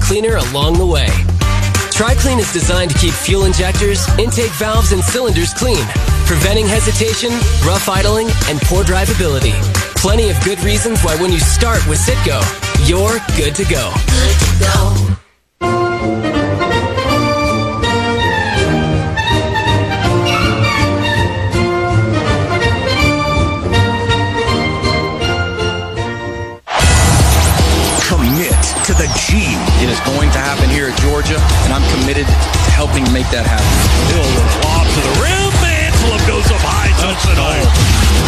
cleaner along the way. TriClean is designed to keep fuel injectors, intake valves, and cylinders clean, preventing hesitation, rough idling, and poor drivability. Plenty of good reasons why when you start with Citgo, you're good to go. Good to go. To the G. It is going to happen here at Georgia, and I'm committed to helping make that happen. Hill with a lob to the rim. Manslem goes up high, touch it all.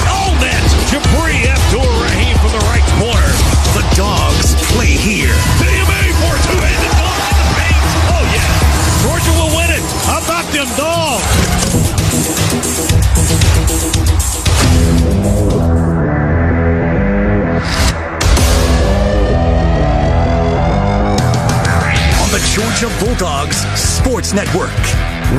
All net. Jabri Abdur-Rahim from the right corner. The Dogs play here. DMA for a two-handed dunk in the paint. Oh, yeah. Georgia will win it. How about them Dogs? Georgia Bulldogs Sports Network.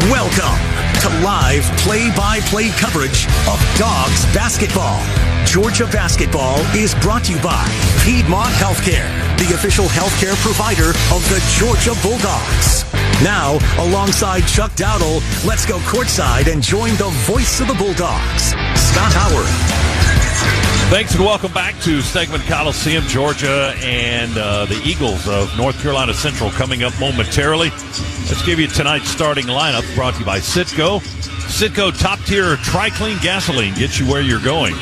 Welcome to live play-by-play coverage of Dogs basketball. Georgia basketball is brought to you by Piedmont Healthcare, the official healthcare provider of the Georgia Bulldogs. Now, alongside Chuck Dowdle, let's go courtside and join the voice of the Bulldogs, Scott Howard. Thanks and welcome back to Stegman Coliseum. Georgia and the Eagles of North Carolina Central coming up momentarily. Let's give you tonight's starting lineup brought to you by Citgo. Citgo top-tier TriClean gasoline gets you where you're going.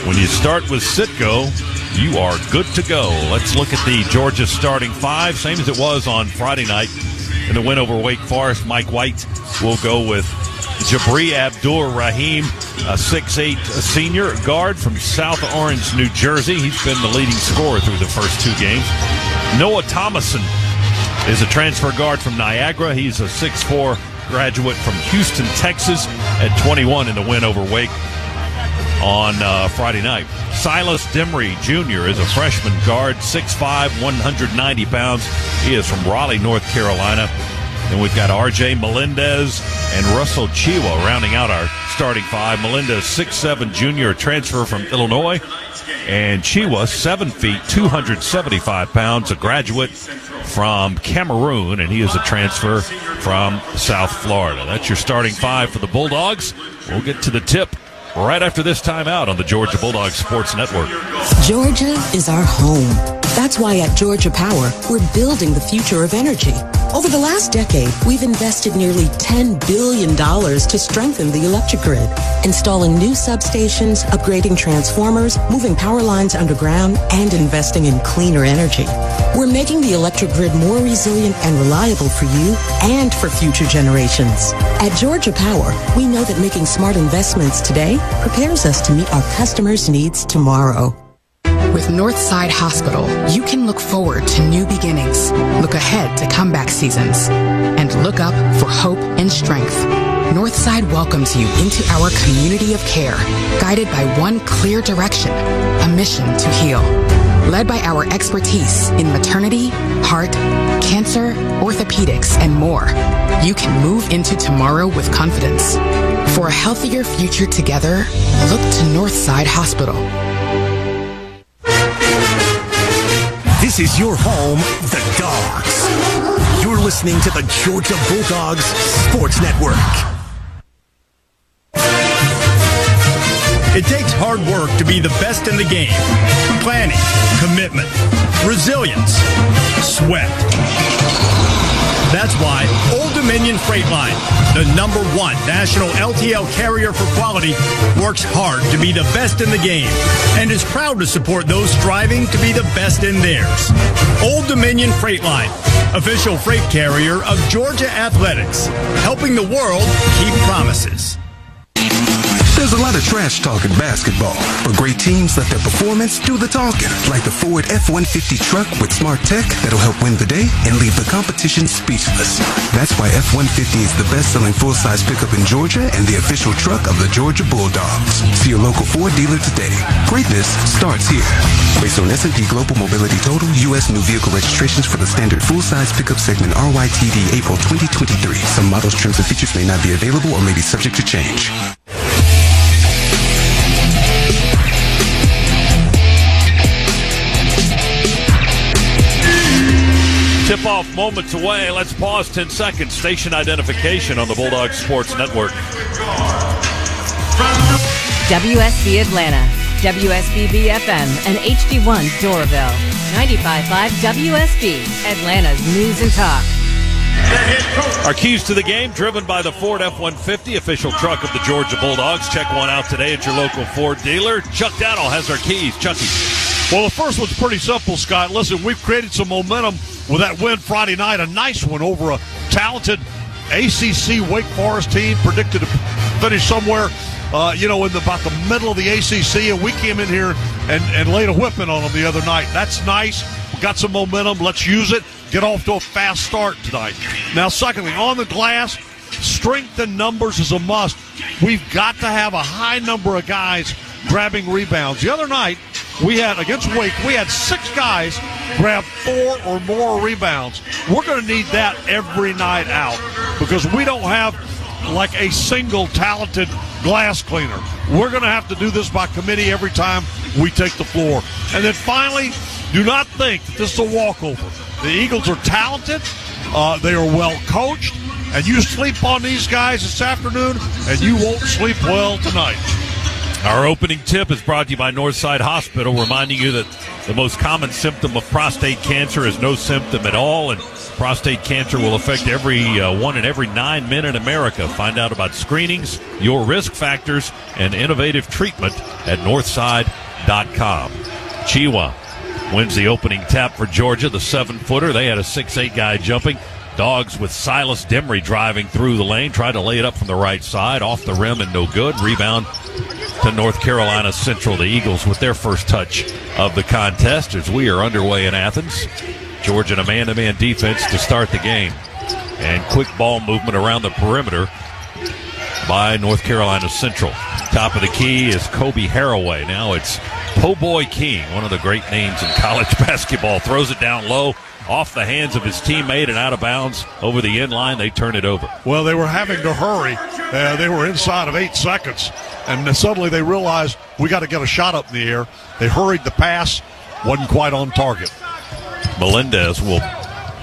When you start with Citgo, you are good to go. Let's look at the Georgia starting five, same as it was on Friday night in the win over Wake Forest. Mike White will go with Jabri Abdur-Rahim, a 6'8" senior guard from South Orange, New Jersey. He's been the leading scorer through the first two games. Noah Thomason is a transfer guard from Niagara. He's a 6'4" graduate from Houston, Texas, at 21 in the win over Wake on Friday night. Silas Demery Jr. is a freshman guard, 6'5", 190 pounds. He is from Raleigh, North Carolina. And we've got R.J. Melendez and Russell Chiwa rounding out our starting five. Melendez, 6'7", junior, transfer from Illinois. And Chiwa, 7 feet, 275 pounds, a graduate from Cameroon. And he is a transfer from South Florida. That's your starting five for the Bulldogs. We'll get to the tip right after this timeout on the Georgia Bulldogs Sports Network. Georgia is our home. That's why at Georgia Power, we're building the future of energy. Over the last decade, we've invested nearly $10 billion to strengthen the electric grid, installing new substations, upgrading transformers, moving power lines underground, and investing in cleaner energy. We're making the electric grid more resilient and reliable for you and for future generations. At Georgia Power, we know that making smart investments today prepares us to meet our customers' needs tomorrow. With Northside Hospital, you can look forward to new beginnings, look ahead to comeback seasons, and look up for hope and strength. Northside welcomes you into our community of care, guided by one clear direction, a mission to heal. Led by our expertise in maternity, heart, cancer, orthopedics, and more, you can move into tomorrow with confidence. For a healthier future together, look to Northside Hospital. This is your home, the Dogs. You're listening to the Georgia Bulldogs Sports Network. It takes hard work to be the best in the game. Planning, commitment, resilience, sweat. That's why Old Dominion Freight Line, the #1 national LTL carrier for quality, works hard to be the best in the game and is proud to support those striving to be the best in theirs. Old Dominion Freight Line, official freight carrier of Georgia Athletics, helping the world keep promises. There's a lot of trash talk in basketball, but great teams let their performance do the talking, like the Ford F-150 truck with smart tech that'll help win the day and leave the competition speechless. That's why F-150 is the best-selling full-size pickup in Georgia and the official truck of the Georgia Bulldogs. See your local Ford dealer today. Greatness starts here. Based on S&P Global Mobility Total, U.S. new vehicle registrations for the standard full-size pickup segment RYTD April 2023. Some models, trims, and features may not be available or may be subject to change. Tip-off moments away. Let's pause 10 seconds. Station identification on the Bulldog Sports Network. WSB Atlanta, WSB BFM, and HD1 Doraville. 95.5 WSB, Atlanta's news and talk. Our keys to the game driven by the Ford F-150, official truck of the Georgia Bulldogs. Check one out today at your local Ford dealer. Chuck Dowdle has our keys. Chucky. Well, the first one's pretty simple, Scott. Listen, we've created some momentum with that win Friday night, a nice one over a talented ACC Wake Forest team, predicted to finish somewhere, in about the middle of the ACC, and we came in here and laid a whipping on them the other night. That's nice. We got some momentum. Let's use it. Get off to a fast start tonight. Now, secondly, on the glass, strength in numbers is a must. We've got to have a high number of guys grabbing rebounds. The other night, against Wake, we had 6 guys grab 4 or more rebounds. We're going to need that every night out because we don't have like a single talented glass cleaner. We're going to have to do this by committee every time we take the floor. And then finally, do not think that this is a walkover. The Eagles are talented. They are well coached. And you sleep on these guys this afternoon, and you won't sleep well tonight. Our opening tip is brought to you by Northside Hospital, reminding you that the most common symptom of prostate cancer is no symptom at all, and prostate cancer will affect one in every 9 men in America. Find out about screenings, your risk factors, and innovative treatment at northside.com. Chiwa wins the opening tap for Georgia, the 7-footer. They had a 6'8" guy jumping. Dogs with Silas Demry driving through the lane, tried to lay it up from the right side, off the rim and no good. Rebound to North Carolina Central. The Eagles with their first touch of the contest as we are underway in Athens. Georgia in a man-to-man defense to start the game. And quick ball movement around the perimeter by North Carolina Central. Top of the key is Kobe Haraway. Now it's Po' Boy King, one of the great names in college basketball. Throws it down low, off the hands of his teammate and out of bounds over the end line. They turn it over. Well, they were having to hurry. They were inside of 8 seconds, and suddenly they realized we got to get a shot up in the air. They hurried the pass, wasn't quite on target. Melendez will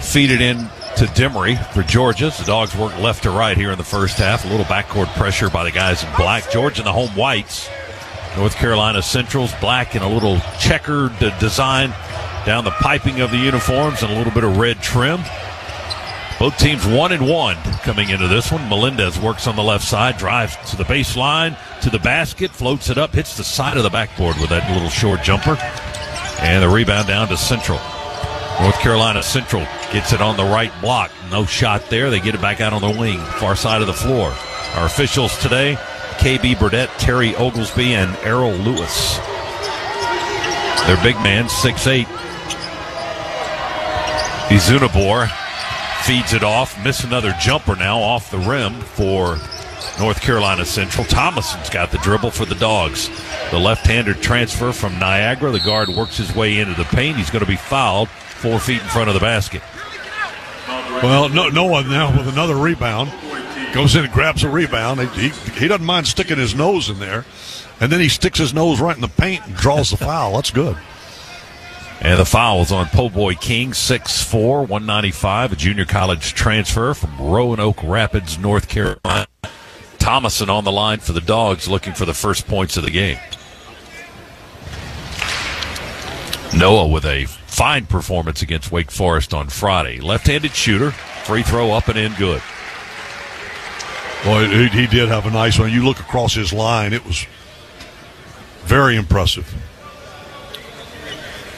feed it in to Demry for Georgia. The Dogs work left to right here in the first half. A little backcourt pressure by the guys in black. Georgia in the home whites. North Carolina Central's black and a little checkered design down the piping of the uniforms and a little bit of red trim. Both teams 1-1 coming into this one. Melendez works on the left side, drives to the baseline, to the basket, floats it up, hits the side of the backboard with that little short jumper. And the rebound down to Central. North Carolina Central gets it on the right block. No shot there. They get it back out on the wing, far side of the floor. Our officials today, KB Burdett, Terry Oglesby, and Errol Lewis. Their big man, 6'8". Izunabor feeds it off. Miss another jumper now off the rim for North Carolina Central. Thomason's got the dribble for the Dogs. The left-hander transfer from Niagara. The guard works his way into the paint. He's going to be fouled 4 feet in front of the basket. Well, Noah now with another rebound. Goes in and grabs a rebound. He doesn't mind sticking his nose in there. And then he sticks his nose right in the paint and draws the foul. That's good. And the foul is on Po' Boy King, 6'4", 195, a junior college transfer from Roanoke Rapids, North Carolina. Thomason on the line for the Dogs, looking for the first points of the game. Noah with a fine performance against Wake Forest on Friday. Left-handed shooter, free throw up and in, good. Boy, he did have a nice one. You look across his line, it was very impressive.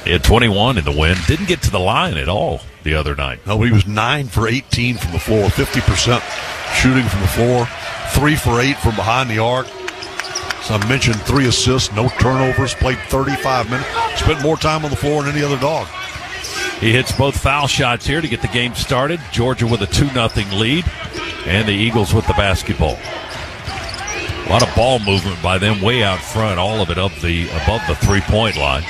He had 21 in the win. Didn't get to the line at all the other night. No, he was 9 for 18 from the floor, 50% shooting from the floor, 3 for 8 from behind the arc. So I mentioned 3 assists, no turnovers, played 35 minutes, spent more time on the floor than any other Dog. He hits both foul shots here to get the game started. Georgia with a 2-0 lead, and the Eagles with the basketball. A lot of ball movement by them way out front, all of it above the 3-point line.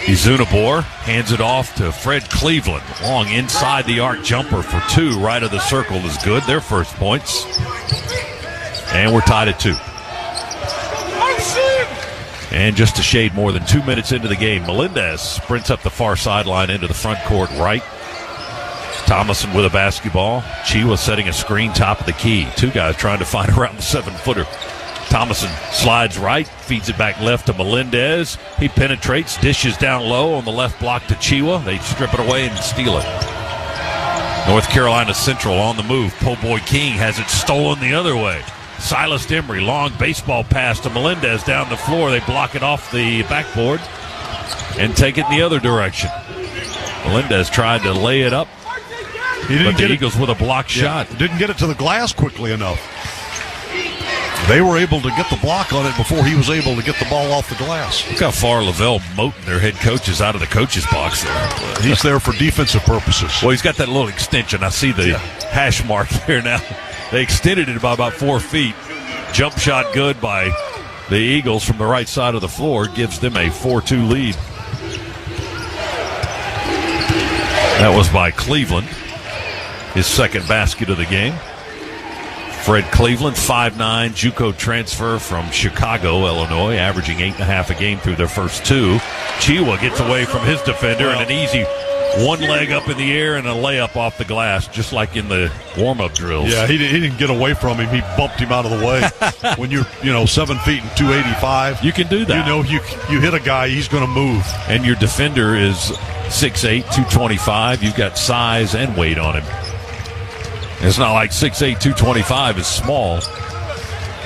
Izunabor hands it off to Fred Cleveland. Long inside the arc jumper for 2. Right of the circle is good. Their first points. And we're tied at 2. And just a shade more than 2 minutes into the game, Melendez sprints up the far sideline into the front court right. Thomason with a basketball. Chiwa setting a screen top of the key. Two guys trying to find around the 7-footer. Thomason slides right, feeds it back left to Melendez. He penetrates, dishes down low on the left block to Chiwa. They strip it away and steal it. North Carolina Central on the move. Po' Boy King has it stolen the other way. Silas Demery, long baseball pass to Melendez down the floor. They block it off the backboard and take it in the other direction. Melendez tried to lay it up, but the Eagles with a block shot. Didn't get it to the glass quickly enough. They were able to get the block on it before he was able to get the ball off the glass. Look how far Lavelle Moten, their head coach, is out of the coach's box there. He's there for defensive purposes. Well, he's got that little extension. I see the hash mark there now. They extended it by about 4 feet. Jump shot good by the Eagles from the right side of the floor. Gives them a 4-2 lead. That was by Cleveland. His second basket of the game. Fred Cleveland, 5'9", JUCO transfer from Chicago, Illinois, averaging 8.5 a game through their first two. Chiwa gets away from his defender and an easy one leg up in the air and a layup off the glass, just like in the warm-up drills. Yeah, he didn't get away from him. He bumped him out of the way. When you're 7 feet and 285, you can do that. You hit a guy, he's going to move. And your defender is 6'8", 225. You've got size and weight on him. It's not like 6'8", 225 is small.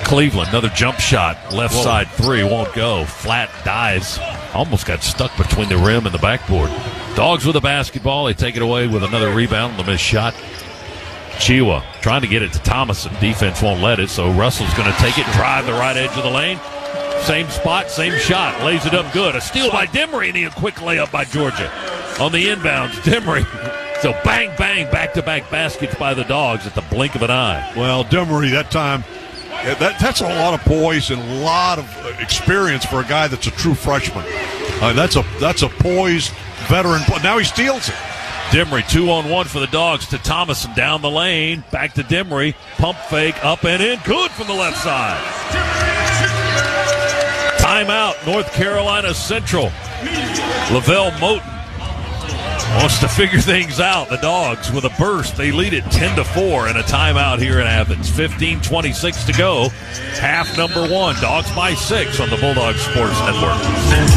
Cleveland, another jump shot. Left side three, won't go. Flat dives. Almost got stuck between the rim and the backboard. Dogs with a basketball. They take it away with another rebound on the missed shot. Chiwa trying to get it to Thomason. Defense won't let it, so Russell's going to take it, drive the right edge of the lane. Same spot, same shot. Lays it up good. A steal by Demery, and a quick layup by Georgia. On the inbounds, Demery. So bang, bang, back-to-back baskets by the Dogs at the blink of an eye. Well, Demery, that time, that's a lot of poise and a lot of experience for a guy that's a true freshman. That's a poised veteran. Now he steals it. Demery, 2-on-1 for the Dogs to Thomason down the lane. Back to Demery. Pump fake, up and in. Good from the left side. Timeout, North Carolina Central. Lavelle Moten wants to figure things out. The Dogs with a burst. They lead it 10-4 and a timeout here in Athens. 15:26 to go. Half number one. Dogs by 6 on the Bulldog Sports Network.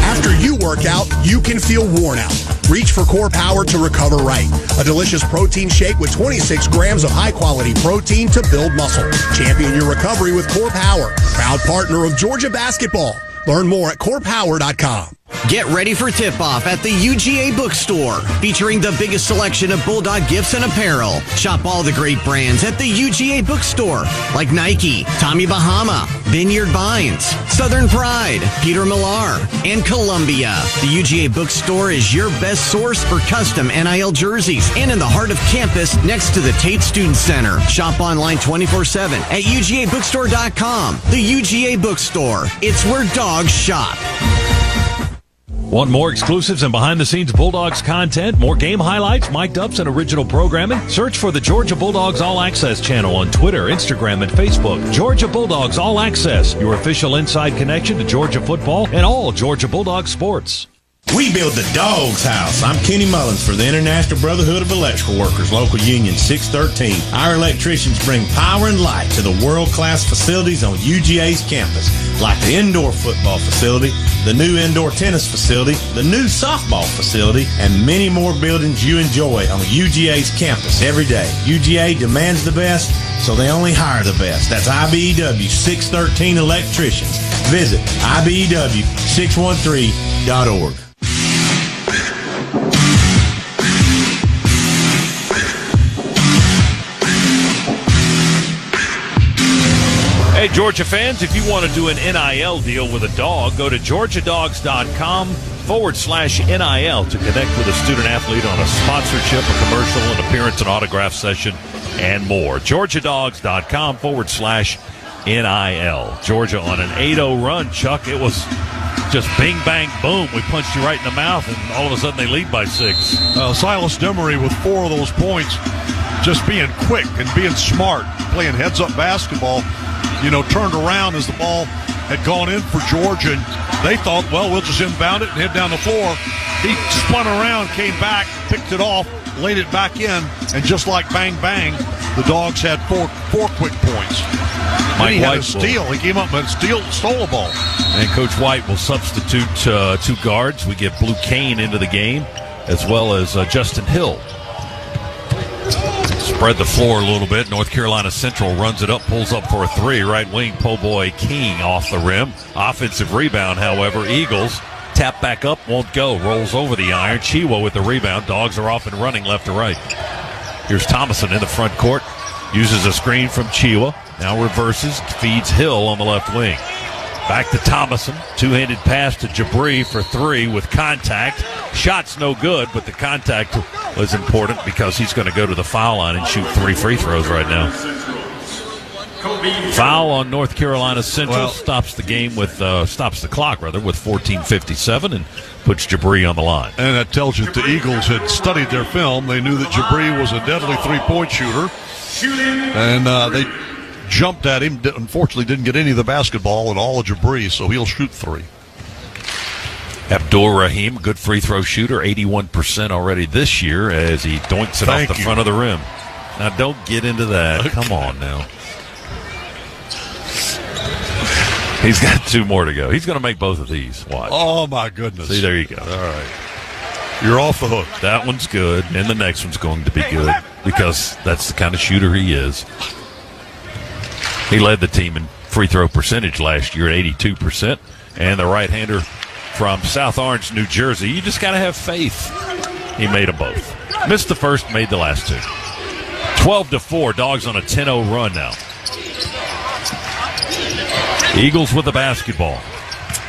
After you work out, you can feel worn out. Reach for Core Power to recover right. A delicious protein shake with 26 grams of high-quality protein to build muscle. Champion your recovery with Core Power. Proud partner of Georgia basketball. Learn more at corepower.com. Get ready for tip-off at the UGA bookstore, featuring the biggest selection of Bulldog gifts and apparel. Shop all the great brands at the UGA bookstore, like Nike, Tommy Bahama, Vineyard Vines, Southern Pride, Peter Millar, and Columbia. The UGA bookstore is your best source for custom NIL jerseys, and in the heart of campus next to the Tate Student Center. Shop online 24/7 at UGAbookstore.com. The UGA bookstore. It's where dogs shop. Want more exclusives and behind-the-scenes Bulldogs content, more game highlights, mic'd ups, and original programming? Search for the Georgia Bulldogs All Access channel on Twitter, Instagram, and Facebook. Georgia Bulldogs All Access, your official inside connection to Georgia football and all Georgia Bulldog sports. We build the Dawgs House. I'm Kenny Mullins for the International Brotherhood of Electrical Workers, Local Union 613. Our electricians bring power and light to the world-class facilities on UGA's campus, like the indoor football facility, the new indoor tennis facility, the new softball facility, and many more buildings you enjoy on UGA's campus every day. UGA demands the best, so they only hire the best. That's IBEW 613 Electricians. Visit IBEW613.org. Hey, Georgia fans, if you want to do an NIL deal with a dog, go to georgiadogs.com/NIL to connect with a student athlete on a sponsorship, a commercial, an appearance, an autograph session, and more. georgiadogs.com/NIL. Georgia on an 8-0 run, Chuck. It was just bing, bang, boom. We punched you right in the mouth, and all of a sudden they lead by 6. Silas Demery with 4 of those points, just being quick and being smart, playing heads-up basketball. Turned around as the ball had gone in for Georgia, and they thought, well, we'll just inbound it and head down the floor. He spun around, came back, picked it off, laid it back in, and just like bang, bang, the Dogs had four quick points. Mike He had White a steal. He came up and stole a ball. And Coach White will substitute 2 guards. We get Blue Kane into the game, as well as Justin Hill. Spread the floor a little bit. North Carolina Central runs it up, pulls up for a 3. Right wing, Po' Boy King off the rim. Offensive rebound, however. Eagles tap back up, won't go. Rolls over the iron. Chiwa with the rebound. Dogs are off and running left to right. Here's Thomason in the front court. Uses a screen from Chiwa. Now reverses, feeds Hill on the left wing. Back to Thomason. Two-handed pass to Jabri for 3 with contact. Shot's no good, but the contact was important because he's going to go to the foul line and shoot 3 free throws right now. Foul on North Carolina Central. Stops the game with stops the clock with 14:57 and puts Jabri on the line. And that tells you that the Eagles had studied their film. They knew that Jabri was a deadly three-point shooter, and they jumped at him. Unfortunately, didn't get any of the basketball and all of Jabri, so he'll shoot 3. Abdur Rahim, good free throw shooter, 81% already this year as he doinks it off the front of the rim. Now, don't get into that. Okay. Come on now. He's got 2 more to go. He's going to make both of these. Watch. Oh, my goodness. See, there you go. All right. You're off the hook. That one's good, and the next one's going to be good because that's the kind of shooter he is. He led the team in free throw percentage last year at 82%. And the right-hander from South Orange, New Jersey, you just got to have faith. He made them both. Missed the first, made the last 2. 12-4, Dogs on a 10-0 run now. Eagles with the basketball.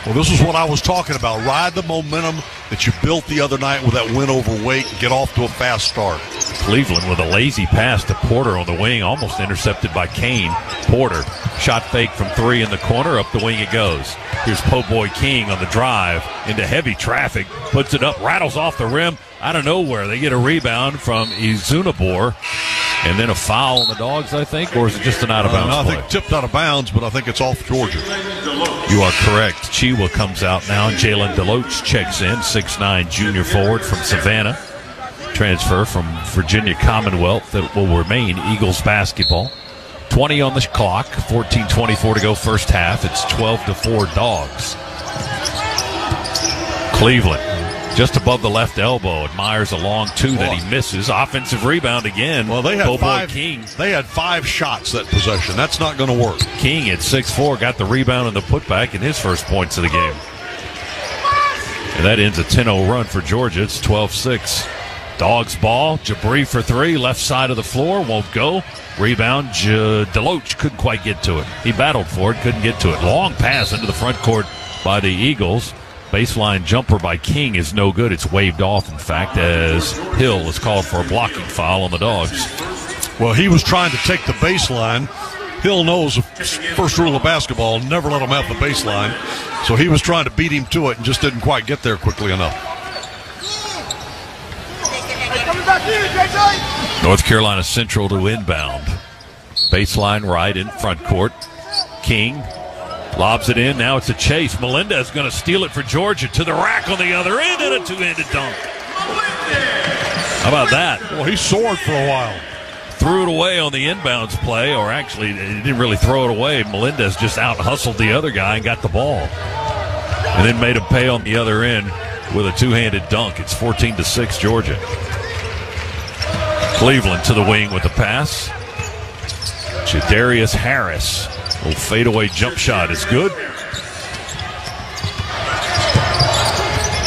Well, this is what I was talking about. Ride the momentum that you built the other night with that win over Wake and get off to a fast start. Cleveland with a lazy pass to Porter on the wing, almost intercepted by Kane. Porter, shot fake from 3 in the corner, up the wing it goes. Here's Po' Boy King on the drive into heavy traffic, puts it up, rattles off the rim. Out of nowhere, they get a rebound from Izunabor. And then a foul on the Dogs, I think, or is it just an out-of-bounds play? I think tipped out of bounds, but I think it's off Georgia. You are correct. Chiwa comes out now. Jalen Deloach checks in, 6'9" junior forward from Savannah. Transfer from Virginia Commonwealth that will remain Eagles basketball. 20 on the clock, 14:24 to go first half. It's 12-4 Dogs. Cleveland. Just above the left elbow. Admires a long 2 that he misses. Offensive rebound again. Well, they had King. They had 5 shots that possession. That's not going to work. King at 6'4" got the rebound and the putback in his first points of the game. And that ends a 10-0 run for Georgia. It's 12-6. Dogs ball. Jabri for 3. Left side of the floor. Won't go. Rebound. Deloach couldn't quite get to it. He battled for it. Couldn't get to it. Long pass into the front court by the Eagles. Baseline jumper by King is no good. It's waved off, in fact, as Hill is called for a blocking foul on the Dogs. Well, he was trying to take the baseline. Hill knows the first rule of basketball, never let him have the baseline. So he was trying to beat him to it and just didn't quite get there quickly enough. North Carolina Central to inbound. Baseline right in front court. King lobs it in. Now it's a chase. Melendez going to steal it for Georgia to the rack on the other end and a 2-handed dunk. How about that? Well, he soared for a while. Threw it away on the inbounds play, or actually he didn't really throw it away. Melendez just out-hustled the other guy and got the ball. And then made him pay on the other end with a 2-handed dunk. It's 14-6 Georgia. Cleveland to the wing with the pass. Jadarius Harris. Little fadeaway jump shot is good.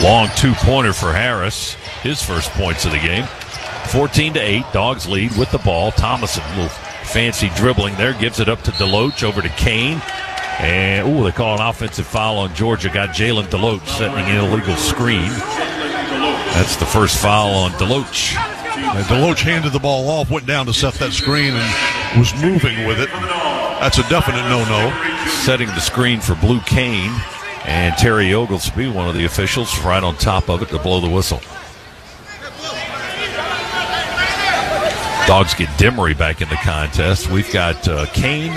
Long 2-pointer for Harris. His first points of the game. 14-8. Dogs lead with the ball. Thomason, a little fancy dribbling there. Gives it up to Deloach over to Kane. And, they call an offensive foul on Georgia. Got Jalen Deloach setting an illegal screen. That's the first foul on Deloach. Deloach handed the ball off, went down to set that screen, and was moving with it. That's a definite no-no. Setting the screen for Blue Kane, and Terry Oglesby, one of the officials, right on top of it to blow the whistle. Dogs get Demery back in the contest. We've got Kane,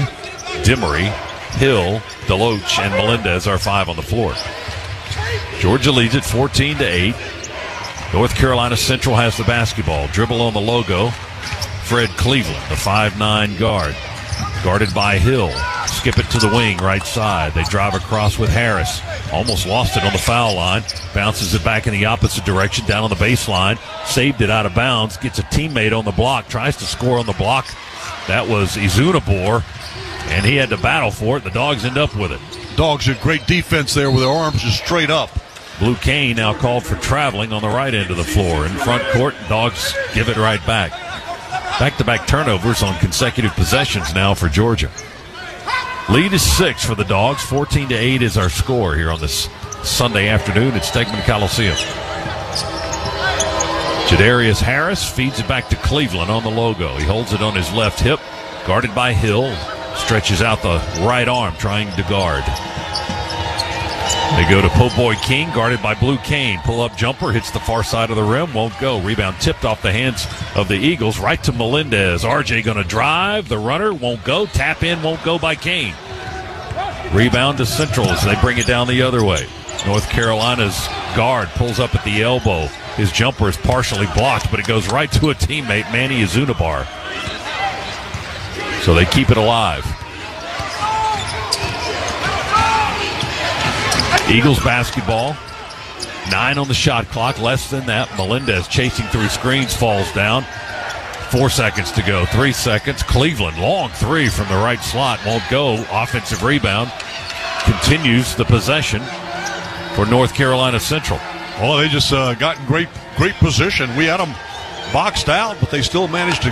Demery, Hill, Deloach, and Melendez are 5 on the floor. Georgia leads it 14-8. North Carolina Central has the basketball. Dribble on the logo. Fred Cleveland, the 5'9" guard. Guarded by Hill. Skip it to the wing, right side. They drive across with Harris. Almost lost it on the foul line. Bounces it back in the opposite direction, down on the baseline. Saved it out of bounds. Gets a teammate on the block. Tries to score on the block. That was Izunabor, and he had to battle for it. The Dogs end up with it. Dogs did great defense there with their arms just straight up. Blue Cane now called for traveling on the right end of the floor. In front court, Dogs give it right back. Back-to-back turnovers on consecutive possessions now for Georgia. Lead is 6 for the Dogs. 14-8 is our score here on this Sunday afternoon at Stegman Coliseum. Jadarius Harris feeds it back to Cleveland on the logo. He holds it on his left hip, guarded by Hill. Stretches out the right arm, trying to guard. They go to Po Boy King, guarded by Blue Cane. Pull-up jumper, hits the far side of the rim, won't go. Rebound tipped off the hands of the Eagles, right to Melendez. RJ going to drive. The runner won't go. Tap in, won't go by Cane. Rebound to Central as they bring it down the other way. North Carolina's guard pulls up at the elbow. His jumper is partially blocked, but it goes right to a teammate, Manny Izunabar. So they keep it alive. Eagles basketball. 9 on the shot clock, less than that. Melendez chasing through screens, falls down. 4 seconds to go, 3 seconds. Cleveland, long three from the right slot, won't go. Offensive rebound. Continues the possession for North Carolina Central. Well, they just got in great position. We had them boxed out, but they still managed to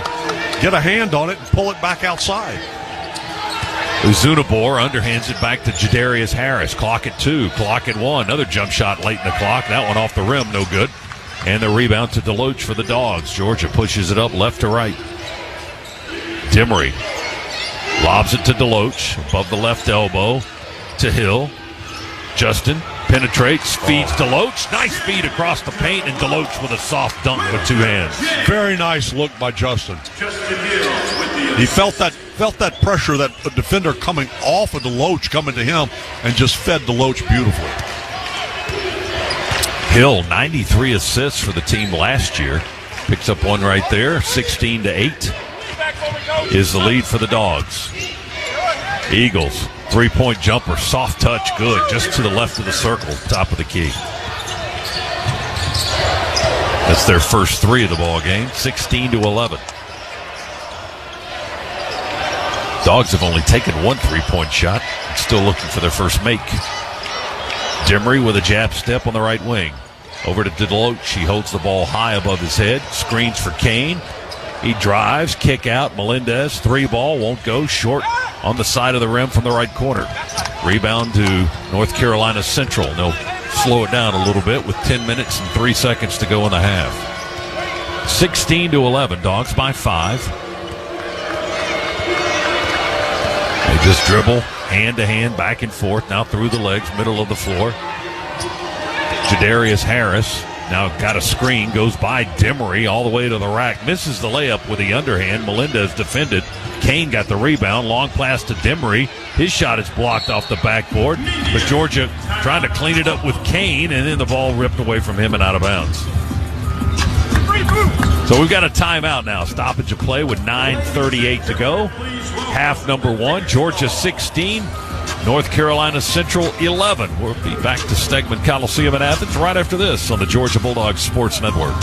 get a hand on it and pull it back outside. Uzunabor underhands it back to Jadarius Harris. Clock at 2, clock at 1. Another jump shot late in the clock. That one off the rim, no good. And the rebound to Deloach for the Dogs. Georgia pushes it up left to right. Demery lobs it to Deloach, above the left elbow to Hill. Justin penetrates, feeds Deloach. Nice feed across the paint, and Deloach with a soft dunk with 2 hands. Very nice look by Justin. He felt that pressure, that the defender coming off of Deloach coming to him, and just fed Deloach beautifully. Hill, 93 assists for the team last year. Picks up one right there. 16-8 is the lead for the Dogs. Eagles, 3-point jumper, soft touch, good, just to the left of the circle, top of the key. That's their first 3 of the ball game, 16-11. Dogs have only taken 1 3-point shot, still looking for their first make. Demery with a jab step on the right wing. Over to Deloach. He holds the ball high above his head. Screens for Kane. He drives, kick out. Melendez, 3 ball, won't go. Short on the side of the rim from the right corner. Rebound to North Carolina Central. They'll slow it down a little bit with 10 minutes and 3 seconds to go in the half. 16-11. Dogs by 5. They just dribble hand-to-hand, back and forth, now through the legs, middle of the floor. Jadarius Harris now got a screen, goes by Demery all the way to the rack, misses the layup with the underhand. Melendez defended. Kane got the rebound, long pass to Demery. His shot is blocked off the backboard, but Georgia trying to clean it up with Kane, and then the ball ripped away from him and out of bounds. So we've got a timeout now. Stoppage of play with 9:38 to go. Half number 1, Georgia 16, North Carolina Central 11. We'll be back to Stegman Coliseum in Athens right after this on the Georgia Bulldogs Sports Network.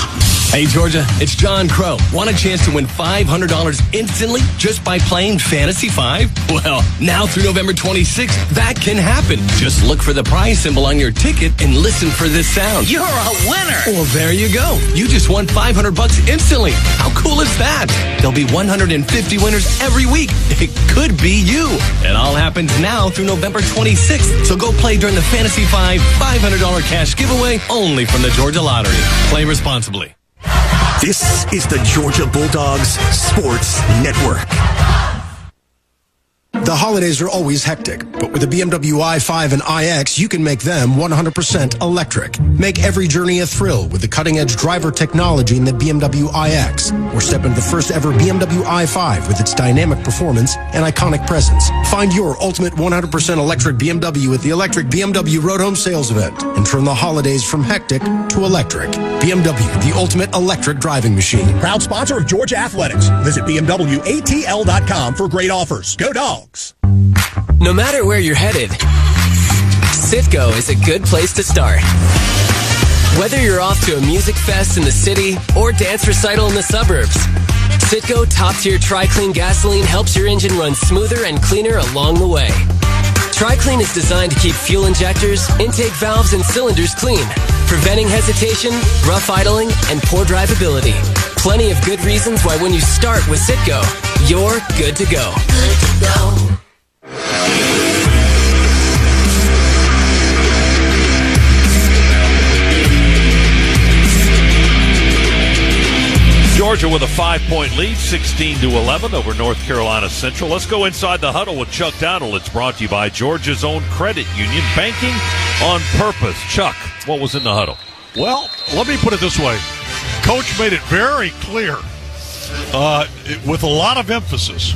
Hey, Georgia, it's John Crow. Want a chance to win $500 instantly just by playing Fantasy 5? Well, now through November 26th, that can happen. Just look for the prize symbol on your ticket and listen for this sound. You're a winner! Well, there you go. You just won $500 instantly. How cool is that? There'll be 150 winners every week. It could be you. It all happens now through November 26th. So go play during the Fantasy 5 $500 cash giveaway only from the Georgia Lottery. Play responsibly. This is the Georgia Bulldogs Sports Network. The holidays are always hectic, but with the BMW i5 and iX, you can make them 100% electric. Make every journey a thrill with the cutting-edge driver technology in the BMW iX. Or step into the first ever BMW i5 with its dynamic performance and iconic presence. Find your ultimate 100% electric BMW at the Electric BMW Road Home Sales Event and turn the holidays from hectic to electric. BMW, the ultimate electric driving machine. Proud sponsor of Georgia Athletics. Visit BMWATL.com for great offers. Go Dogs! No matter where you're headed, Citgo is a good place to start. Whether you're off to a music fest in the city or dance recital in the suburbs, Citgo top-tier Tri-Clean gasoline helps your engine run smoother and cleaner along the way. Tri-Clean is designed to keep fuel injectors, intake valves, and cylinders clean, preventing hesitation, rough idling, and poor drivability. Plenty of good reasons why when you start with Citgo, you're good to go. Good to go. Georgia with a 5-point lead, 16-11 over North Carolina Central. Let's go inside the huddle with Chuck Dowdle. It's brought to you by Georgia's own credit union, banking on purpose. Chuck, what was in the huddle? Well, let me put it this way. Coach made it very clear, with a lot of emphasis,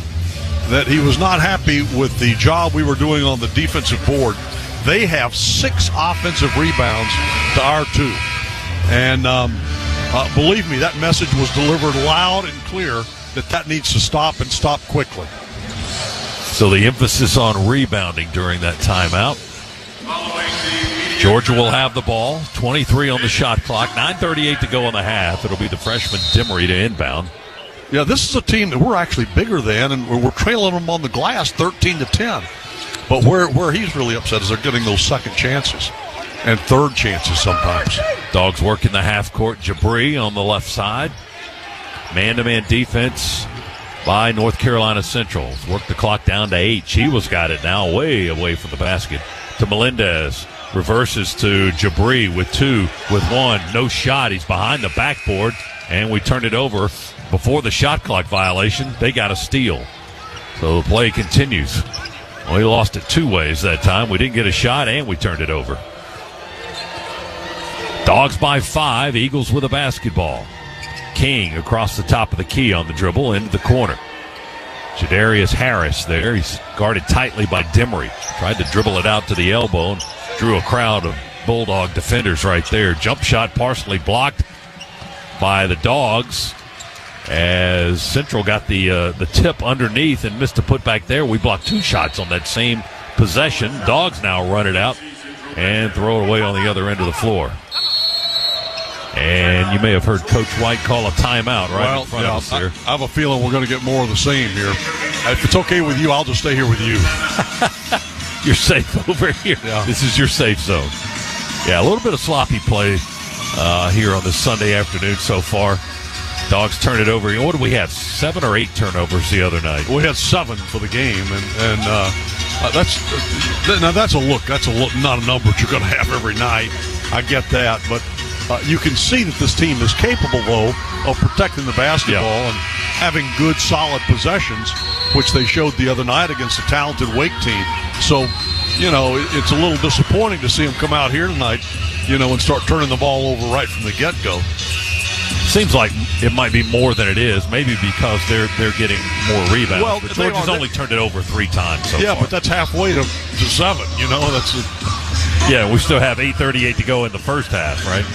that he was not happy with the job we were doing on the defensive board. They have 6 offensive rebounds to our 2. And believe me, that message was delivered loud and clear that needs to stop and stop quickly. So the emphasis on rebounding during that timeout. Georgia will have the ball, 23 on the shot clock, 9:38 to go in the half. It'll be the freshman Demery to inbound. Yeah, this is a team that we're actually bigger than, and we're trailing them on the glass 13-10. But where he's really upset is they're getting those second chances and third chances sometimes. Dogs work in the half court. Jabri on the left side. Man-to-man defense by North Carolina Central. Work the clock down to 8. Chiwa's got it now way away from the basket. To Melendez. Reverses to Jabri with 2, with 1. No shot. He's behind the backboard, and we turned it over before the shot clock violation. They got a steal. So the play continues. Well, he lost it 2 ways that time. We didn't get a shot, and we turned it over. Dogs by 5. Eagles with a basketball. King across the top of the key on the dribble into the corner. Jadarius Harris there. He's guarded tightly by Demery. Tried to dribble it out to the elbow and drew a crowd of Bulldog defenders right there. Jump shot partially blocked by the Dogs as Central got the tip underneath and missed a putback there. We blocked 2 shots on that same possession. Dogs now run it out and throw it away on the other end of the floor. And you may have heard Coach White call a timeout in front of us here. I have a feeling we're going to get more of the same here. If it's okay with you, I'll just stay here with you. You're safe over here. Yeah. This is your safe zone. Yeah, a little bit of sloppy play here on this Sunday afternoon so far. Dogs turn it over. What did we have? 7 or 8 turnovers the other night? We had 7 for the game, and that's a look. That's not a number that you're going to have every night. I get that, but you can see that this team is capable, though, of protecting the basketball and having good, solid possessions, which they showed the other night against a talented Wake team. So, it's a little disappointing to see them come out here tonight, and start turning the ball over right from the get-go. Seems like it might be more than it is, maybe because they're getting more rebounds. Well, but Georgia's only turned it over 3 times so far. But that's halfway to 7, Yeah, we still have 8:38 to go in the first half, right?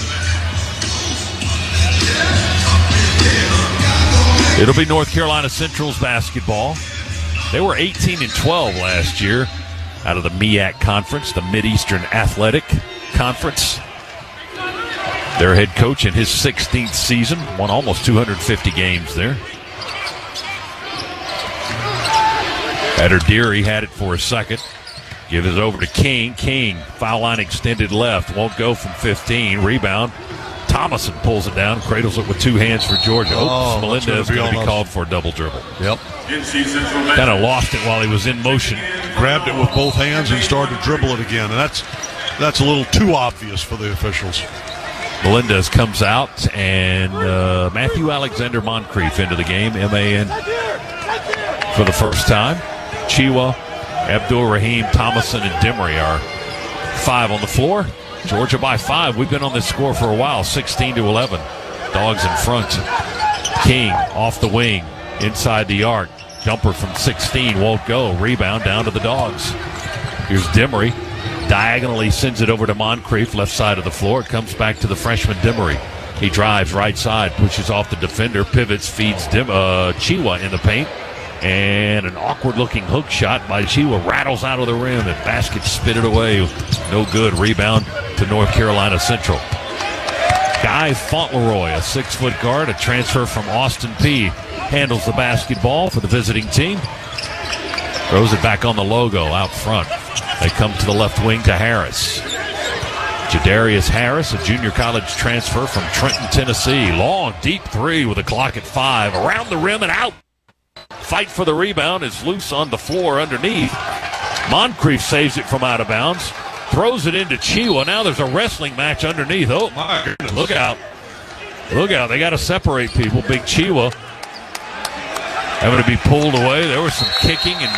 It'll be North Carolina Central's basketball. They were 18-12 last year out of the MEAC Conference, the Mid-Eastern Athletic Conference. Their head coach in his 16th season won almost 250 games there. Deary had it for a second. Give it over to King. King, foul line extended left. Won't go from 15. Rebound. Thomason pulls it down. Cradles it with 2 hands for Georgia. Melendez is going to be called for a double dribble. Yep. Kind of lost it while he was in motion. Grabbed it with both hands and started to dribble it again. And that's a little too obvious for the officials. Melendez comes out, and Matthew Alexander Moncrief into the game, MAN, for the first time. Chiwa Abdul-Rahim, Thomason, and Demery are 5 on the floor. Georgia by 5. We've been on this score for a while, 16-11. Dogs in front. King off the wing, inside the arc. Jumper from 16 won't go. Rebound down to the Dogs. Here's Demery. Diagonally sends it over to Moncrief, left side of the floor. It comes back to the freshman Demery. He drives right side, pushes off the defender, pivots, feeds Chiwa in the paint. And an awkward-looking hook shot by Chiwa rattles out of the rim, and basket spit it away. No good. Rebound to North Carolina Central. Guy Fauntleroy, a 6-foot guard, a transfer from Austin Peay, handles the basketball for the visiting team. Throws it back on the logo out front. They come to the left wing to Harris. Jadarius Harris, a junior college transfer from Trenton, Tennessee. Long, deep three with a clock at 5. Around the rim and out. Fight for the rebound is loose on the floor underneath. Moncrief saves it from out of bounds. Throws it into Chiwa. Now there's a wrestling match underneath. Oh, my goodness. Look out. Look out. They got to separate people. Big Chiwa having to be pulled away. There was some kicking and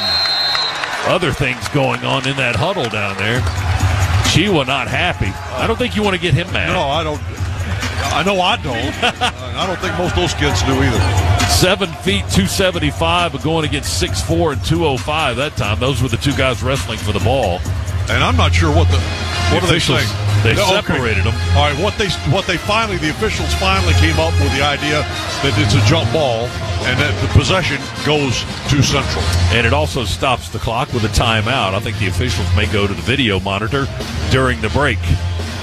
other things going on in that huddle down there. Chiwa not happy. I don't think you want to get him mad. No, I don't. I know I don't. I don't think most of those kids do either. 7 feet, 275, but going against 6'4" and 205 that time. Those were the two guys wrestling for the ball. And I'm not sure what the officials, they separated them. All right, the officials finally came up with the idea that it's a jump ball and that the possession goes to Central. And it also stops the clock with a timeout. I think the officials may go to the video monitor during the break.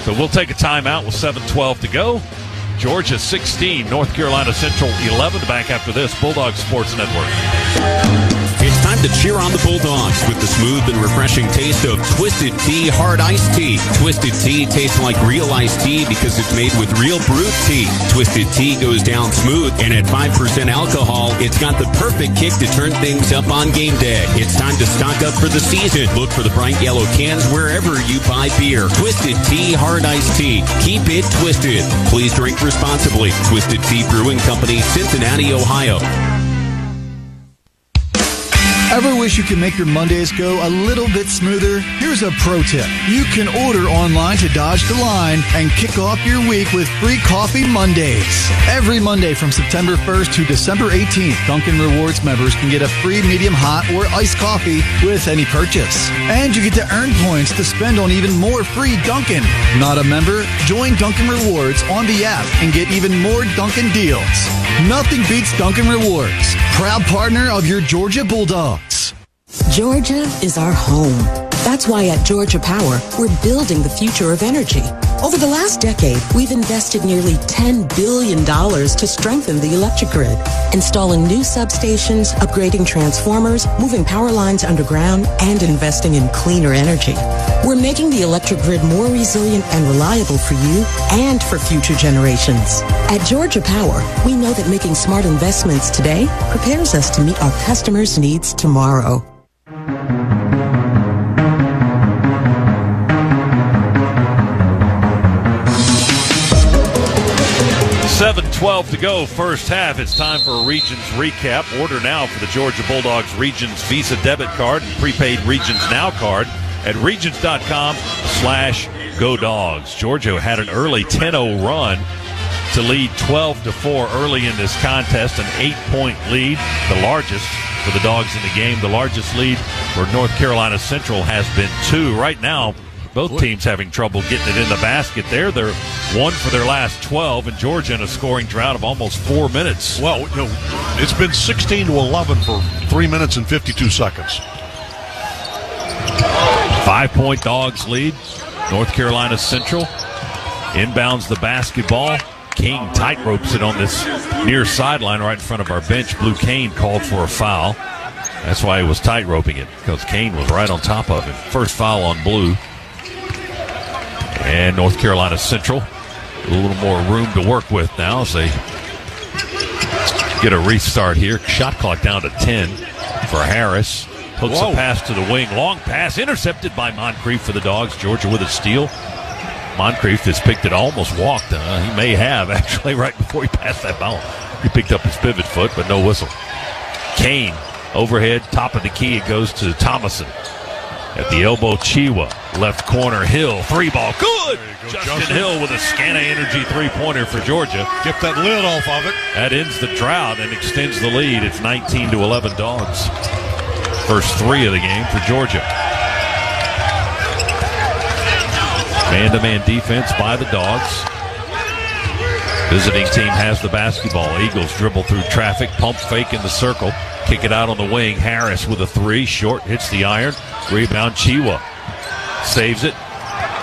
So we'll take a timeout with 7:12 to go. Georgia 16, North Carolina Central 11. Back after this, Bulldog Sports Network. It's time to cheer on the Bulldogs with the smooth and refreshing taste of Twisted Tea Hard Iced Tea. Twisted Tea tastes like real iced tea because it's made with real brewed tea. Twisted Tea goes down smooth, and at 5% alcohol, it's got the perfect kick to turn things up on game day. It's time to stock up for the season. Look for the bright yellow cans wherever you buy beer. Twisted Tea Hard Iced Tea. Keep it twisted. Please drink responsibly. Twisted Tea Brewing Company, Cincinnati, Ohio. Ever wish you could make your Mondays go a little bit smoother? Here's a pro tip. You can order online to dodge the line and kick off your week with free Coffee Mondays. Every Monday from September 1st to December 18th, Dunkin' Rewards members can get a free medium hot or iced coffee with any purchase. And you get to earn points to spend on even more free Dunkin'. Not a member? Join Dunkin' Rewards on the app and get even more Dunkin' deals. Nothing beats Dunkin' Rewards. Proud partner of your Georgia Bulldogs. Georgia is our home. That's why at Georgia Power, we're building the future of energy. Over the last decade, we've invested nearly $10 billion to strengthen the electric grid, installing new substations, upgrading transformers, moving power lines underground, and investing in cleaner energy. We're making the electric grid more resilient and reliable for you and for future generations. At Georgia Power, we know that making smart investments today prepares us to meet our customers' needs tomorrow. 7:12 to go, first half. It's time for a Regions recap. Order now for the Georgia Bulldogs Regions Visa debit card and prepaid Regions Now card at regions.com/GoDogs. Georgia had an early 10-0 run to lead 12-4 early in this contest, an 8-point lead, the largest for the Dogs in the game. The largest lead for North Carolina Central has been 2. Right now, both teams having trouble getting it in the basket there. They're 1 for their last 12, and Georgia in a scoring drought of almost 4 minutes. Well, it's been 16-11 for 3 minutes and 52 seconds. 5-point Dogs lead. North Carolina Central inbounds the basketball. King tightropes it on this near sideline right in front of our bench. Blue Kane called for a foul. That's why he was tightroping it, because Kane was right on top of him. First foul on Blue. And North Carolina Central, a little more room to work with now as they get a restart here. Shot clock down to 10 for Harris. Hooks a pass to the wing. Long pass intercepted by Moncrief for the Dogs. Georgia with a steal. Moncrief has picked it, almost walked. He may have, actually, right before he passed that ball. He picked up his pivot foot, but no whistle. Kane Overhead, top of the key, it goes to Thomason. At the elbow, Chiwa. Left corner, Hill. 3-ball. Good! Justin Hill with a Scana Energy 3-pointer for Georgia. Get that lid off of it. That ends the drought and extends the lead. It's 19-11 Dogs. First 3 of the game for Georgia. Man-to-man defense by the Dogs. Visiting team has the basketball. Eagles dribble through traffic, pump fake in the circle. Kick it out on the wing. Harris with a 3. Short, hits the iron. Rebound, Chiwa. Saves it.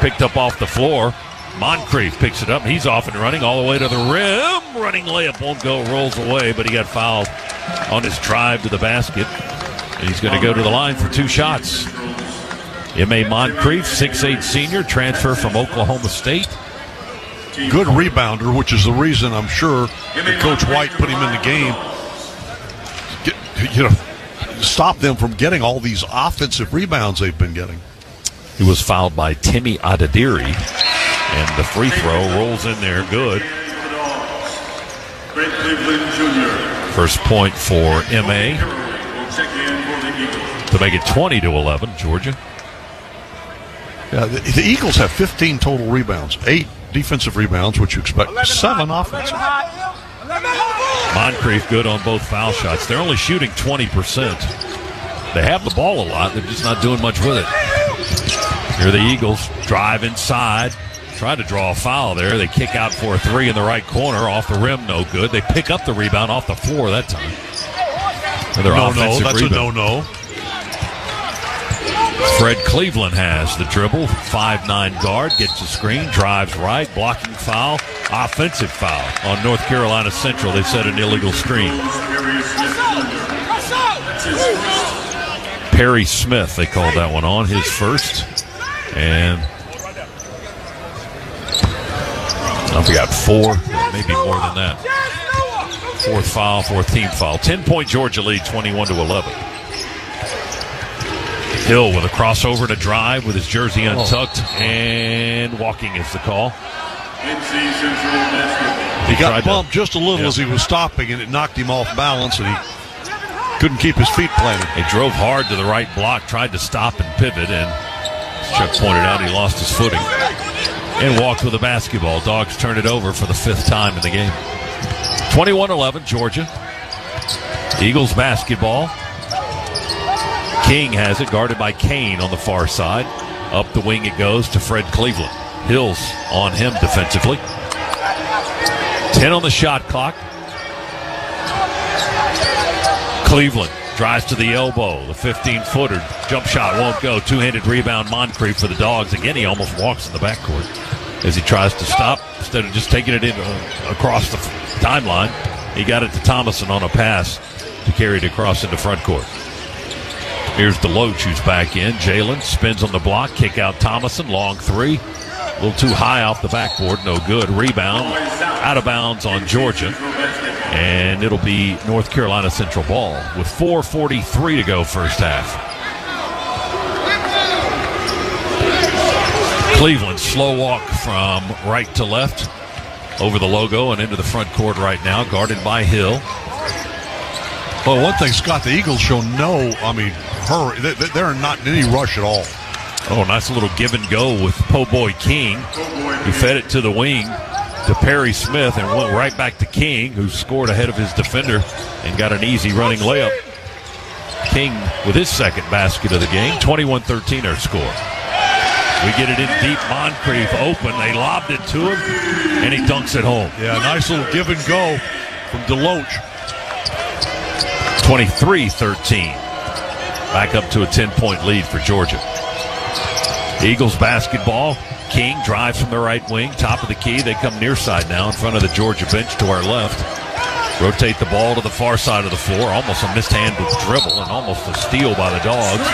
Picked up off the floor. Moncrief picks it up. He's off and running all the way to the rim. Running layup won't go. Rolls away, but he got fouled on his drive to the basket. And he's going to go to the line for 2 shots. M.A. Moncrief, 6'8 senior, transfer from Oklahoma State. Good rebounder, which is the reason I'm sure that Coach White put him in the game. Stop them from getting all these offensive rebounds they've been getting. He was fouled by Timmy Adediri, and the free throw rolls in there good. First point for M.A. to make it 20-11, Georgia. Yeah, the Eagles have 15 total rebounds, 8 defensive rebounds, which you expect, 7 offensive. Moncrief good on both foul shots. They're only shooting 20%. They have the ball a lot. They're just not doing much with it. Here the Eagles drive inside. Try to draw a foul there. They kick out for a 3 in the right corner. Off the rim, no good. They pick up the rebound off the floor that time. That's a no-no. Fred Cleveland has the dribble. 5'9 guard, gets the screen, drives right, blocking foul, offensive foul on North Carolina Central. They set an illegal screen. Perry Smith, they called that one on, his first. And I forgot 4, maybe more than that. 4th foul, 4th team foul. 10-point Georgia lead, 21-11. Hill with a crossover to drive with his jersey untucked, and walking is the call. He got bumped just a little as he was stopping, and it knocked him off balance, and he couldn't keep his feet planted. He drove hard to the right block, tried to stop and pivot, and as Chuck pointed out, he lost his footing and walked with the basketball. Dogs turned it over for the 5th time in the game. 21-11, Georgia. Eagles basketball. King has it, guarded by Kane on the far side. Up the wing it goes to Fred Cleveland. Hill's on him defensively. 10 on the shot clock. Cleveland drives to the elbow. The 15-footer. Jump shot won't go. 2-handed rebound, Moncrief for the Dogs. Again, he almost walks in the backcourt as he tries to stop. Instead of just taking it in across the timeline, he got it to Thomason on a pass to carry it across into front court. Here's Deloach, who's back in. Jalen spins on the block. Kick out Thomason. Long 3. A little too high off the backboard. No good. Rebound. Out of bounds on Georgia. And it'll be North Carolina Central ball with 4:43 to go first half. Cleveland slow walk from right to left over the logo and into the front court right now, guarded by Hill. Well, one thing, Scott, the Eagles show hurry. They're not in any rush at all. Oh, nice little give and go with Po' Boy King, who fed it to the wing to Perry Smith and went right back to King, who scored ahead of his defender and got an easy running layup. King with his 2nd basket of the game. 21-13 our score. We get it in deep. Moncrief open. They lobbed it to him, and he dunks it home. Yeah, nice little give and go from Deloach. 23-13. Back up to a 10-point lead for Georgia. Eagles basketball. King drives from the right wing, top of the key. They come near side now in front of the Georgia bench to our left. Rotate the ball to the far side of the floor. Almost a mishandled dribble and almost a steal by the Dogs.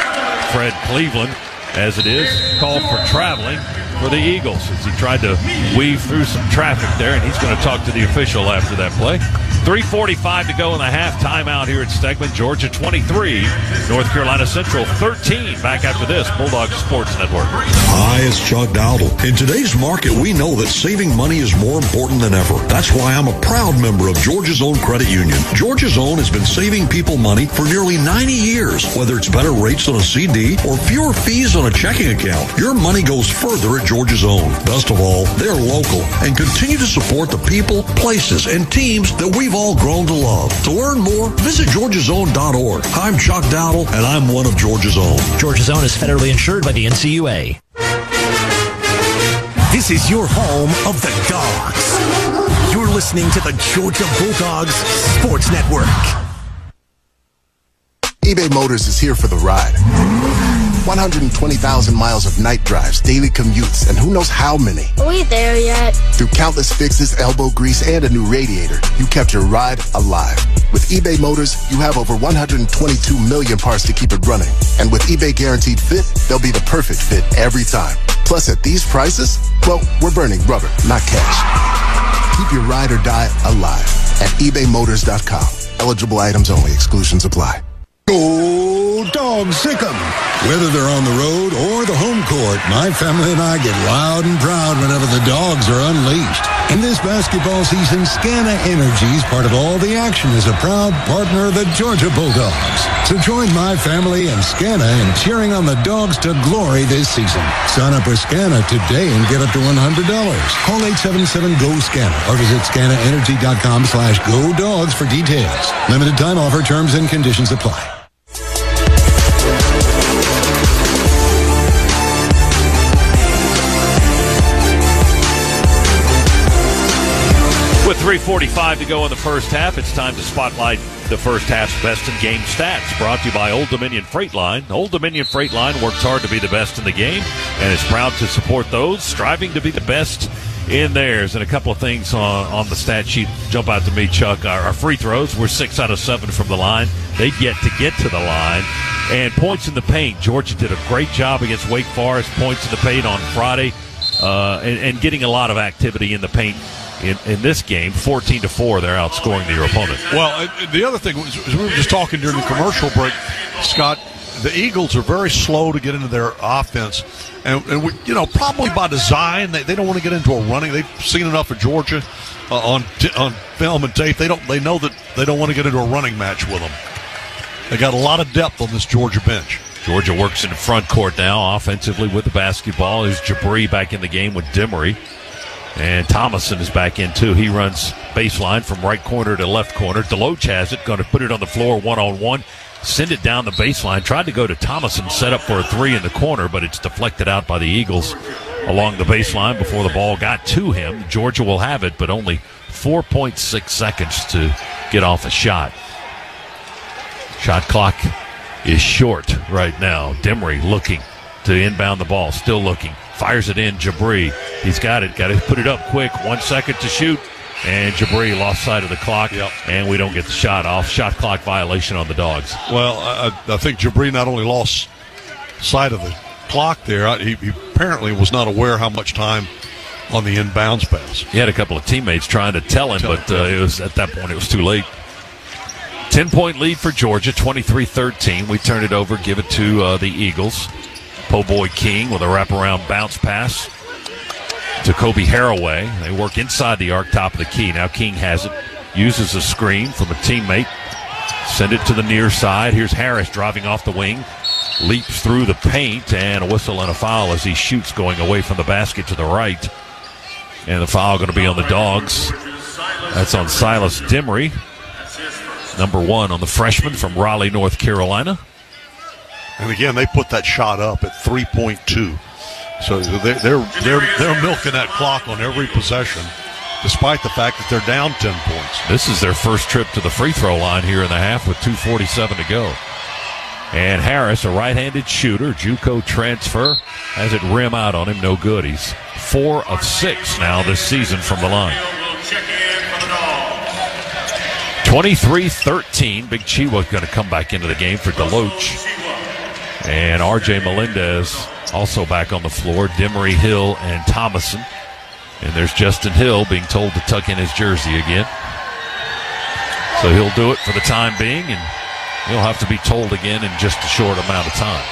Fred Cleveland, as it is, called for traveling for the Eagles as he tried to weave through some traffic there, and he's going to talk to the official after that play. 3:45 to go in the half. Timeout here at Stegman. Georgia 23, North Carolina Central 13. Back after this, Bulldog Sports Network. Hi, it's Chuck Dowdle. In today's market, we know that saving money is more important than ever. That's why I'm a proud member of Georgia's Own Credit Union. Georgia's Own has been saving people money for nearly 90 years. Whether it's better rates on a CD or fewer fees on a checking account, your money goes further at Georgia's Own. Best of all, they're local and continue to support the people, places, and teams that we've all grown to love. To learn more, visit georgiasown.org. I'm Chuck Dowdle, and I'm one of Georgia's Own. Georgia's Own is federally insured by the NCUA. This is your home of the Dogs. You're listening to the Georgia Bulldogs Sports Network. eBay Motors is here for the ride. 120,000 miles of night drives, daily commutes, and who knows how many. Are we there yet? Through countless fixes, elbow grease, and a new radiator, you kept your ride alive. With eBay Motors, you have over 122 million parts to keep it running. And with eBay Guaranteed Fit, they'll be the perfect fit every time. Plus, at these prices, well, we're burning rubber, not cash. Keep your ride or die alive at ebaymotors.com. Eligible items only. Exclusions apply. Go Dogs, sick 'em. Whether they're on the road or the home court, my family and I get loud and proud whenever the Dogs are unleashed. And this basketball season, Scana Energy is part of all the action as a proud partner of the Georgia Bulldogs. So join my family and Scana in cheering on the Dogs to glory this season. Sign up for Scana today and get up to $100. Call 877-GO-SCANA or visit scanaenergy.com/GoDogs for details. Limited time offer, terms and conditions apply. With 3:45 to go in the first half, it's time to spotlight the first half's best in game stats. Brought to you by Old Dominion Freight Line. Old Dominion Freight Line works hard to be the best in the game and is proud to support those striving to be the best in theirs. And a couple of things on the stat sheet jump out to me, Chuck. Our free throws were 6 out of 7 from the line. They've yet to get to the line. And points in the paint. Georgia did a great job against Wake Forest. Points in the paint on Friday and getting a lot of activity in the paint. In this game, 14-4, they're outscoring their opponent. Well, the other thing was we were just talking during the commercial break, Scott. The Eagles are very slow to get into their offense, and we, probably by design, they don't want to get into a running. They've seen enough of Georgia on film and tape. They know that they don't want to get into a running match with them. They got a lot of depth on this Georgia bench. Georgia works in the front court now, offensively with the basketball. There's Jabri back in the game with Demery. And Thomason is back in, too. He runs baseline from right corner to left corner. DeLoach has it, going to put it on the floor one-on-one, send it down the baseline. Tried to go to Thomason, set up for a three in the corner, but it's deflected out by the Eagles along the baseline before the ball got to him. Georgia will have it, but only 4.6 seconds to get off a shot. Shot clock is short right now. Demery looking to inbound the ball, still looking. Fires it in, Jabri. He's got it. Got to put it up quick. 1 second to shoot. And Jabri lost sight of the clock. Yep. And we don't get the shot off. Shot clock violation on the Dogs. Well, I think Jabri not only lost sight of the clock there, he apparently was not aware how much time on the inbounds pass. He had a couple of teammates trying to tell him, but it was at that point it was too late. 10-point lead for Georgia, 23-13. We turn it over, give it to the Eagles. Po' Boy King with a wraparound bounce pass to Kobe Haraway. They work inside the arc, top of the key. Now King has it, uses a screen from a teammate. Send it to the near side. Here's Harris driving off the wing. Leaps through the paint, and a whistle and a foul as he shoots going away from the basket to the right. And the foul going to be on the Dogs. That's on Silas Demery, number 1 on the freshman from Raleigh, North Carolina. And again, they put that shot up at 3.2. So they're milking that clock on every possession, despite the fact that they're down 10 points. This is their first trip to the free throw line here in the half with 2:47 to go. And Harris, a right-handed shooter, JUCO transfer, has it rim out on him, no good. He's 4 of 6 now this season from the line. 23-13. Big Chiwa going to come back into the game for DeLoach. And R.J. Melendez also back on the floor. Demery, Hill, and Thomason. And there's Justin Hill being told to tuck in his jersey again. So he'll do it for the time being, and he'll have to be told again in just a short amount of time.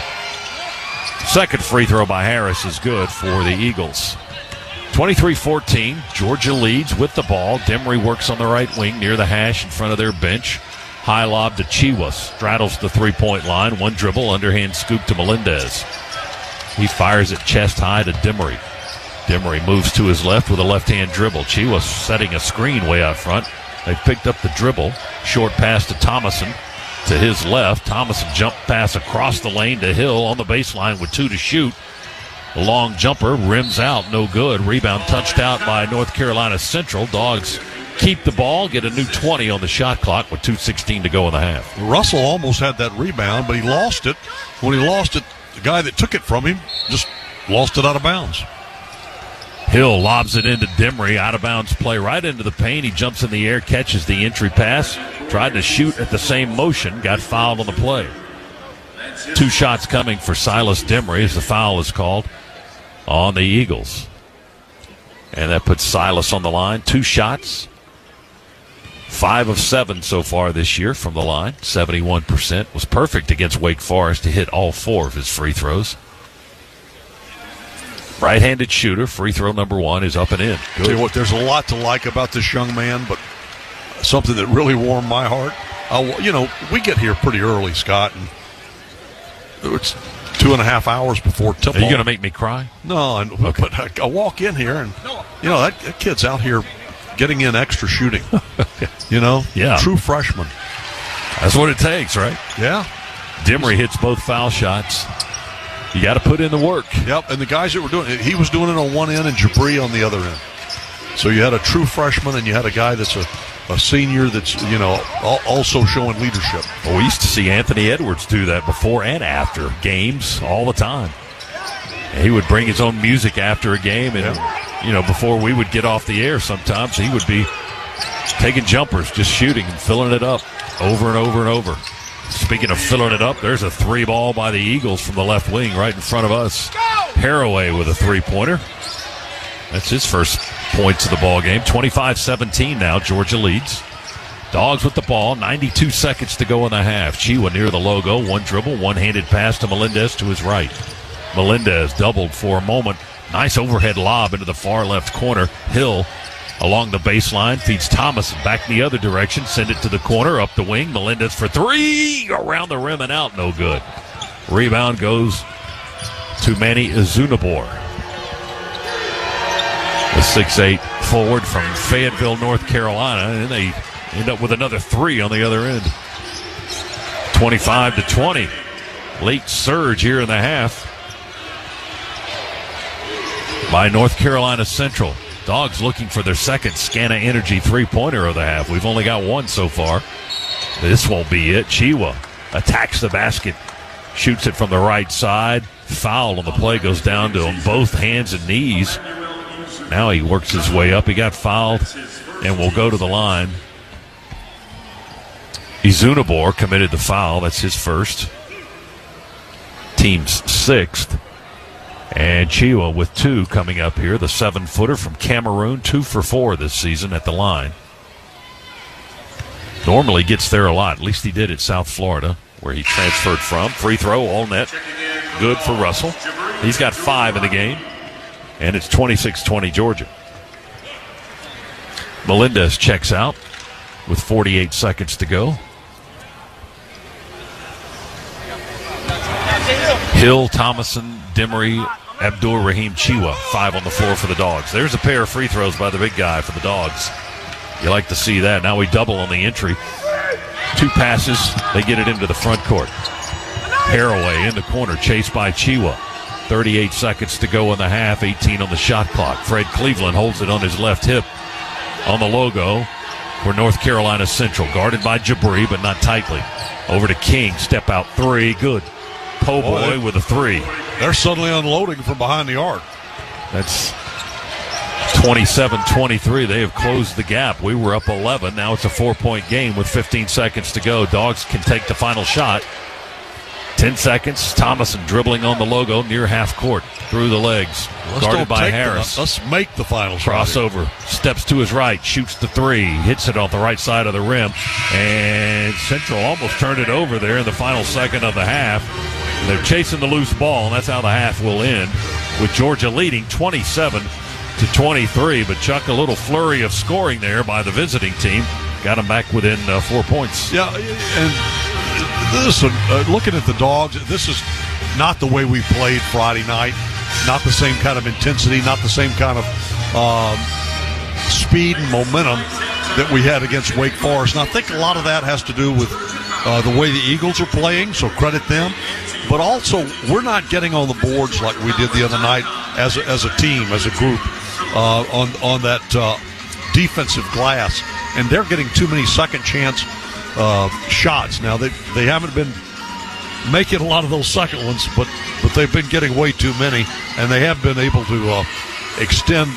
Second free throw by Harris is good for the Eagles. 23-14, Georgia leads with the ball. Demery works on the right wing near the hash in front of their bench. High lob to Chiwa, straddles the three-point line. One dribble, underhand scoop to Melendez. He fires it chest high to Demery. Demery moves to his left with a left-hand dribble. Chiwa setting a screen way out front. They've picked up the dribble. Short pass to Thomason. To his left, Thomason jump pass across the lane to Hill on the baseline with 2 to shoot. The long jumper rims out, no good. Rebound touched out by North Carolina Central. Dogs keep the ball, get a new 20 on the shot clock with 2:16 to go in the half. Russell almost had that rebound, but he lost it. When he lost it, the guy that took it from him just lost it out of bounds. Hill lobs it into Demery, out of bounds play right into the paint. He jumps in the air, catches the entry pass, tried to shoot at the same motion, got fouled on the play. 2 shots coming for Silas Demery as the foul is called on the Eagles. And that puts Silas on the line. 2 shots. 5 of 7 so far this year from the line. 71%. Was perfect against Wake Forest to hit all 4 of his free throws. Right-handed shooter. Free throw number 1 is up and in. Good. Tell you what, there's a lot to like about this young man, but something that really warmed my heart. We get here pretty early, Scott, and it's 2.5 hours before tip-off. Are you going to make me cry? No, okay. But I walk in here, and that kid's out here getting in extra shooting. Yeah, true freshman. That's what it takes, right? Yeah. Demery hits both foul shots. You got to put in the work. Yep, and the guys that were doing it, he was doing it on one end and Jabri on the other end. So you had a true freshman and you had a guy that's a senior that's, also showing leadership. Well, we used to see Anthony Edwards do that before and after games all the time. And he would bring his own music after a game, and, before we would get off the air sometimes, he would be taking jumpers, just shooting and filling it up over and over and over. Speaking of filling it up, there's a 3 ball by the Eagles from the left wing right in front of us. Haraway with a 3-pointer. That's his first points of the ball game. 25-17 now. Georgia leads. Dogs with the ball. 92 seconds to go in the half. Chiwa near the logo. 1 dribble, one-handed pass to Melendez to his right. Melendez doubled for a moment. Nice overhead lob into the far left corner. Hill along the baseline, feeds Thomason back the other direction, send it to the corner, up the wing, Melendez for 3, around the rim and out, no good. Rebound goes to Manny Izunabor. The 6'8" forward from Fayetteville, North Carolina, and they end up with another 3 on the other end. 25-20. Late surge here in the half by North Carolina Central. Dogs looking for their second Scana Energy 3-pointer of the half. We've only got 1 so far. This won't be it. Chiwa attacks the basket, shoots it from the right side. Foul on the play, goes down to him, both hands and knees. Now he works his way up. He got fouled and will go to the line. Izunabor committed the foul. That's his first. Team's 6th. And Chiwa with 2 coming up here. The 7-footer from Cameroon, 2 for 4 this season at the line. Normally gets there a lot. At least he did at South Florida, where he transferred from. Free throw, all net. Good for Russell. He's got 5 in the game. And it's 26-20 Georgia. Melendez checks out with 48 seconds to go. Hill, Thomason, Demery, Abdur-Rahim Chiwa, 5 on the floor for the Dogs. There's a pair of free throws by the big guy for the Dogs. You like to see that. Now we double on the entry. 2 passes, they get it into the front court. Haraway in the corner, chased by Chiwa. 38 seconds to go in the half, 18 on the shot clock. Fred Cleveland holds it on his left hip on the logo for North Carolina Central. Guarded by Jabri, but not tightly. Over to King, step out 3, good. Po' boy with a 3. They're suddenly unloading from behind the arc. That's 27-23. They have closed the gap. We were up 11. Now it's a 4-point game with 15 seconds to go. Dogs can take the final shot. 10 seconds. Thomason dribbling on the logo near half court. Through the legs. Guarded by Harris. Let's make the final shot. Crossover. Steps to his right. Shoots the three. Hits it off the right side of the rim. And Central almost turned it over there in the final second of the half. And they're chasing the loose ball, and that's how the half will end, with Georgia leading 27-23. But Chuck, a little flurry of scoring there by the visiting team. Got them back within 4 points. Yeah, and listen, looking at the Dogs, this is not the way we played Friday night. Not the same kind of intensity, not the same kind of speed and momentum that we had against Wake Forest. And I think a lot of that has to do with the way the Eagles are playing, so credit them. But also, we're not getting on the boards like we did the other night as a team, as a group, on that defensive glass. And they're getting too many second chance shots. Now, they haven't been making a lot of those second ones, but they've been getting way too many, and they have been able to extend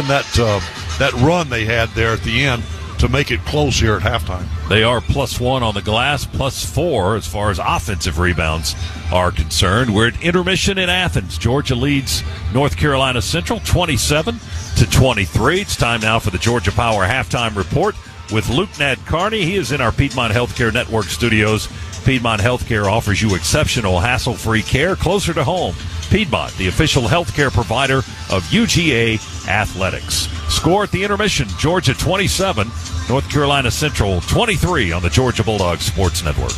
that run they had there at the end to make it close here at halftime. They are +1 on the glass, +4 as far as offensive rebounds are concerned. We're at intermission in Athens. Georgia leads North Carolina Central 27-23. It's time now for the Georgia Power Halftime Report with Luke Nadkarni. He is in our Piedmont Healthcare Network studios. Piedmont Healthcare offers you exceptional, hassle-free care closer to home. Piedmont, the official healthcare provider of UGA Athletics. Score at the intermission, Georgia 27, North Carolina Central 23 on the Georgia Bulldogs Sports Network.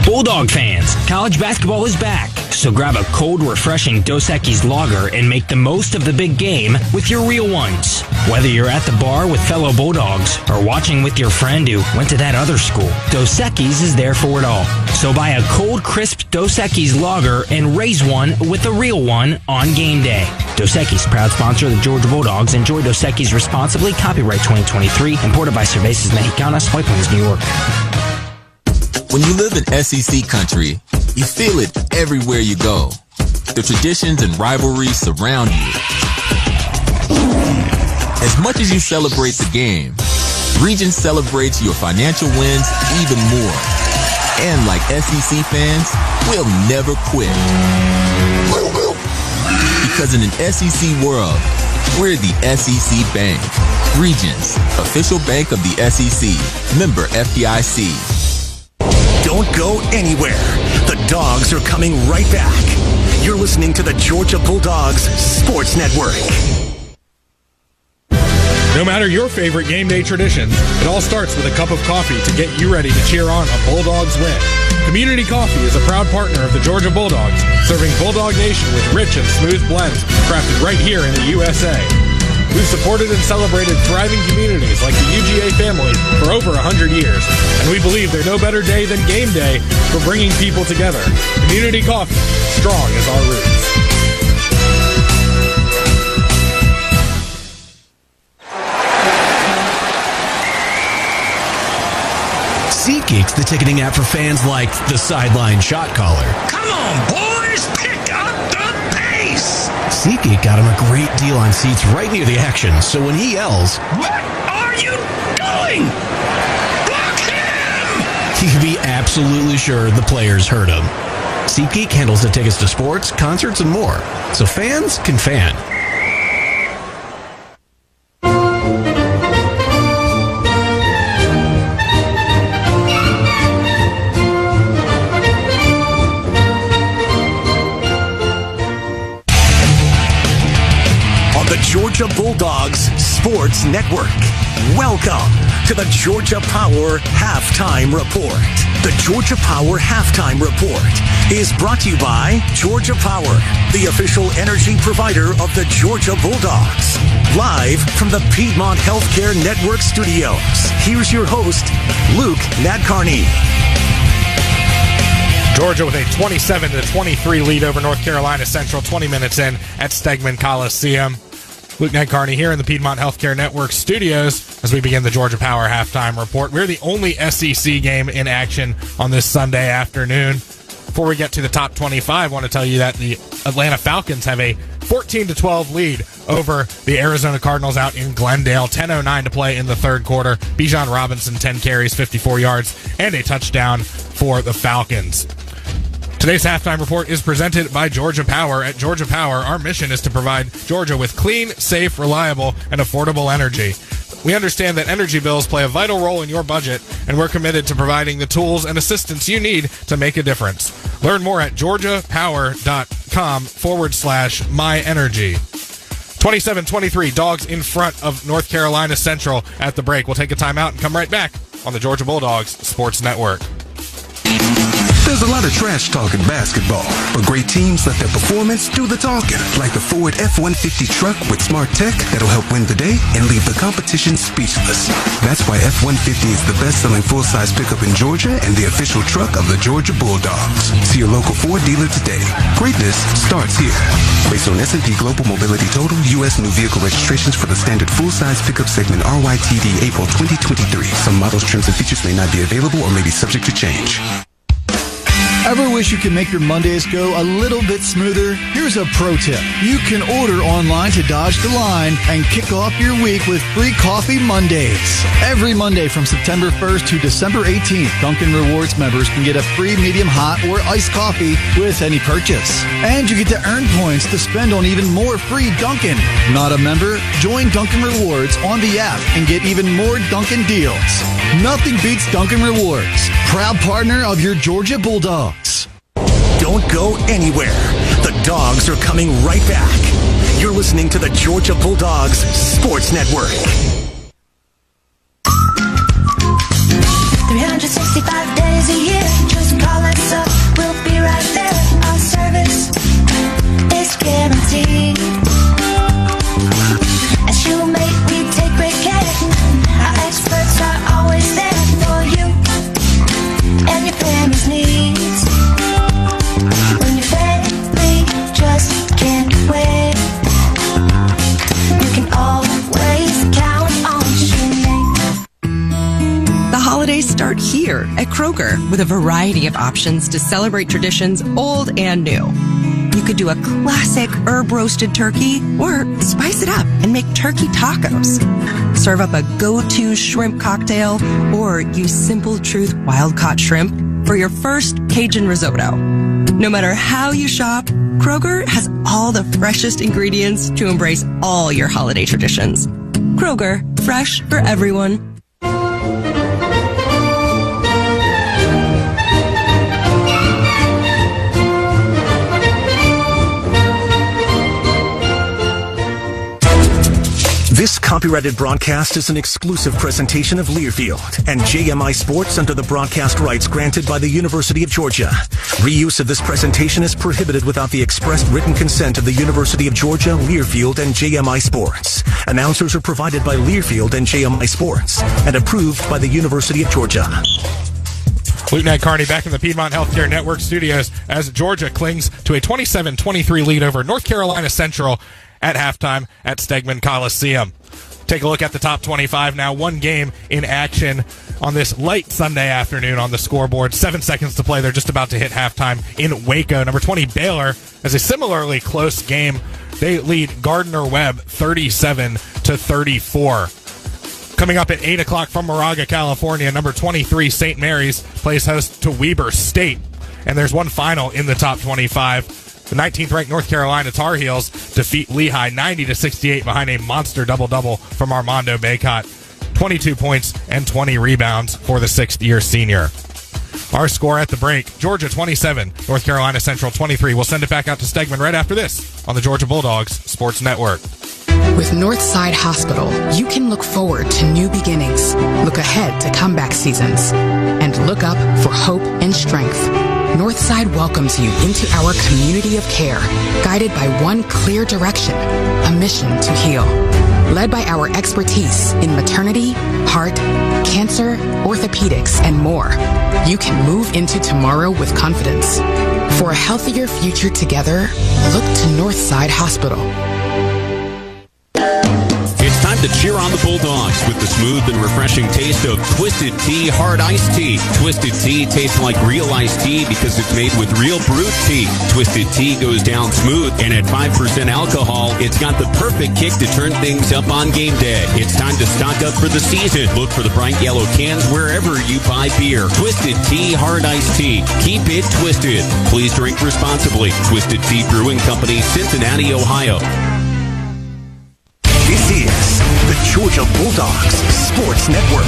Bulldog fans, college basketball is back, so grab a cold, refreshing Dos Equis lager and make the most of the big game with your real ones. Whether you're at the bar with fellow Bulldogs or watching with your friend who went to that other school, Dos Equis is there for it all. So buy a cold, crisp Dos Equis lager and raise one with a real one on game day. Dos Equis, proud sponsor of the Georgia Bulldogs. Enjoy Dos Equis responsibly. Copyright 2023. Imported by Cervezas Mexicanas, White Plains, New York. When you live in SEC country, you feel it everywhere you go. The traditions and rivalries surround you. As much as you celebrate the game, Region celebrates your financial wins even more. And like SEC fans, we'll never quit. Because in an SEC world, we're the SEC Bank. Regions, official bank of the SEC. Member FDIC. Don't go anywhere. The Dogs are coming right back. You're listening to the Georgia Bulldogs Sports Network. No matter your favorite game day tradition, it all starts with a cup of coffee to get you ready to cheer on a Bulldogs win. Community Coffee is a proud partner of the Georgia Bulldogs, serving Bulldog Nation with rich and smooth blends crafted right here in the USA. We've supported and celebrated thriving communities like the UGA family for over 100 years, and we believe there's no better day than game day for bringing people together. Community Coffee, strong as our roots. SeatGeek's the ticketing app for fans like the sideline shot caller. Come on, boys, pick up the pace! SeatGeek got him a great deal on seats right near the action, so when he yells, "What are you doing? Block him!" he can be absolutely sure the players heard him. SeatGeek handles the tickets to sports, concerts, and more, so fans can fan. Georgia Bulldogs Sports Network. Welcome to the Georgia Power Halftime Report. The Georgia Power Halftime Report is brought to you by Georgia Power, the official energy provider of the Georgia Bulldogs. Live from the Piedmont Healthcare Network studios, here's your host, Luke Nadkarni. Georgia with a 27-23 lead over North Carolina Central, 20 minutes in at Stegman Coliseum. Luke Nadkarni here in the Piedmont Healthcare Network studios as we begin the Georgia Power Halftime Report. We're the only SEC game in action on this Sunday afternoon. Before we get to the top 25, I want to tell you that the Atlanta Falcons have a 14-12 lead over the Arizona Cardinals out in Glendale. 10:09 to play in the third quarter. Bijan Robinson, 10 carries, 54 yards, and a touchdown for the Falcons. Today's halftime report is presented by Georgia Power. At Georgia Power, our mission is to provide Georgia with clean, safe, reliable, and affordable energy. We understand that energy bills play a vital role in your budget, and we're committed to providing the tools and assistance you need to make a difference. Learn more at georgiapower.com/myenergy. 27-23, Dogs in front of North Carolina Central at the break. We'll take a timeout and come right back on the Georgia Bulldogs Sports Network. There's a lot of trash talk in basketball, but great teams let their performance do the talking, like the Ford F-150 truck with smart tech that'll help win the day and leave the competition speechless. That's why F-150 is the best-selling full-size pickup in Georgia and the official truck of the Georgia Bulldogs. See your local Ford dealer today. Greatness starts here. Based on S&P Global Mobility Total, U.S. new vehicle registrations for the standard full-size pickup segment RYTD April 2023. Some models, trims, and features may not be available or may be subject to change. Ever wish you could make your Mondays go a little bit smoother? Here's a pro tip. You can order online to Dodge the Line and kick off your week with free coffee Mondays. Every Monday from September 1st to December 18th, Dunkin' Rewards members can get a free medium hot or iced coffee with any purchase. And you get to earn points to spend on even more free Dunkin'. Not a member? Join Dunkin' Rewards on the app and get even more Dunkin' deals. Nothing beats Dunkin' Rewards. Proud partner of your Georgia Bulldogs. Don't go anywhere. The Dogs are coming right back. You're listening to the Georgia Bulldogs Sports Network. 365 days a year. Just call us up. We'll be right there. Our service is guaranteed. As you make, we take great care. Our experts are always there for you and your family's needs. When your family just can't wait, you can always count on Sinead. The holidays start here at Kroger with a variety of options to celebrate traditions old and new. You could do a classic herb-roasted turkey or spice it up and make turkey tacos. Serve up a go-to shrimp cocktail or use Simple Truth wild-caught shrimp for your first Cajun risotto. No matter how you shop, Kroger has all the freshest ingredients to embrace all your holiday traditions. Kroger, fresh for everyone. This copyrighted broadcast is an exclusive presentation of Learfield and JMI Sports under the broadcast rights granted by the University of Georgia. Reuse of this presentation is prohibited without the express written consent of the University of Georgia, Learfield, and JMI Sports. Announcers are provided by Learfield and JMI Sports and approved by the University of Georgia. Lieutenant Carney back in the Piedmont Healthcare Network studios as Georgia clings to a 27-23 lead over North Carolina Central at halftime at Stegman Coliseum. Take a look at the top 25 now. One game in action on this late Sunday afternoon on the scoreboard. 7 seconds to play. They're just about to hit halftime in Waco. Number 20, Baylor, has a similarly close game. They lead Gardner-Webb 37-34. Coming up at 8 o'clock from Moraga, California, number 23, St. Mary's, plays host to Weber State. And there's one final in the top 25. The 19th-ranked North Carolina Tar Heels defeat Lehigh 90-68 behind a monster double-double from Armando Bacot. 22 points and 20 rebounds for the sixth-year senior. Our score at the break, Georgia 27, North Carolina Central 23. We'll send it back out to Stegman right after this on the Georgia Bulldogs Sports Network. With Northside Hospital, you can look forward to new beginnings, look ahead to comeback seasons, and look up for hope and strength. Northside welcomes you into our community of care, guided by one clear direction, a mission to heal. Led by our expertise in maternity, heart, cancer, orthopedics, and more, you can move into tomorrow with confidence. For a healthier future together, look to Northside Hospital. It's time to cheer on the Bulldogs with the smooth and refreshing taste of Twisted Tea Hard Iced Tea. Twisted Tea tastes like real iced tea because it's made with real brewed tea. Twisted Tea goes down smooth, and at 5% alcohol, it's got the perfect kick to turn things up on game day. It's time to stock up for the season. Look for the bright yellow cans wherever you buy beer. Twisted Tea Hard Iced Tea. Keep it twisted. Please drink responsibly. Twisted Tea Brewing Company, Cincinnati, Ohio. This is the Georgia Bulldogs Sports Network.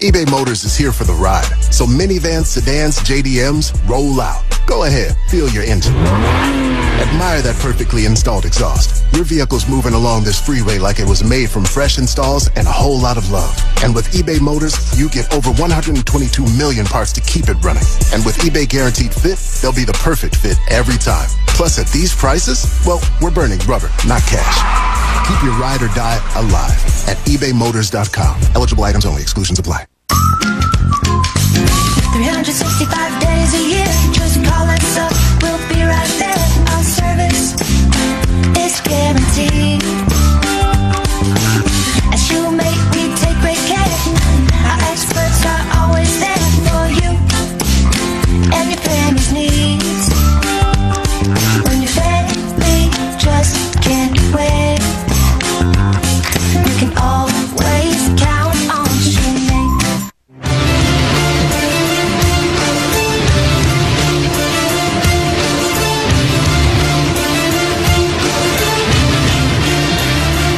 eBay Motors is here for the ride. So minivans, sedans, JDMs, roll out. Go ahead, feel your engine. Admire that perfectly installed exhaust. Your vehicle's moving along this freeway like it was made from fresh installs and a whole lot of love. And with eBay Motors, you get over 122 million parts to keep it running. And with eBay Guaranteed Fit, they'll be the perfect fit every time. Plus, at these prices, well, we're burning rubber, not cash. Keep your ride or die alive at ebaymotors.com. Eligible items only. Exclusions apply. 365 days a year, just call us up, we'll be right there. Our service is guaranteed. At Shoemate, we take great care. Our experts are always there for you and your family's needs. When your family just can't wait, you can always count on Shoemate.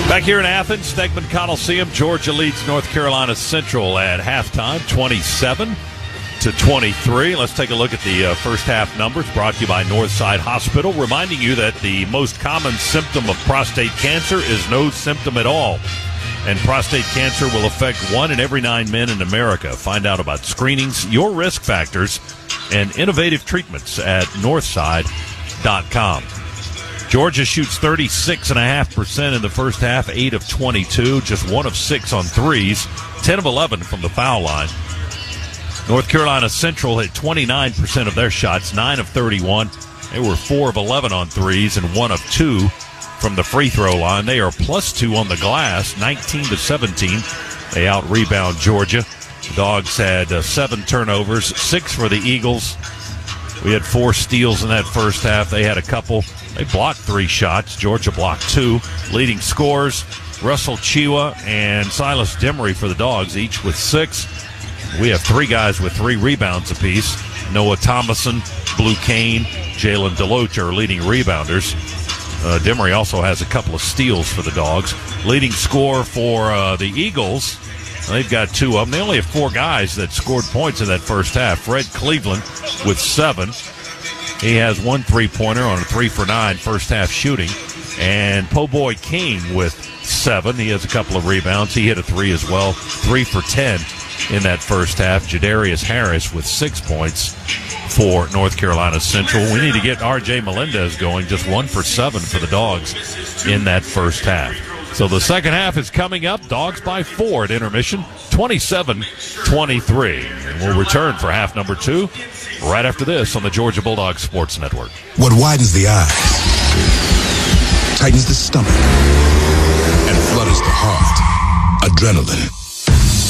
Back here in Athens, Stegman Coliseum, Georgia leads North Carolina Central at halftime, 27-23. Let's take a look at the first half numbers brought to you by Northside Hospital, reminding you that the most common symptom of prostate cancer is no symptom at all. And prostate cancer will affect 1 in every 9 men in America. Find out about screenings, your risk factors, and innovative treatments at northside.com. Georgia shoots 36.5% in the first half, 8 of 22, just 1 of 6 on threes, 10 of 11 from the foul line. North Carolina Central hit 29% of their shots, 9 of 31. They were 4 of 11 on threes and 1 of 2 from the free throw line. They are +2 on the glass, 19-17. They out-rebound Georgia. The Dogs had 7 turnovers, 6 for the Eagles. We had 4 steals in that first half. They had a couple. They blocked 3 shots. Georgia blocked 2. Leading scorers, Russell Chiwa and Silas Demery for the Dogs, each with 6. We have 3 guys with 3 rebounds apiece. Noah Thomason, Blue Kane, Jalen Deloach are leading rebounders. Demery also has a couple of steals for the Dogs. Leading scorer for the Eagles, they've got 2 of them. They only have 4 guys that scored points in that first half. Fred Cleveland with 7. He has 1 3-pointer on a 3-for-9 first half shooting. And Po Boy King with 7. He has a couple of rebounds. He hit a 3 as well. 3 for 10 in that first half. Jadarius Harris with 6 points for North Carolina Central. We need to get R.J. Melendez going. Just 1 for 7 for the Dogs in that first half. So the second half is coming up. Dogs by 4 at intermission, 27-23. And we'll return for half number 2 right after this on the Georgia Bulldogs Sports Network. What widens the eyes, tightens the stomach, and flutters the heart. Adrenaline.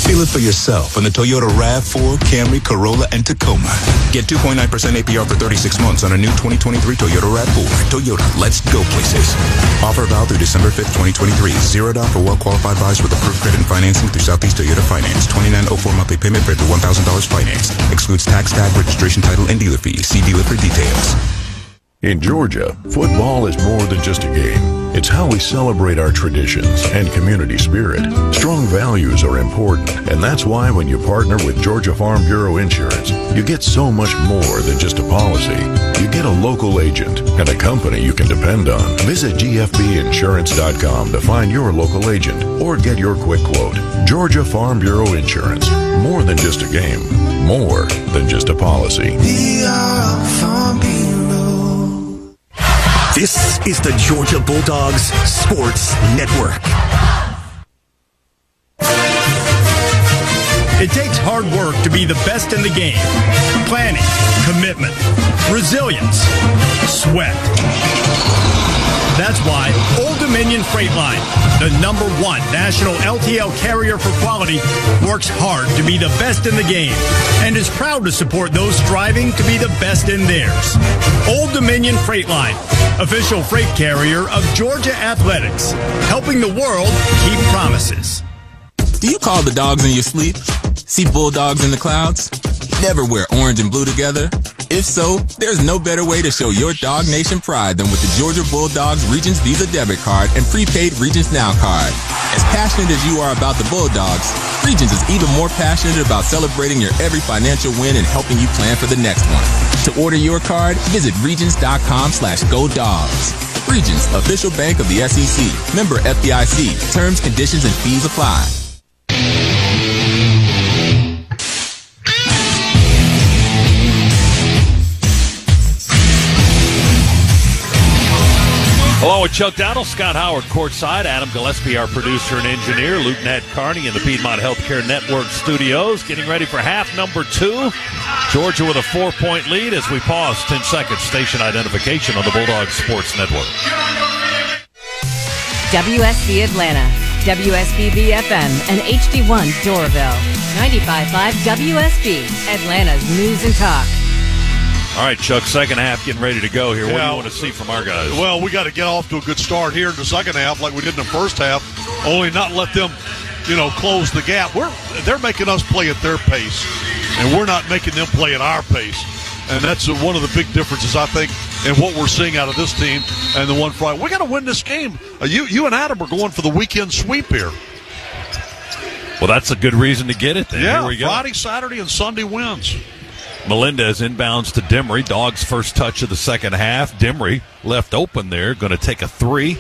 Feel it for yourself in the Toyota RAV4, Camry, Corolla, and Tacoma. Get 2.9% APR for 36 months on a new 2023 Toyota RAV4. Toyota, let's go places. Offer valid through December 5th, 2023. $0 for well-qualified buyers with approved credit and financing through Southeast Toyota Finance. $29.04 monthly payment for up to $1,000 finance. Excludes tax, tag, registration, title, and dealer fees. See dealer for details. In Georgia, football is more than just a game. It's how we celebrate our traditions and community spirit. Strong values are important, and that's why when you partner with Georgia Farm Bureau Insurance, you get so much more than just a policy. You get a local agent and a company you can depend on. Visit gfbinsurance.com to find your local agent or get your quick quote. Georgia Farm Bureau Insurance. More than just a game. More than just a policy. We are Farm Bureau. This is the Georgia Bulldogs Sports Network. It takes hard work to be the best in the game. Planning, commitment, resilience, sweat. That's why Old Dominion Freight Line, the #1 national LTL carrier for quality, works hard to be the best in the game and is proud to support those striving to be the best in theirs. Old Dominion Freight Line, official freight carrier of Georgia Athletics, helping the world keep promises. Do you call the dogs in your sleep? See bulldogs in the clouds? Never wear orange and blue together? If so, there's no better way to show your Dog Nation pride than with the Georgia Bulldogs Regions Visa debit card and prepaid Regions Now card. As passionate as you are about the Bulldogs, Regions is even more passionate about celebrating your every financial win and helping you plan for the next one. To order your card, visit regions.com/GoDogs. Regions, official bank of the SEC. Member FDIC. Terms, conditions, and fees apply. Along with Chuck Dowdle, Scott Howard courtside, Adam Gillespie, our producer and engineer, Luke Nat Carney in the Piedmont Healthcare Network studios, getting ready for half number 2. Georgia with a 4-point lead as we pause 10 seconds. Station identification on the Bulldogs Sports Network. WSB Atlanta, WSB FM, and HD1 Doraville. 95.5 WSB, Atlanta's News and Talk. All right, Chuck, second half getting ready to go here. What do you want to see from our guys? Well, we got to get off to a good start here in the second half like we did in the first half, only not let them, close the gap. They're making us play at their pace, and we're not making them play at our pace. And that's one of the big differences, I think, in what we're seeing out of this team and the one Friday. We got to win this game. You and Adam are going for the weekend sweep here. Well, that's a good reason to get it then. Yeah, here we go. Friday, Saturday, and Sunday wins. Melendez inbounds to Demery. Dogs' first touch of the second half. Demery left open there, going to take a 3,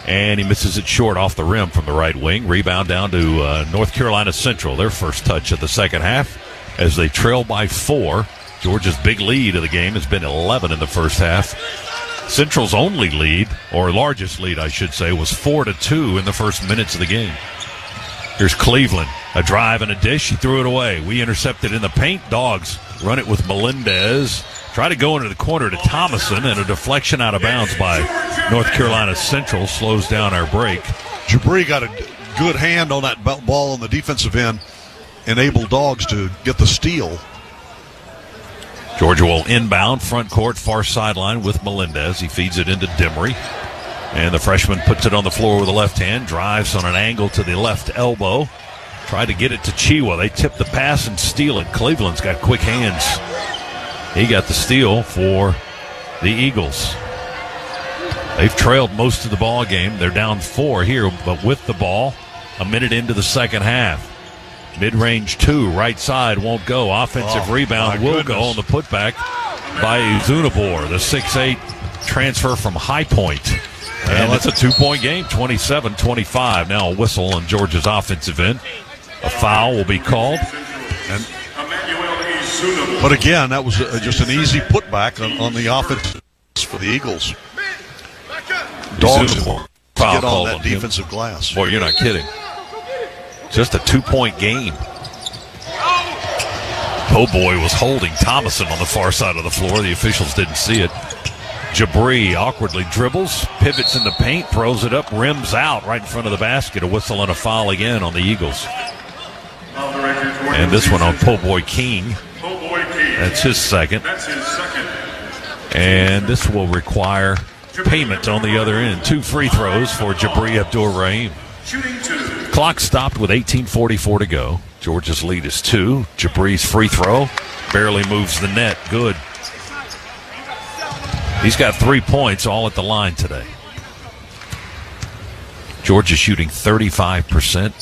and he misses it short off the rim from the right wing. Rebound down to North Carolina Central, their first touch of the second half as they trail by 4. Georgia's big lead of the game has been 11 in the first half. Central's only lead, or largest lead, I should say, was 4-2 in the first minutes of the game. Here's Cleveland. A drive and a dish. He threw it away. We intercepted in the paint. Dogs run it with Melendez. Try to go into the corner to Thomason, and a deflection out of bounds by North Carolina Central slows down our break. Jabri got a good hand on that ball on the defensive end, enabled Dogs to get the steal. Georgia will inbound, front court, far sideline with Melendez. He feeds it into Demery. And the freshman puts it on the floor with the left hand, drives on an angle to the left elbow. Tried to get it to Chiwa. They tip the pass and steal it. Cleveland's got quick hands. He got the steal for the Eagles. They've trailed most of the ball game. They're down 4 here, but with the ball, a minute into the second half. Mid-range 2, right side won't go. Offensive rebound will go on the putback by Zunabor, the 6'8 transfer from High Point. And it's a 2-point game, 27-25. Now a whistle on Georgia's offensive end. A foul will be called. But again, that was just an easy putback on the offense for the Eagles. Dogs get on that defensive glass. Boy, you're not kidding. Just a 2-point game. Po' Boy was holding Thomason on the far side of the floor. The officials didn't see it. Jabri awkwardly dribbles, pivots in the paint, throws it up, rims out right in front of the basket. A whistle and a foul again on the Eagles. And this one on Po' Boy King. That's his second. And this will require payment on the other end. 2 free throws for Jabri Abdur-Rahim. Clock stopped with 18:44 to go. Georgia's lead is 2. Jabri's free throw barely moves the net. Good. He's got 3 points all at the line today. Georgia shooting 35%.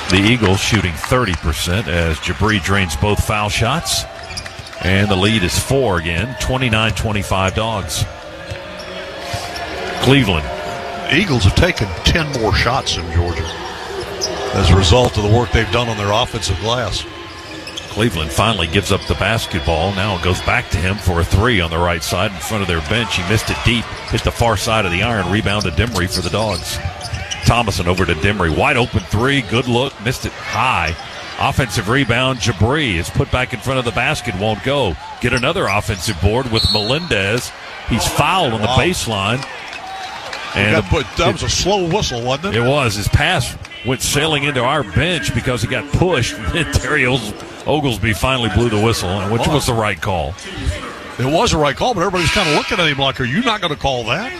The Eagles shooting 30% as Jabri drains both foul shots. And the lead is 4 again, 29-25 Dogs. Cleveland. Eagles have taken 10 more shots in Georgia as a result of the work they've done on their offensive glass. Cleveland finally gives up the basketball. Now it goes back to him for a 3 on the right side in front of their bench. He missed it deep, hit the far side of the iron, rebound to Demery for the Dogs. Thomason over to Demery, wide open 3, good look, missed it high. Offensive rebound, Jabri is put back in front of the basket, won't go. Get another offensive board with Melendez. He's fouled on the baseline. And that was a slow whistle, wasn't it? It was. His pass went sailing into our bench because he got pushed. And Terry Oglesby finally blew the whistle, which was the right call. It was the right call, but everybody's kind of looking at him like, are you not going to call that?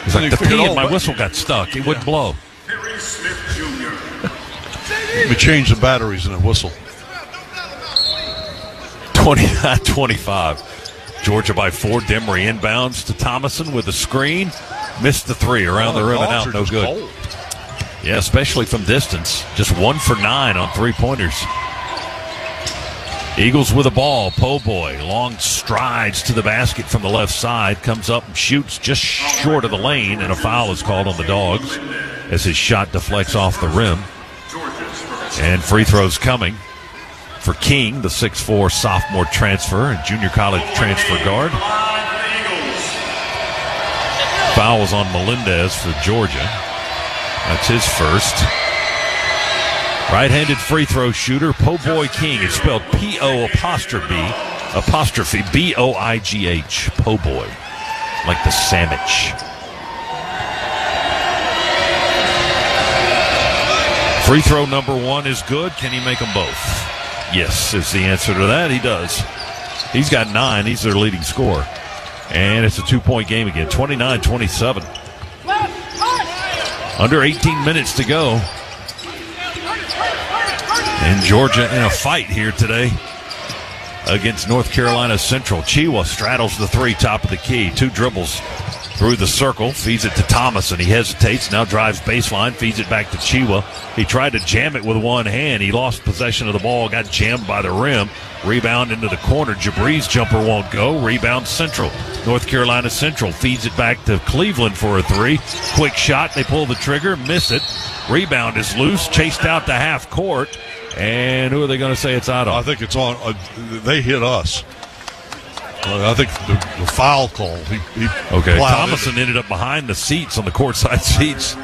He's like, the P in my whistle got stuck. It wouldn't blow. Let me change the batteries in the whistle. 29-25. Georgia by 4. Demery inbounds to Thomason with a screen. Missed the 3 around the rim and out. No good. Cold. Yeah, especially from distance. Just 1 for 9 on 3-pointers. Eagles with the ball. Po Boy. Long strides to the basket from the left side. Comes up and shoots just short of the lane. And a foul is called on the Dogs as his shot deflects off the rim. And free throws coming for King, the 6'4" sophomore transfer and junior college transfer guard. Foul was on Melendez for Georgia. That's his first. Right-handed free throw shooter, Po Boy King. It's spelled P-O''B-O''Igh. Po Boy. Like the sandwich. Free throw number 1 is good. Can he make them both? Yes, is the answer to that. He does. He's got 9. He's their leading scorer. And it's a 2-point game again, 29-27. Under 18 minutes to go. And Georgia in a fight here today against North Carolina Central. Chiwa straddles the 3, top of the key. 2 dribbles through the circle, feeds it to Thomas, and he hesitates, now drives baseline, feeds it back to Chiwa. He tried to jam it with one hand. He lost possession of the ball, got jammed by the rim. Rebound into the corner. Jabri's jumper won't go. Rebound Central. North Carolina Central feeds it back to Cleveland for a 3. Quick shot. They pull the trigger, miss it. Rebound is loose, chased out to half court. And who are they going to say it's out on? I think it's on. They hit us. I think the foul call. Okay, Thomason ended up behind the seats on the courtside seats.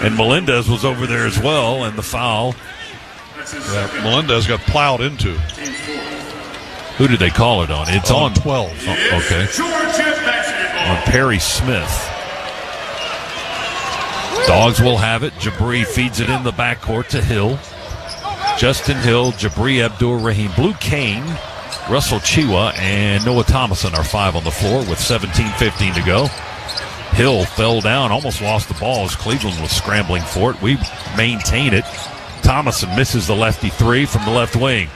And Melendez was over there as well, and the foul. Yeah, Melendez got plowed into. Who did they call it on? It's on 12. Oh, okay. On Perry Smith. Dogs will have it. Jabri feeds it in the backcourt to Hill. Justin Hill, Jabri Abdur-Rahim, Blue Kane, Russell Chiwa, and Noah Thomason are 5 on the floor with 17:15 to go. Hill fell down, almost lost the ball as Cleveland was scrambling for it. We maintain it. Thomason misses the lefty 3 from the left wing.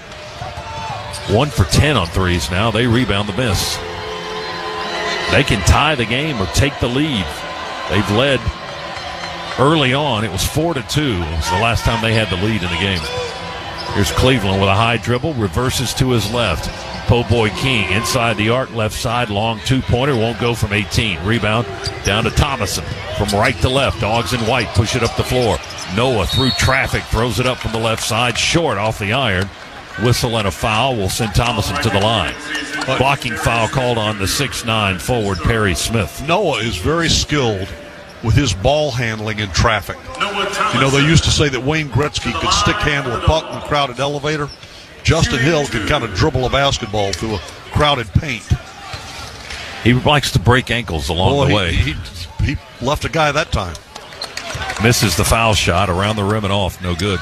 1 for 10 on threes now. They rebound the miss. They can tie the game or take the lead. They've led early on. It was 4-2. It was the last time they had the lead in the game. Here's Cleveland with a high dribble, reverses to his left. Po Boy King inside the arc, left side, long 2-pointer, won't go from 18. Rebound down to Thomason from right to left. Dogs in white push it up the floor. Noah through traffic throws it up from the left side, short off the iron. Whistle and a foul will send Thomason to the line. Blocking foul called on the 6'9" forward Perry Smith. Noah is very skilled with his ball handling in traffic. You know, they used to say that Wayne Gretzky could stick handle a puck in a crowded elevator. Justin Hill could kind of dribble a basketball through a crowded paint. He likes to break ankles along the way. He left a guy that time. Misses the foul shot around the rim and off. No good.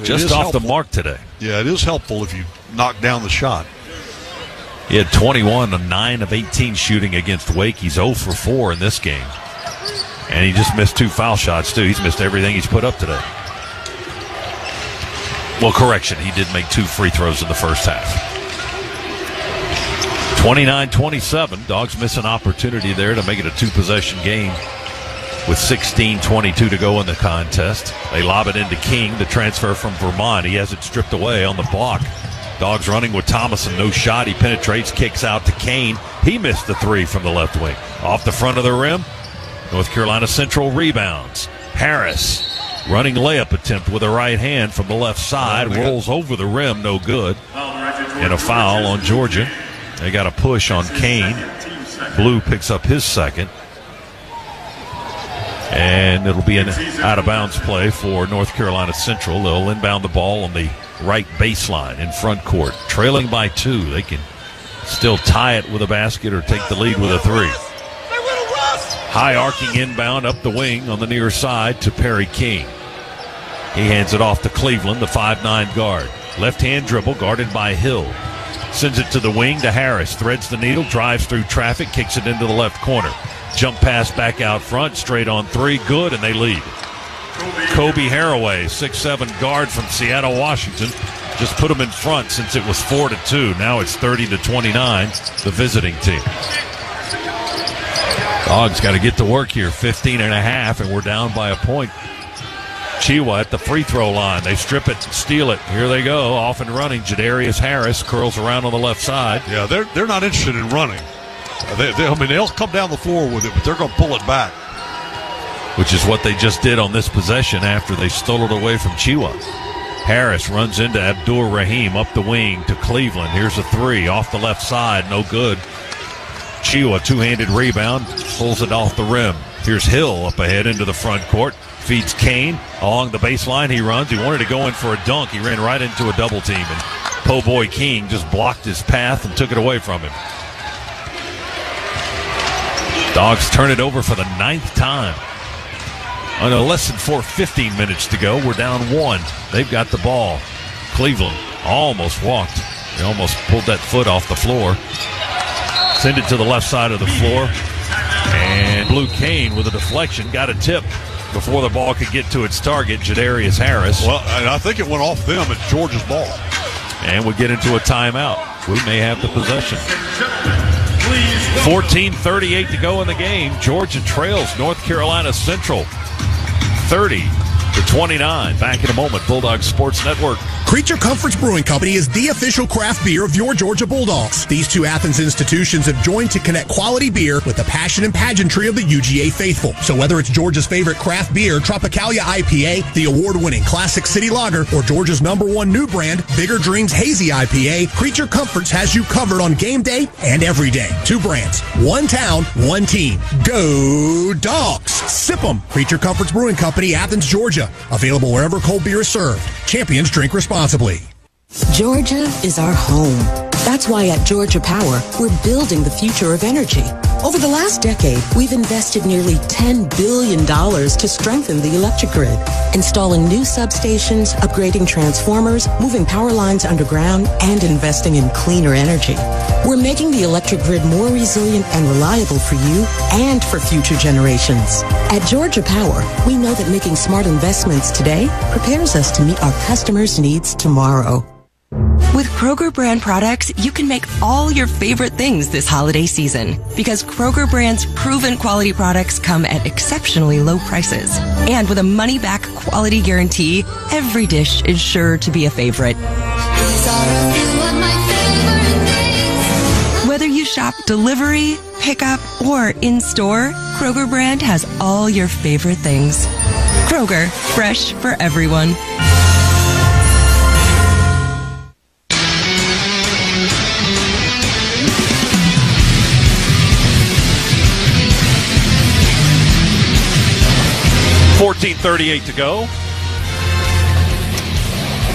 Just off the mark today. Yeah, it is helpful if you knock down the shot. He had 21 on 9 of 18 shooting against Wake. He's 0 for 4 in this game. And he just missed 2 foul shots, too. He's missed everything he's put up today. Well, correction, he did make 2 free throws in the first half. 29-27. Dogs miss an opportunity there to make it a 2-possession game with 16:22 to go in the contest. They lob it into King, the transfer from Vermont. He has it stripped away on the block. Dogs running with Thomason, no shot. He penetrates, kicks out to Kane. He missed the 3 from the left wing. Off the front of the rim, North Carolina Central rebounds. Harris, running layup attempt with a right hand from the left side, rolls over the rim, no good. And a foul on Georgia. They got a push on Kane. Blue picks up his second. And it'll be an out-of-bounds play for North Carolina Central. They'll inbound the ball on the right baseline in front court. Trailing by 2. They can still tie it with a basket or take the lead with a 3. High arcing inbound up the wing on the near side to Perry King. He hands it off to Cleveland, the 5'9 guard. Left-hand dribble guarded by Hill. Sends it to the wing to Harris. Threads the needle, drives through traffic, kicks it into the left corner. Jump pass back out front, straight on three, good, and they lead. Kobe Haraway, 6'7 guard from Seattle, Washington. Just put them in front since it was 4-2. Now it's 30-29, the visiting team. Dogs got to get to work here. 15.5, and we're down by a point. Chiwa at the free throw line. They strip it, steal it. Here they go, off and running. Jadarius Harris curls around on the left side. Yeah, they're not interested in running. They'll come down the floor with it, but they're going to pull it back. Which is what they just did on this possession after they stole it away from Chiwa. Harris runs into Abdur Rahim up the wing to Cleveland. Here's a three off the left side, no good. Chiwa, two-handed rebound, pulls it off the rim. Here's Hill up ahead into the front court. Feeds Kane along the baseline. He runs. He wanted to go in for a dunk. He ran right into a double team, and Po' Boy King just blocked his path and took it away from him. Dogs turn it over for the 9th time. On less than 15 minutes to go, we're down 1. They've got the ball. Cleveland almost walked. They almost pulled that foot off the floor. Send it to the left side of the floor. And Blue Kane with a deflection got a tip before the ball could get to its target, Jadarius Harris. Well, and I think it went off them. It's Georgia's ball. And we get into a timeout. We may have the possession. 14:38 to go in the game. Georgia trails North Carolina Central 30-29. Back in a moment. Bulldogs Sports Network. Creature Comforts Brewing Company is the official craft beer of your Georgia Bulldogs. These two Athens institutions have joined to connect quality beer with the passion and pageantry of the UGA faithful. So whether it's Georgia's favorite craft beer, Tropicalia IPA, the award-winning Classic City Lager, or Georgia's #1 new brand, Bigger Dreams Hazy IPA, Creature Comforts has you covered on game day and every day. 2 brands, 1 town, 1 team. Go Dogs! Sip 'em! Creature Comforts Brewing Company, Athens, Georgia. Available wherever cold beer is served. Champions drink responsibly. Georgia is our home. That's why at Georgia Power, we're building the future of energy. Over the last decade, we've invested nearly $10 billion to strengthen the electric grid, installing new substations, upgrading transformers, moving power lines underground, and investing in cleaner energy. We're making the electric grid more resilient and reliable for you and for future generations. At Georgia Power, we know that making smart investments today prepares us to meet our customers' needs tomorrow. With Kroger brand products, you can make all your favorite things this holiday season. Because Kroger brand's proven quality products come at exceptionally low prices. And with a money-back quality guarantee, every dish is sure to be a favorite. Whether you shop delivery, pickup, or in-store, Kroger brand has all your favorite things. Kroger, fresh for everyone. .38 to go.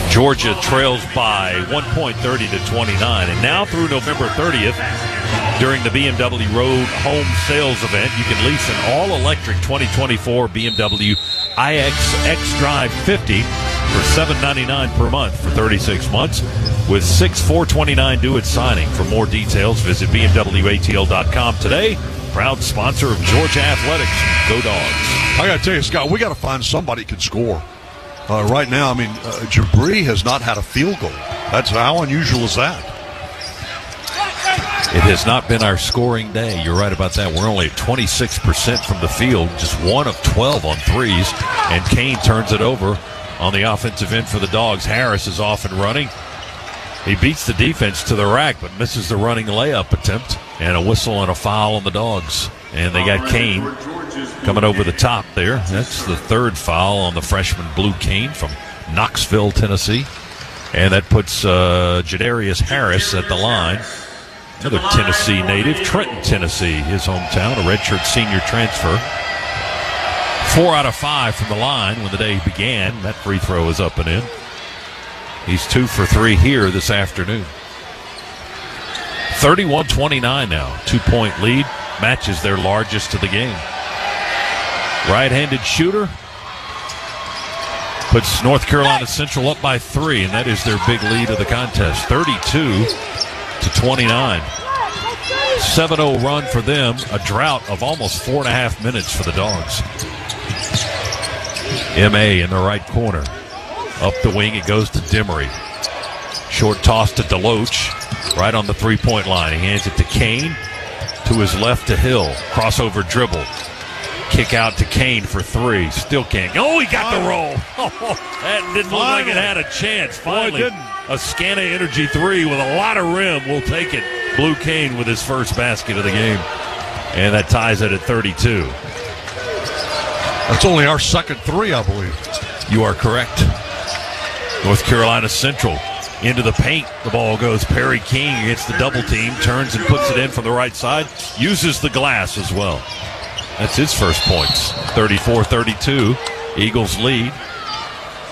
Georgia trails by 1 point, 30-29. And now through November 30th, during the BMW Road Home Sales event, you can lease an all-electric 2024 BMW iX X-Drive 50 for $799 per month for 36 months with $6,429 due at signing. For more details, visit BMWATL.com today. Proud sponsor of Georgia Athletics. Go Dogs. I got to tell you, Scott, we got to find somebody who can score. Right now, Jabri has not had a field goal. That's how unusual is that? It has not been our scoring day. You're right about that. We're only at 26% from the field, just 1 of 12 on threes, and Kane turns it over on the offensive end for the Dogs. Harris is off and running. He beats the defense to the rack, but misses the running layup attempt, and a whistle and a foul on the Dogs. And they got Kane coming over the top there. That's the 3rd foul on the freshman Blue Kane from Knoxville, Tennessee. And that puts Jadarius Harris at the line. Another Tennessee native, Trenton, Tennessee, his hometown, a redshirt senior transfer. 4 out of 5 from the line when the day began. That free throw is up and in. He's 2 for 3 here this afternoon. 31-29 now. 2-point lead. Matches their largest of the game. Right-handed shooter. Puts North Carolina Central up by 3, and that is their big lead of the contest, 32-29. 7-0 run for them, a drought of almost 4.5 minutes for the Dogs. M.A. in the right corner. Up the wing, it goes to Demery. Short toss to DeLoach, right on the three-point line. He hands it to Kane, to his left to Hill. Crossover dribble. Kick out to Kane for 3. Still can't. Oh, he got the roll. Oh, that didn't look like it had a chance. Finally, a Scana Energy 3 with a lot of rim. We'll take it. Blue Kane with his first basket of the game. And that ties it at 32. That's only our second 3, I believe. You are correct. North Carolina Central into the paint. The ball goes. Perry King against the double team. Turns and puts it in from the right side. Uses the glass as well. That's his first points. 34-32. Eagles lead.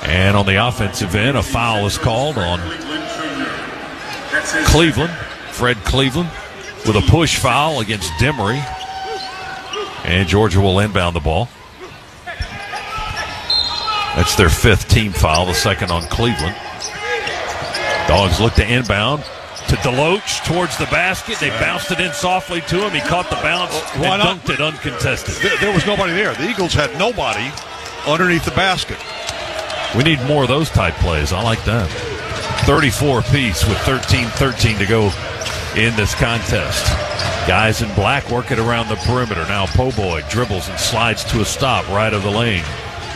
And on the offensive end, a foul is called on Cleveland. Fred Cleveland with a push foul against Demery. And Georgia will inbound the ball. That's their 5th team foul, the second on Cleveland. Dogs look to inbound to DeLoach towards the basket. They bounced it in softly to him. He caught the bounce and dunked it uncontested. There was nobody there. The Eagles had nobody underneath the basket. We need more of those type plays. I like that. 34 apiece with 13-13 to go in this contest. Guys in black working around the perimeter. Now Poboy dribbles and slides to a stop right of the lane.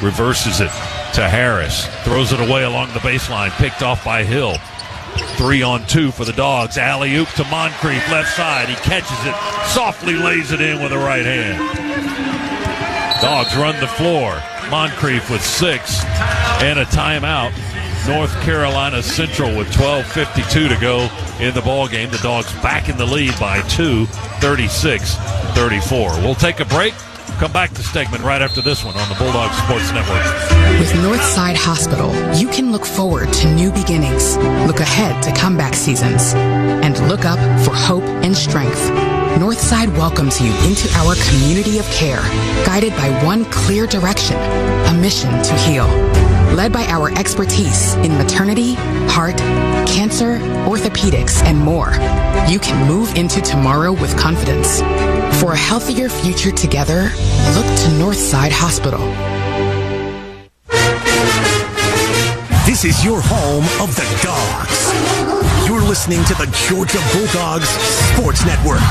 Reverses it to Harris. Throws it away along the baseline. Picked off by Hill. 3-on-2 for the Dogs. Alley-oop to Moncrief, left side. He catches it, softly lays it in with a right hand. Dogs run the floor. Moncrief with 6 and a timeout. North Carolina Central with 12:52 to go in the ball game. The Dogs back in the lead by 2, 36-34. We'll take a break. Come back to Stegman right after this one on the Bulldog Sports Network. With Northside Hospital, you can look forward to new beginnings, look ahead to comeback seasons, and look up for hope and strength. Northside welcomes you into our community of care, guided by one clear direction, a mission to heal. Led by our expertise in maternity, heart, cancer, orthopedics, and more, you can move into tomorrow with confidence. For a healthier future together, look to Northside Hospital. This is your home of the Dogs. You're listening to the Georgia Bulldogs Sports Network.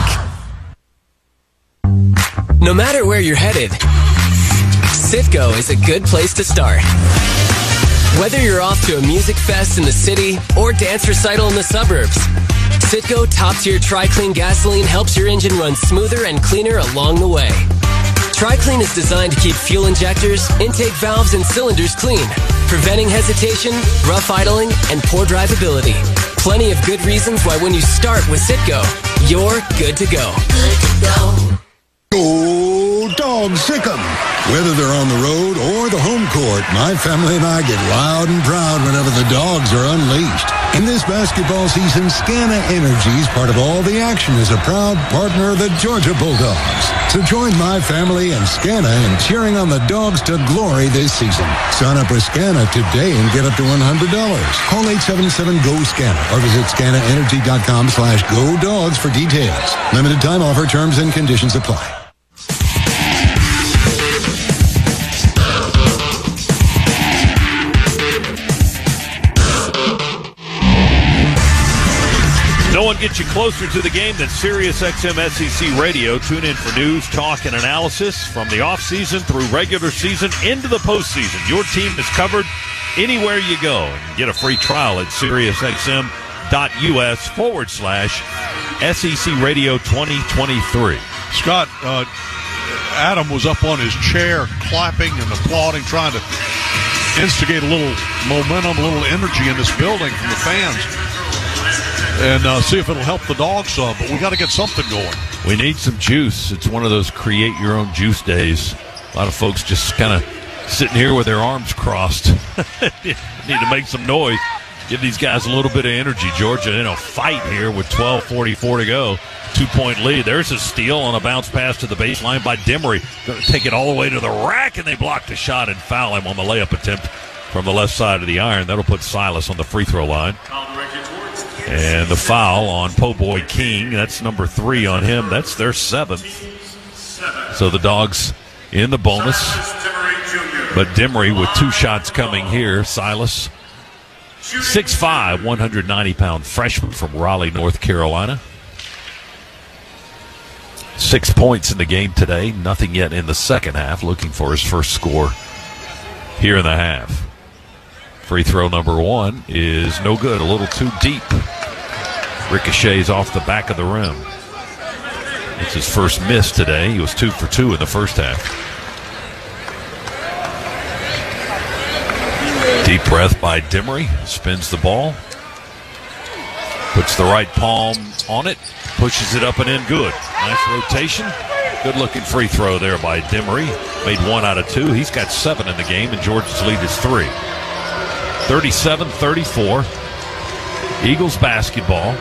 No matter where you're headed, Citgo is a good place to start. Whether you're off to a music fest in the city or dance recital in the suburbs, Citgo top-tier Tri-Clean gasoline helps your engine run smoother and cleaner along the way. Tri-Clean is designed to keep fuel injectors, intake valves, and cylinders clean, preventing hesitation, rough idling, and poor drivability. Plenty of good reasons why when you start with Citgo, you're good to go. Good to go. Go Dogs, sick 'em. Whether they're on the road or the home court, my family and I get loud and proud whenever the Dogs are unleashed. In this basketball season, Scana Energy is part of all the action as a proud partner of the Georgia Bulldogs. So join my family and Scana in cheering on the Dogs to glory this season. Sign up with Scana today and get up to $100. Call 877-GO-SCANA or visit scanaenergy.com/GoDogs for details. Limited time offer, terms and conditions apply. No one gets you closer to the game than SiriusXM SEC Radio. Tune in for news, talk, and analysis from the offseason through regular season into the postseason. Your team is covered anywhere you go. And get a free trial at SiriusXM.us/SEC Radio 2023. Scott, Adam was up on his chair clapping and applauding, trying to instigate a little momentum, a little energy in this building from the fans. And see if it'll help the Dogs some. But we got to get something going. We need some juice. It's one of those create your own juice days. A lot of folks just kind of sitting here with their arms crossed. Need to make some noise. Give these guys a little bit of energy. Georgia in a fight here with 12:44 to go. 2-point lead. There's a steal on a bounce pass to the baseline by Demery. Going to take it all the way to the rack, and they block the shot and foul him on the layup attempt from the left side of the iron. That'll put Silas on the free throw line. And the foul on Po Boy King. That's number 3 on him. That's their 7th. So the Dogs in the bonus. But Demery with 2 shots coming here. Silas, 6'5", 190-pound freshman from Raleigh, North Carolina. 6 points in the game today. Nothing yet in the second half. Looking for his first score here in the half. Free throw number 1 is no good. A little too deep. Ricochets off the back of the rim. It's his first miss today. He was 2 for 2 in the first half. Deep breath by Demery. Spins the ball. Puts the right palm on it. Pushes it up and in. Good. Nice rotation. Good looking free throw there by Demery. Made 1 out of 2. He's got 7 in the game, and Georgia's lead is 3. 37-34. Eagles basketball.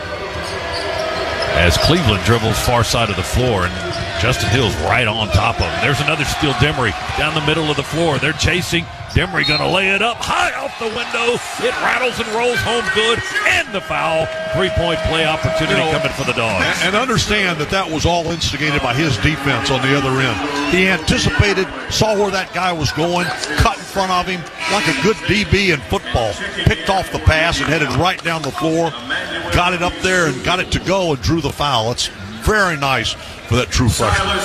As Cleveland dribbles far side of the floor, and Justin Hill's right on top of him. There's another steal. Demery down the middle of the floor. They're chasing. Demery going to lay it up high off the window. It rattles and rolls home good. And the foul. 3-point play opportunity coming for the Dogs. And understand that was all instigated by his defense on the other end. He anticipated, saw where that guy was going, cut in front of him like a good DB in football. Picked off the pass and headed right down the floor. Got it up there and got it to go and drew the foul. It's very nice for that true freshman.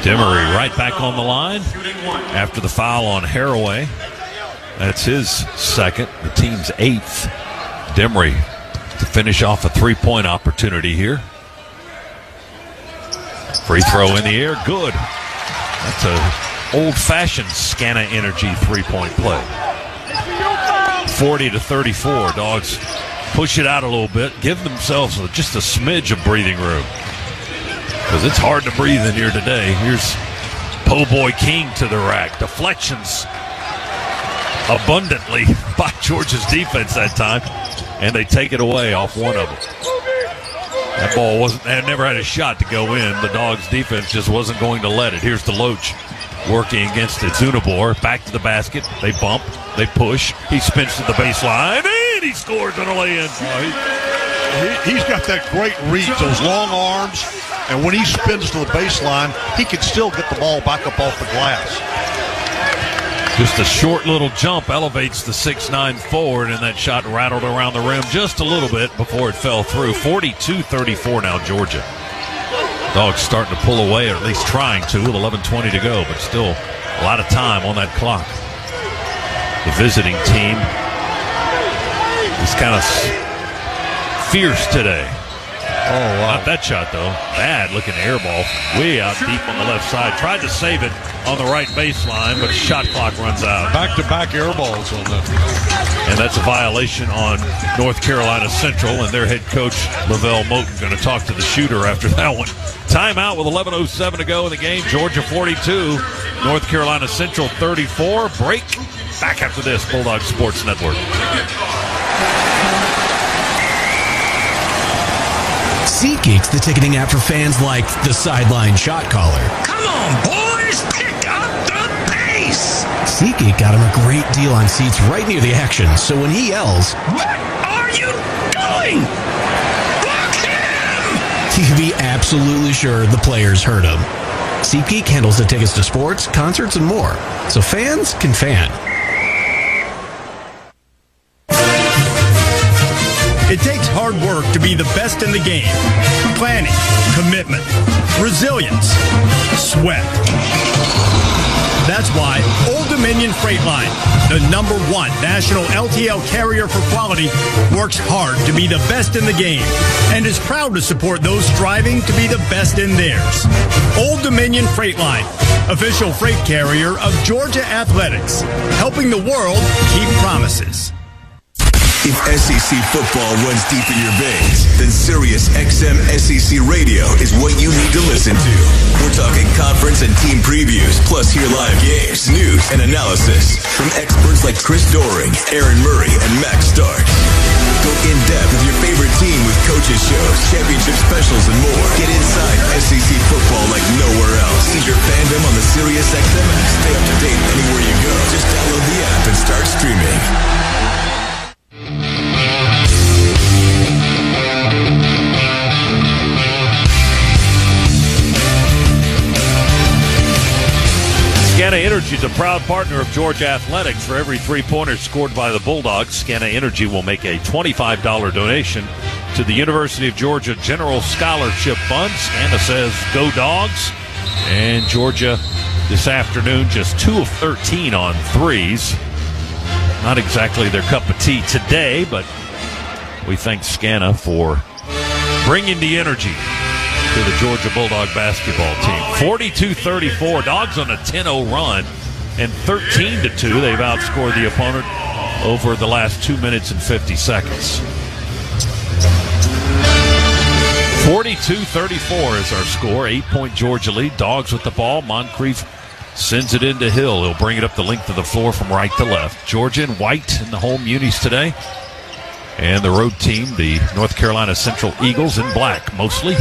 Demery right back on the line after the foul on Haraway. That's his second, the team's 8th. Demery to finish off a 3-point opportunity here. Free throw in the air, good. That's a old-fashioned Scana Energy 3-point play. 40-34, Dogs push it out a little bit, give themselves just a smidge of breathing room. Because it's hard to breathe in here today. Here's Po Boy King to the rack. Deflections abundantly by Georgia's defense that time. And they take it away off one of them. That ball never had a shot to go in. The Dogs defense just wasn't going to let it. Here's DeLoach working against it. Zunabor back to the basket. They bump. They push. He spins to the baseline. And he scores on a lay-in. He's got that great reach, those long arms. And when he spins to the baseline, he can still get the ball back up off the glass. Just a short little jump elevates the 6'9" forward, and that shot rattled around the rim just a little bit before it fell through. 42-34 now, Georgia. Dogs starting to pull away, or at least trying to, with 11:20 to go, but still a lot of time on that clock. The visiting team is kind of fierce today. Oh, wow. Not that shot, though. Bad looking air ball. Way out deep on the left side. Tried to save it on the right baseline, but shot clock runs out. Back-to-back air balls on that. And that's a violation on North Carolina Central, and their head coach, Lavelle Moten, going to talk to the shooter after that one. Timeout with 11:07 to go in the game. Georgia 42, North Carolina Central 34. Break. Back after this, Bulldog Sports Network. SeatGeek's the ticketing app for fans like the sideline shot caller. Come on, boys, pick up the pace. SeatGeek got him a great deal on seats right near the action, so when he yells, "What are you doing? Block him!" he can be absolutely sure the players heard him. SeatGeek handles the tickets to sports, concerts, and more, so fans can fan. It takes hard work to be the best in the game. Planning, commitment, resilience, sweat. That's why Old Dominion Freight Line, the #1 national LTL carrier for quality, works hard to be the best in the game and is proud to support those striving to be the best in theirs. Old Dominion Freight Line, official freight carrier of Georgia Athletics, helping the world keep promises. If SEC football runs deep in your veins, then Sirius XM SEC Radio is what you need to listen to. We're talking conference and team previews, plus hear live games, news, and analysis from experts like Chris Doering, Aaron Murray, and Max Stark. Go in-depth with your favorite team with coaches shows, championship specials, and more. Get inside SEC football like nowhere else. See your fandom on the Sirius XM app. Stay up to date anywhere you go. Just download the app and start streaming. Scana Energy is a proud partner of Georgia Athletics. For every three-pointer scored by the Bulldogs, Scana Energy will make a $25 donation to the University of Georgia General Scholarship Fund. Scana says, go Dogs. And Georgia this afternoon just 2 of 13 on threes. Not exactly their cup of tea today, but we thank Scana for bringing the energy to the Georgia Bulldog basketball team. 42-34, Dogs on a 10-0 run, and 13-2, they've outscored the opponent over the last 2 minutes and 50 seconds. 42-34 is our score, 8-point Georgia lead. Dogs with the ball. Moncrief sends it into Hill. He'll bring it up the length of the floor from right to left. Georgia in white in the home unis today. And the road team, the North Carolina Central Eagles, in black mostly.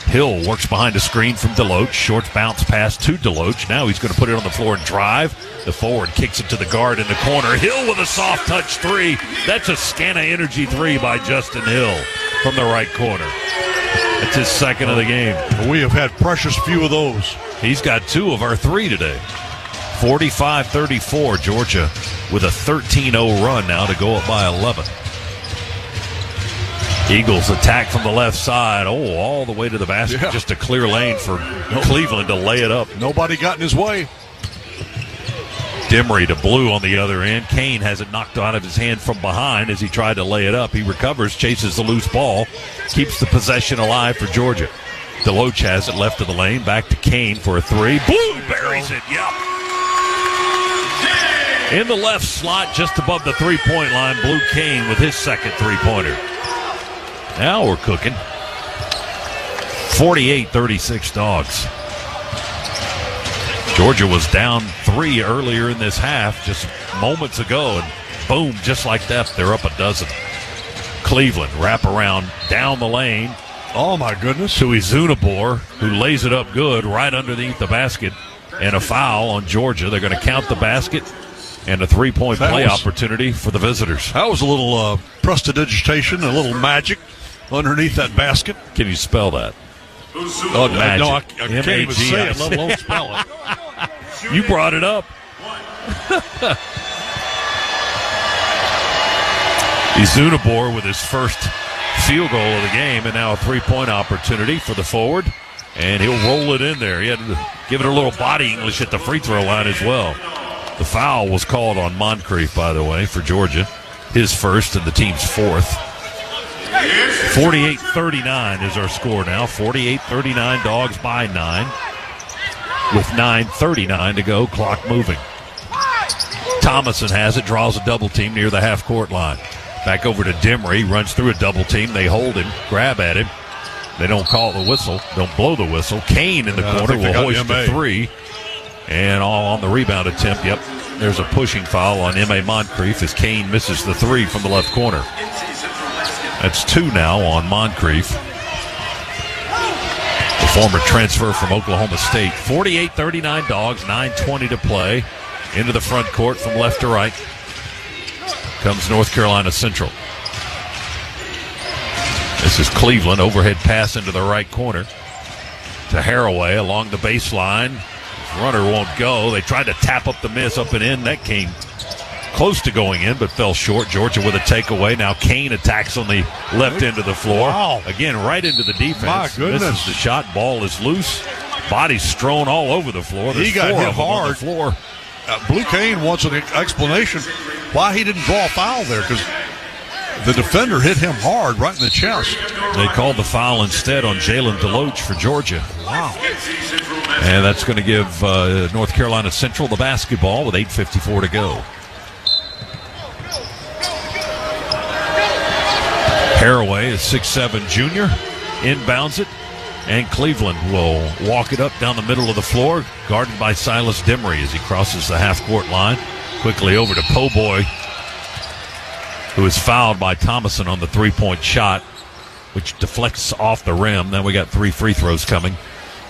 Hill works behind a screen from Deloach. Short bounce pass to Deloach. Now he's going to put it on the floor and drive. The forward kicks it to the guard in the corner. Hill with a soft touch three. That's a Scana Energy three by Justin Hill from the right corner. That's his second of the game. We have had precious few of those. He's got 2 of our 3 today. 45-34, Georgia with a 13-0 run now to go up by 11. Eagles attack from the left side. Oh, all the way to the basket. Yeah. Just a clear lane for Cleveland to lay it up. Nobody got in his way. Demery to Blue on the other end. Kane has it knocked out of his hand from behind as he tried to lay it up. He recovers, chases the loose ball, keeps the possession alive for Georgia. Deloach has it left of the lane. Back to Kane for a 3. Blue buries it. Yep. In the left slot, just above the three-point line, Blue Kane with his second three-pointer. Now we're cooking. 48-36 Dogs. Georgia was down 3 earlier in this half, just moments ago, and boom, just like that, they're up a dozen. Cleveland wrap around down the lane. Oh, my goodness. To Izunabor, who lays it up good right underneath the basket, and a foul on Georgia. They're going to count the basket and a three-point play opportunity for the visitors. That was a little prestidigitation, a little magic underneath that basket. Can you spell that? Oh, magic. No, I can't even say it, let alone spell it. You brought it up. Izunabor with his first field goal of the game, and now a three-point opportunity for the forward, and he'll roll it in there. He had to give it a little body English at the free throw line as well. The foul was called on Moncrief, by the way, for Georgia. His first and the team's fourth. 48-39 is our score now. 48-39, Dogs by 9. With 9:39 to go, clock moving. Thomason has it, draws a double team near the half-court line. Back over to Demery, runs through a double team. They hold him, grab at him. They don't call the whistle, don't blow the whistle. Kane in the corner will hoist the 3. And all on the rebound attempt, yep, there's a pushing foul on M.A. Moncrief as Kane misses the 3 from the left corner. That's 2 now on Moncrief. The former transfer from Oklahoma State. 48-39 Dogs, 9:20 to play. Into the front court from left to right comes North Carolina Central. This is Cleveland, overhead pass into the right corner to Haraway along the baseline. Runner won't go. They tried to tap up the miss up and in. That came close to going in, but fell short. Georgia with a takeaway. Now Kane attacks on the left end of the floor. Wow. Again, right into the defense. My goodness. Misses the shot. Ball is loose. Body's strewn all over the floor. There's he got 4 hit of them hard. on the floor. Blue Kane wants an explanation why he didn't draw a foul there, because the defender hit him hard right in the chest. They called the foul instead on Jalen Deloach for Georgia. Wow. And that's going to give North Carolina Central the basketball with 8:54 to go. Haraway is 6'7" junior, inbounds it, and Cleveland will walk it up down the middle of the floor, guarded by Silas Demery as he crosses the half-court line. Quickly over to Po'boy, who is fouled by Thomason on the three-point shot, which deflects off the rim. Now we got 3 free throws coming.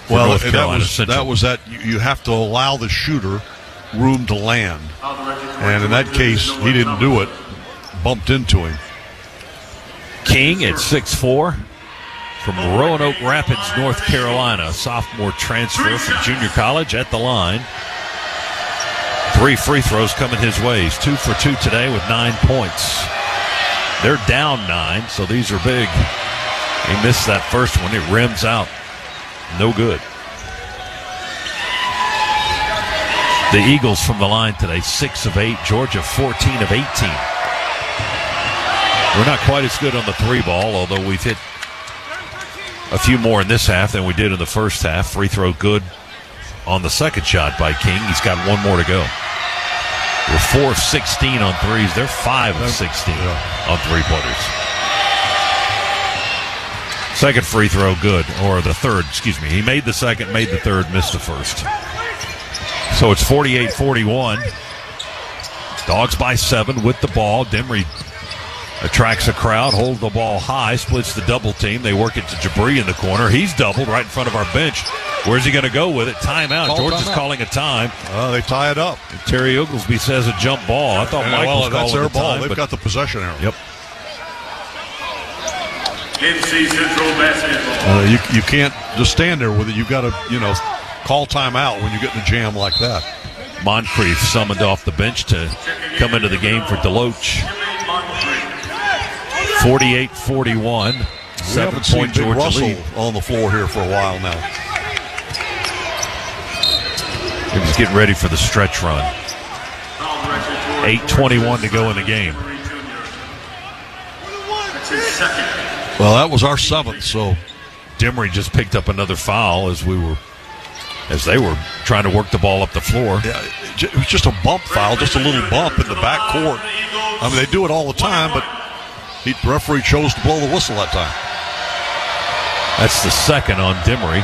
Well, North Carolina that was you have to allow the shooter room to land. And in that case, he didn't do it, bumped into him. King at 6'4", from Roanoke Rapids, North Carolina, sophomore transfer from junior college at the line. 3 free throws coming his way. He's 2 for 2 today with 9 points. They're down 9, so these are big. He missed that first one. It rims out. No good. The Eagles from the line today, 6 of 8. Georgia, 14 of 18. We're not quite as good on the 3-ball, although we've hit a few more in this half than we did in the first half. Free throw good on the second shot by King. He's got 1 more to go. We're 4 of 16 on threes. They're 5 of 16 on three-pointers. Second free throw good, or the third, excuse me. He made the second, made the third, missed the first. So it's 48-41. Dogs by 7 with the ball. Demery attracts a crowd, holds the ball high, splits the double team. They work it to Jabri in the corner. He's doubled right in front of our bench. Where's he going to go with it? Timeout. Georgia's calling a time. They tie it up. And Terry Oglesby says a jump ball. I thought Mike was calling their the ball. time. They've got the possession arrow. Yep. NC Central basketball. You can't just stand there with it. You've got to, call timeout when you get in a jam like that. Moncrief summoned off the bench to come into the game for Deloach. 48-41. 7-point Georgia Russell lead. On the floor here for a while now. He was getting ready for the stretch run. 8:21 to go in the game. Well, that was our 7th, so Demery just picked up another foul as they were trying to work the ball up the floor. Yeah, it was just a bump foul, just a little bump in the back court. I mean, they do it all the time, but the referee chose to blow the whistle that time. That's the second on Demery.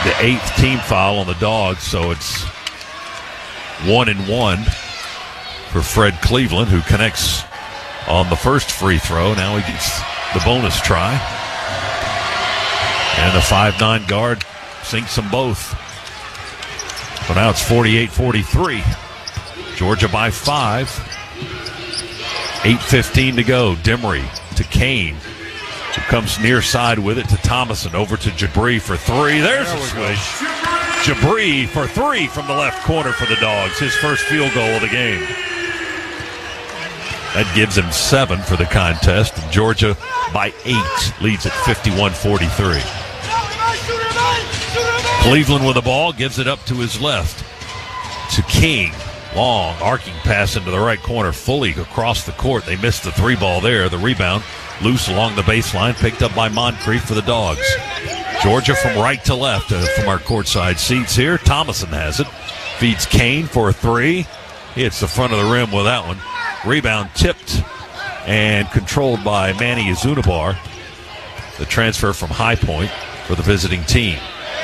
The 8th team foul on the Dogs, so it's 1-1 for Fred Cleveland, who connects on the first free throw. Now he gets the bonus try. And the 5'9" guard sinks them both. So now it's 48-43. Georgia by 5. 8:15 to go. Demery to Kane, who comes near side with it to Thomason. Over to Jabri for 3. There's a switch. Jabri for 3 from the left corner for the Dogs. His first field goal of the game. That gives him 7 for the contest. And Georgia by 8 leads at 51-43. Cleveland with the ball, gives it up to his left to King. Long arcing pass into the right corner, fully across the court. They missed the 3-ball there. The rebound loose along the baseline, picked up by Moncrief for the Dogs. Georgia from right to left from our courtside seats here. Thomason has it. Feeds Kane for a 3. Hits the front of the rim with that one. Rebound tipped and controlled by Manny Azunabar, the transfer from High Point for the visiting team.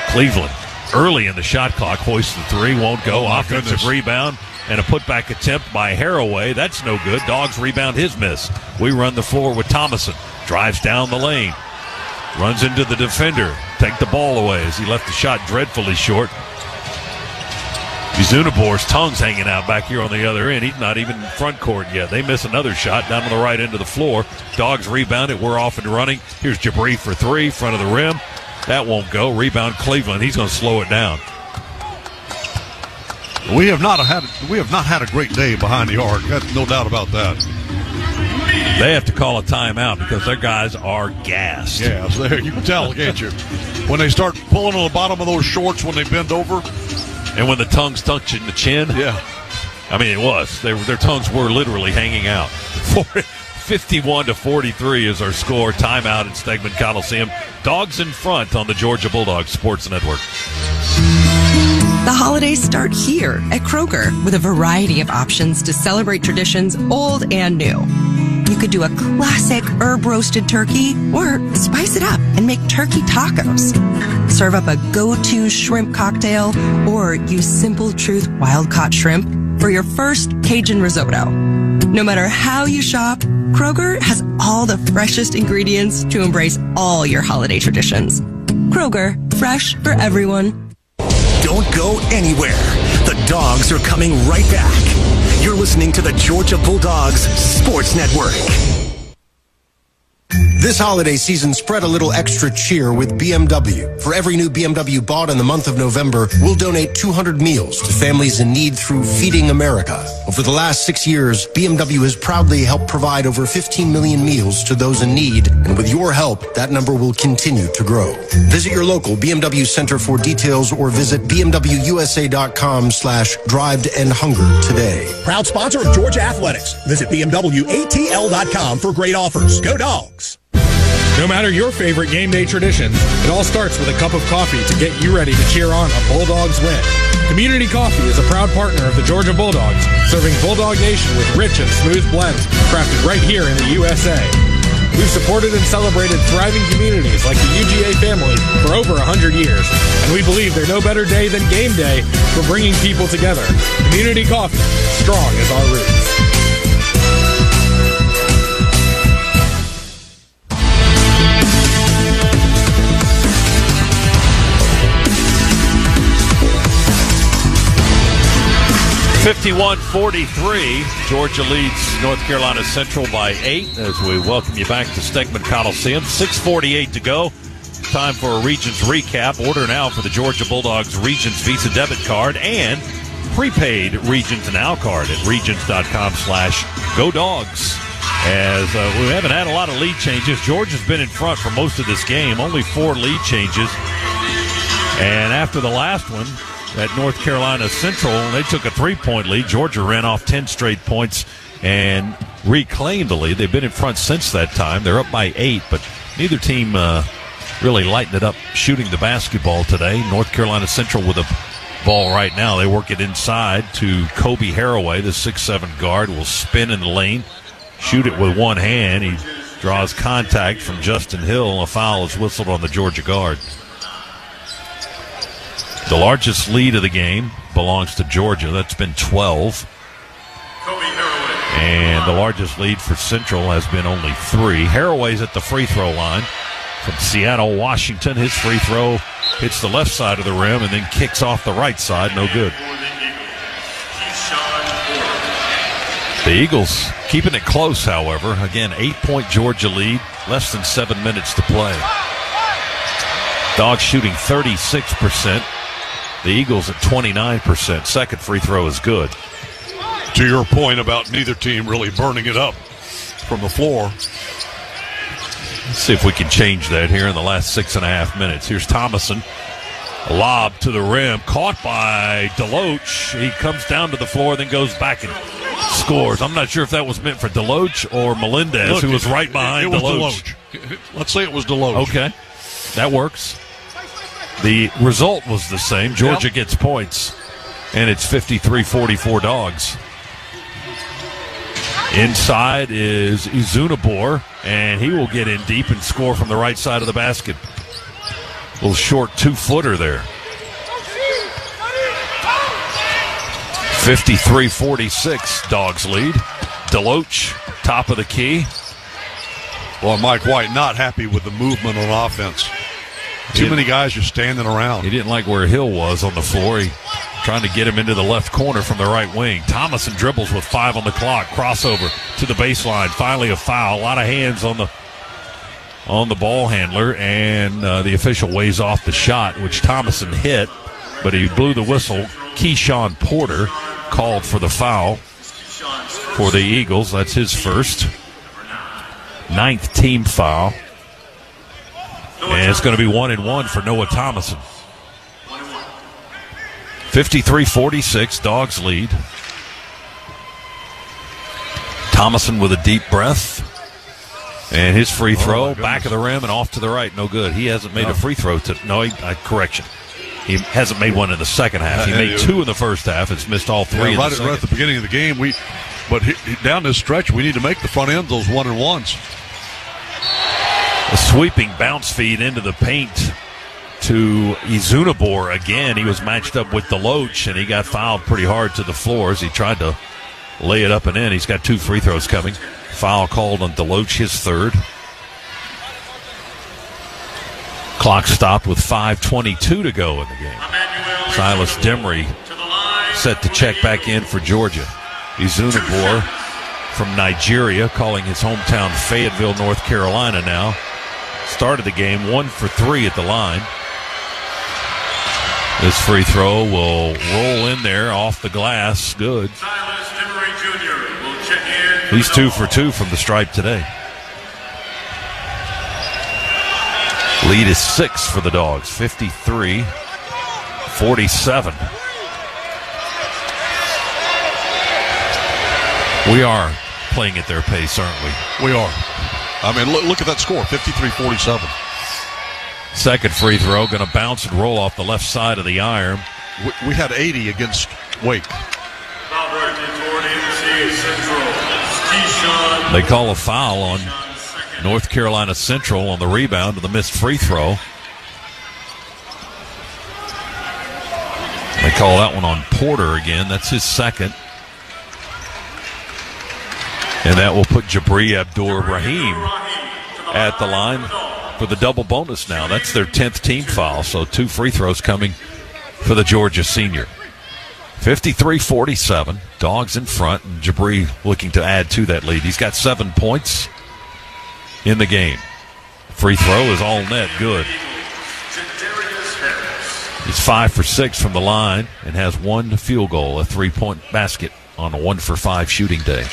Cleveland, early in the shot clock, hoists the 3, won't go. Offensive rebound and a putback attempt by Haraway. That's no good. Dogs rebound his miss. We run the floor with Thomason. Drives down the lane. Runs into the defender. Take the ball away as he left the shot dreadfully short. Azunabar's tongue's hanging out back here on the other end. He's not even in front court yet. They miss another shot down on the right end of the floor. Dogs rebound it. We're off and running. Here's Jabri for 3, front of the rim. That won't go. Rebound Cleveland. He's going to slow it down. We have not had a great day behind the arc. No doubt about that. They have to call a timeout because their guys are gassed. Yeah, so you can tell, can't you? When they start pulling on the bottom of those shorts when they bend over. And when the tongue's touching the chin. Yeah. I mean, it was. Their tongues were literally hanging out. 51-43 is our score. Timeout at Stegman Coliseum. Dogs in front on the Georgia Bulldogs Sports Network. The holidays start here at Kroger with a variety of options to celebrate traditions old and new. You could do a classic herb-roasted turkey or spice it up and make turkey tacos. Serve up a go-to shrimp cocktail or use Simple Truth wild-caught shrimp for your first Cajun risotto. No matter how you shop, Kroger has all the freshest ingredients to embrace all your holiday traditions. Kroger, fresh for everyone. Don't go anywhere. The Dogs are coming right back. You're listening to the Georgia Bulldogs Sports Network. This holiday season, spread a little extra cheer with BMW. For every new BMW bought in the month of November, we'll donate 200 meals to families in need through Feeding America. Over the last 6 years, BMW has proudly helped provide over 15 million meals to those in need, and with your help, that number will continue to grow. Visit your local BMW center for details or visit bmwusa.com/drive-to-end-hunger today. Proud sponsor of Georgia Athletics. Visit bmwatl.com for great offers. Go Dogs! No matter your favorite game day tradition, it all starts with a cup of coffee to get you ready to cheer on a Bulldogs win. Community Coffee is a proud partner of the Georgia Bulldogs, serving Bulldog Nation with rich and smooth blends crafted right here in the USA. We've supported and celebrated thriving communities like the UGA family for over 100 years, and we believe there's no better day than game day for bringing people together. Community Coffee, strong as our roots. (51-43). Georgia leads North Carolina Central by 8 as we welcome you back to Stegman Coliseum. 6:48 to go. Time for a Regions recap. Order now for the Georgia Bulldogs Regions Visa debit card and prepaid Regions Now card at regions.com/GoDogs. As we haven't had a lot of lead changes. Georgia's been in front for most of this game. Only 4 lead changes. And after the last one, at North Carolina Central, they took a 3-point lead. Georgia ran off 10 straight points and reclaimed the lead. They've been in front since that time. They're up by 8, but neither team really lightened it up shooting the basketball today. North Carolina Central with a ball right now. They work it inside to Kobe Haraway, the 6'7" guard, will spin in the lane, shoot it with one hand. He draws contact from Justin Hill. A foul is whistled on the Georgia guard. The largest lead of the game belongs to Georgia. That's been 12. And the largest lead for Central has been only 3. Haraway's at the free throw line from Seattle, Washington. His free throw hits the left side of the rim and then kicks off the right side. No good. The Eagles keeping it close, however. Again, 8-point Georgia lead, less than 7 minutes to play. Dogs shooting 36%. The Eagles at 29%. Second free throw is good. To your point about neither team really burning it up from the floor. Let's see if we can change that here in the last 6.5 minutes. Here's Thomason. A lob to the rim. Caught by Deloach. He comes down to the floor, then goes back and scores. I'm not sure if that was meant for Deloach or Melendez, who was right behind Deloach. Let's say it was Deloach. Okay. That works. The result was the same. Georgia gets points, and it's 53-44 Dogs. Inside is Izunabor, and he will get in deep and score from the right side of the basket. A little short 2-footer there. 53-46 Dogs lead. Deloach, top of the key. Well, Mike White not happy with the movement on offense. Too many guys just standing around. He didn't like where Hill was on the floor. He trying to get him into the left corner from the right wing. Thomason dribbles with 5 on the clock. Crossover to the baseline. Finally a foul. A lot of hands on the ball handler, and the official weighs off the shot, which Thomason hit, but he blew the whistle. Keyshawn Porter called for the foul for the Eagles. That's his first. 9th team foul. And it's going to be 1-1 for Noah Thomason. 53-46, Dogs lead. Thomason with a deep breath. And his free throw, back of the rim and off to the right. No good. He hasn't made a free throw. Correction. He hasn't made one in the second half. He made 2 in the first half. It's missed all 3 in the second. Right at the beginning of the game, But down this stretch, we need to make the front end those 1-and-1s. A sweeping bounce feed into the paint to Izunabor again. He was matched up with DeLoach, and he got fouled pretty hard to the floor as he tried to lay it up and in. He's got 2 free throws coming. Foul called on DeLoach, his third. Clock stopped with 5:22 to go in the game. Silas Demery set to check back in for Georgia. Izunabor from Nigeria, calling his hometown Fayetteville, North Carolina now. Started the game 1 for 3 at the line. This free throw will roll in there off the glass. Good. He's 2 for 2 from the stripe today. Lead is 6 for the Dogs, 53-47. We are playing at their pace, aren't we? We are. I mean, look at that score, 53-47. Second free throw, going to bounce and roll off the left side of the iron. We had 80 against Wake. They call a foul on North Carolina Central on the rebound of the missed free throw. They call that one on Porter again. That's his second. And that will put Jabri Abdur-Rahim at the line for the double bonus now. That's their 10th team foul, so 2 free throws coming for the Georgia senior. 53-47, Dogs in front, and Jabri looking to add to that lead. He's got 7 points in the game. Free throw is all net, good. He's 5 for 6 from the line and has 1 field goal, a 3-point basket on a 1 for 5 shooting day.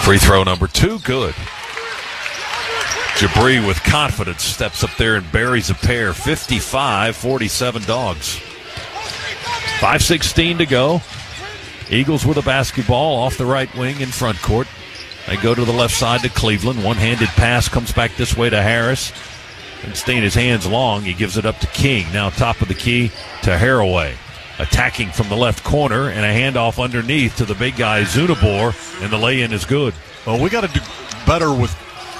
Free throw number 2, good. Jabri with confidence steps up there and buries a pair. 55-47 Dogs. 5:16 to go. Eagles with a basketball off the right wing in front court. They go to the left side to Cleveland. One-handed pass comes back this way to Harris. And staying his hands long, he gives it up to King. Now top of the key to Haraway. Attacking from the left corner, and a handoff underneath to the big guy, Zunabor, and the lay-in is good. Well, we got to do better with...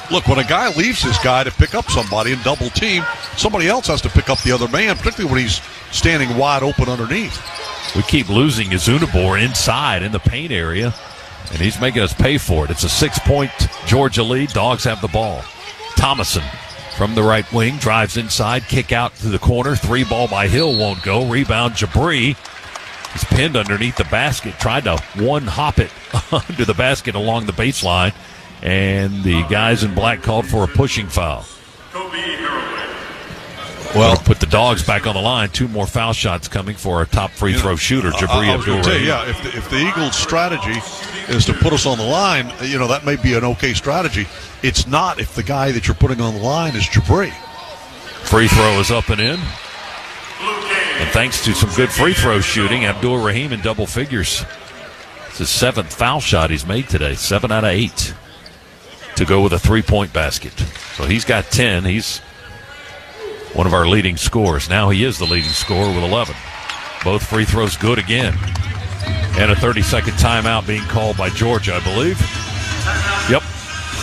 Look, when a guy leaves his guy to pick up somebody and double team, somebody else has to pick up the other man, particularly when he's standing wide open underneath. We keep losing Izunabor inside in the paint area, and he's making us pay for it. It's a 6-point Georgia lead. Dogs have the ball. Thomason from the right wing drives inside, kick out to the corner. 3 ball by Hill won't go. Rebound Jabri. He's pinned underneath the basket, tried to one-hop it under the basket along the baseline. And the guys in black called for a pushing foul. Well, put the Dogs back on the line. 2 more foul shots coming for a top free throw shooter, Jabri Abdur-Rahim. Yeah, if the Eagles' strategy is to put us on the line, that may be an okay strategy. It's not if the guy that you're putting on the line is Jabri. Free throw is up and in. And thanks to some good free throw shooting, Abdur-Rahim in double figures. It's his 7th foul shot he's made today, 7 out of 8. To go with a 3-point basket. So he's got 10. He's one of our leading scorers. Now he is the leading scorer with 11. Both free throws good again. And a 30-second timeout being called by Georgia, I believe. Yep.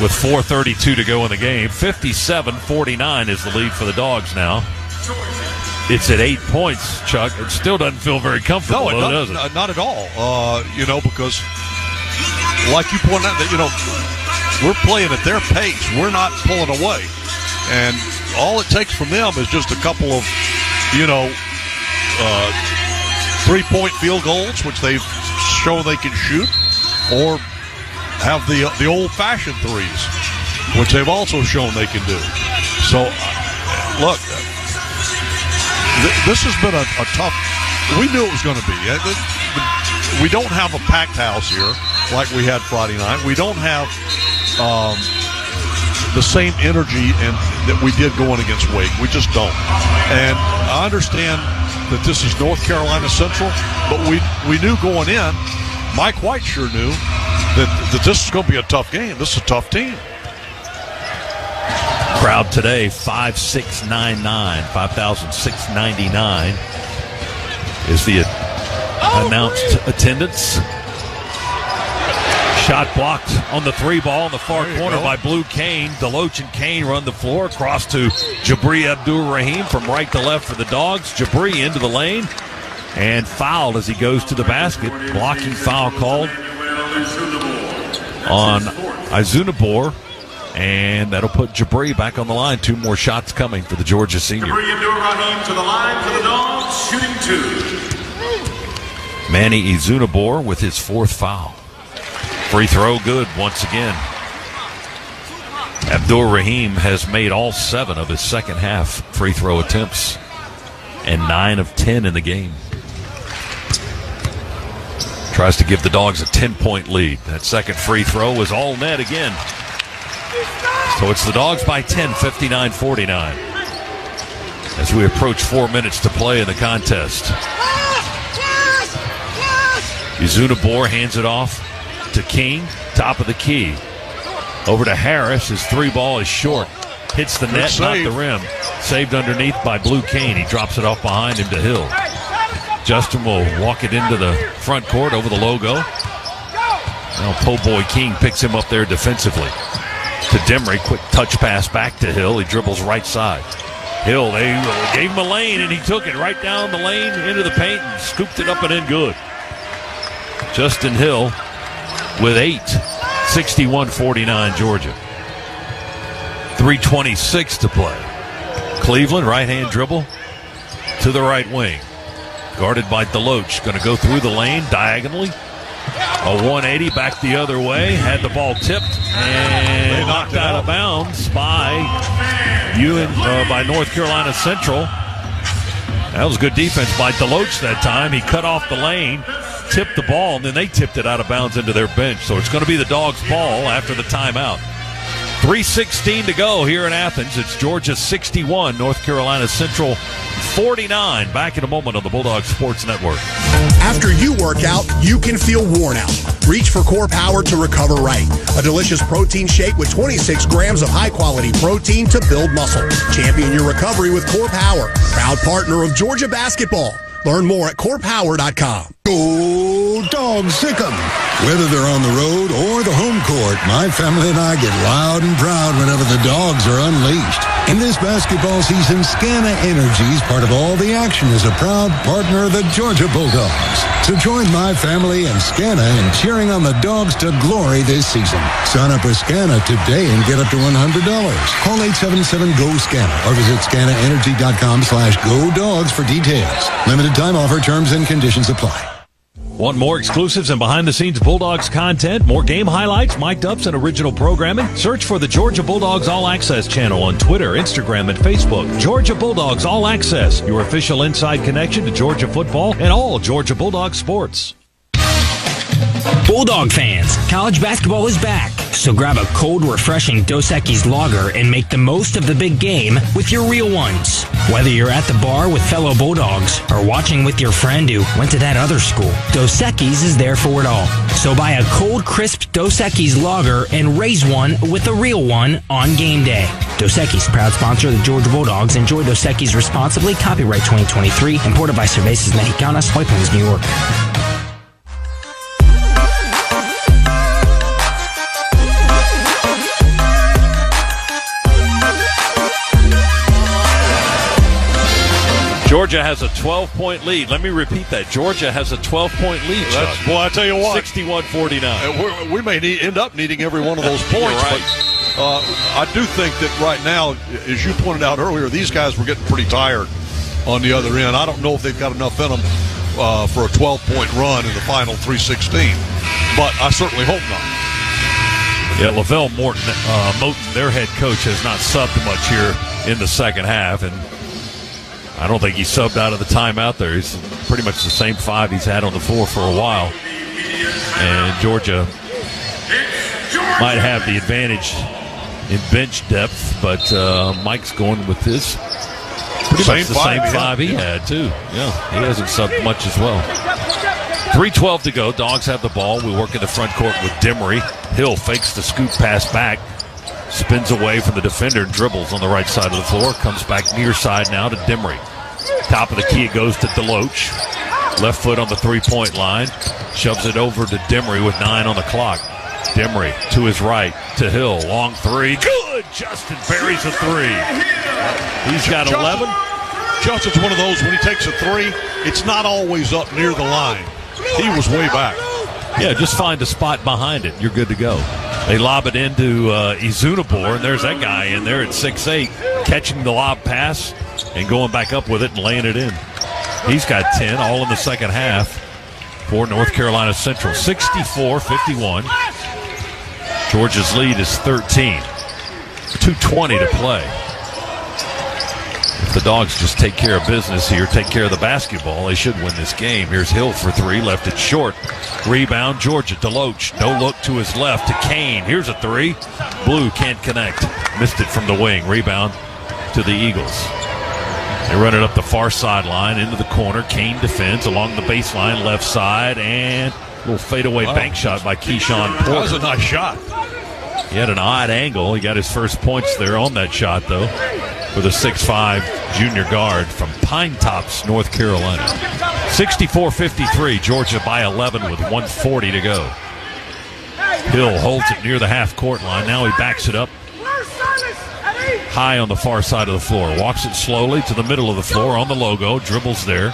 With 4:32 to go in the game. 57-49 is the lead for the Dogs now. It's at 8 points, Chuck. It still doesn't feel very comfortable, does it? Not at all. Because like you pointed out, that we're playing at their pace. We're not pulling away. And all it takes from them is just a couple of, 3-point field goals, which they've shown they can shoot, or have the old-fashioned threes, which they've also shown they can do. So, look, this has been a tough – we knew it was going to be. We don't have a packed house here like we had Friday night. We don't have the same energy that we did going against Wake. We just don't. And I understand that this is North Carolina Central, but we knew going in, Mike White sure knew that this is going to be a tough game. This is a tough team. Crowd today, 5,699 is the announced attendance. Shot blocked on the 3 ball in the far corner by Blue Kane. DeLoach and Kane run the floor across to Jabri Abdur-Rahim from right to left for the Dogs. Jabri into the lane and fouled as he goes to the basket. Blocking foul called on Izunabor, and that'll put Jabri back on the line. 2 more shots coming for the Georgia senior. Jabri Abdur-Rahim to the line for the Dogs, shooting 2. Manny Izunabor with his 4th foul. Free throw good once again. Abdur-Rahim has made all 7 of his second half free throw attempts and 9 of 10 in the game. Tries to give the Dogs a 10-point lead. That second free throw was all net again. So it's the Dogs by 10, 59-49. As we approach 4 minutes to play in the contest. Izunabor hands it off to King, top of the key. Over to Harris. His 3 ball is short. Hits the net, not the rim. Saved underneath by Blue Kane. He drops it off behind him to Hill. Justin will walk it into the front court over the logo. Now Po' Boy King picks him up there defensively. To Demery, quick touch pass back to Hill. He dribbles right side. Hill, they gave him a lane, and he took it right down the lane into the paint and scooped it up and in good. Justin Hill with 8, 61-49 Georgia. 3:26 to play. Cleveland, right-hand dribble to the right wing. Guarded by DeLoach. Going to go through the lane diagonally. A 180 back the other way. Had the ball tipped and knocked out of bounds by North Carolina Central. That was good defense by DeLoach that time. He cut off the lane, tipped the ball, and then they tipped it out of bounds into their bench. So it's going to be the Dogs' ball after the timeout. 3:16 to go here in Athens. It's Georgia 61, North Carolina Central 49. Back in a moment on the Bulldog Sports Network. After you work out, you can feel worn out. Reach for Core Power to recover right. A delicious protein shake with 26 grams of high-quality protein to build muscle. Champion your recovery with Core Power. Proud partner of Georgia basketball. Learn more at corepower.com. Go Dogs, sick 'em. Whether they're on the road or the home court, my family and I get loud and proud whenever the Dogs are unleashed. In this basketball season, Scana Energy is part of all the action as a proud partner of the Georgia Bulldogs. So join my family and Scana in cheering on the Dogs to glory this season. Sign up for Scana today and get up to $100. Call 877-GO-SCANA or visit scanaenergy.com/GoDogs for details. Limited time offer, terms and conditions apply. Want more exclusives and behind-the-scenes Bulldogs content, more game highlights, mic'd ups, and original programming? Search for the Georgia Bulldogs All Access channel on Twitter, Instagram, and Facebook. Georgia Bulldogs All Access, your official inside connection to Georgia football and all Georgia Bulldogs sports. Bulldog fans, college basketball is back, so grab a cold, refreshing Dos Equis lager and make the most of the big game with your real ones. Whether you're at the bar with fellow Bulldogs or watching with your friend who went to that other school, Dos Equis is there for it all. So buy a cold, crisp Dos Equis lager and raise one with a real one on game day. Dos Equis, proud sponsor of the Georgia Bulldogs. Enjoy Dos Equis responsibly. Copyright 2023. Imported by Cervezas Mexicanas, White Plains, New York. Georgia has a 12-point lead. Let me repeat that. Georgia has a 12-point lead, Chuck. Boy, I tell you what. 61-49. We may end up needing every one of those points. Right. But I do think that right now, as you pointed out earlier, these guys were getting pretty tired on the other end. I don't know if they've got enough in them for a 12-point run in the final 3:16. But I certainly hope not. Yeah, Lavelle Moten, their head coach, has not subbed much here in the second half, and I don't think he subbed out of the timeout there. He's pretty much the same 5 he's had on the floor for a while. And Georgia might have the advantage in bench depth, but Mike's going with this. Pretty much the same 5 he had, too. Yeah, he hasn't subbed much as well. 3:12 to go. Dogs have the ball. We work in the front court with Demery. Hill fakes the scoop pass back. Spins away from the defender, dribbles on the right side of the floor, comes back near side now to Demery. Top of the key, it goes to DeLoach. Left foot on the three-point line. Shoves it over to Demery with 9 on the clock. Demery to his right to Hill. Long three. Good! Justin buries a 3. He's got 11. Justin's one of those, when he takes a 3, it's not always up near the line. He was way back. Yeah, just find a spot behind it. You're good to go. They lob it into Izunabor, and there's that guy in there at 6'8", catching the lob pass and going back up with it and laying it in. He's got 10, all in the second half for North Carolina Central. 64-51. Georgia's lead is 13. 2:20 to play. If the Dogs just take care of business here, take care of the basketball, they should win this game. Here's Hill for 3, left it short. Rebound, Georgia. DeLoach, no look to his left to Kane. Here's a 3. Blue can't connect. Missed it from the wing. Rebound to the Eagles. They run it up the far sideline into the corner. Kane defends along the baseline, left side, and a little fadeaway bank shot by Keyshawn Porter. That was a nice shot. He had an odd angle. He got his first points there on that shot, though, for the 6'5" junior guard from Pine Tops, North Carolina. 64-53, Georgia by 11 with 1:40 to go. Hill holds it near the half-court line. Now he backs it up high on the far side of the floor. Walks it slowly to the middle of the floor on the logo. Dribbles there.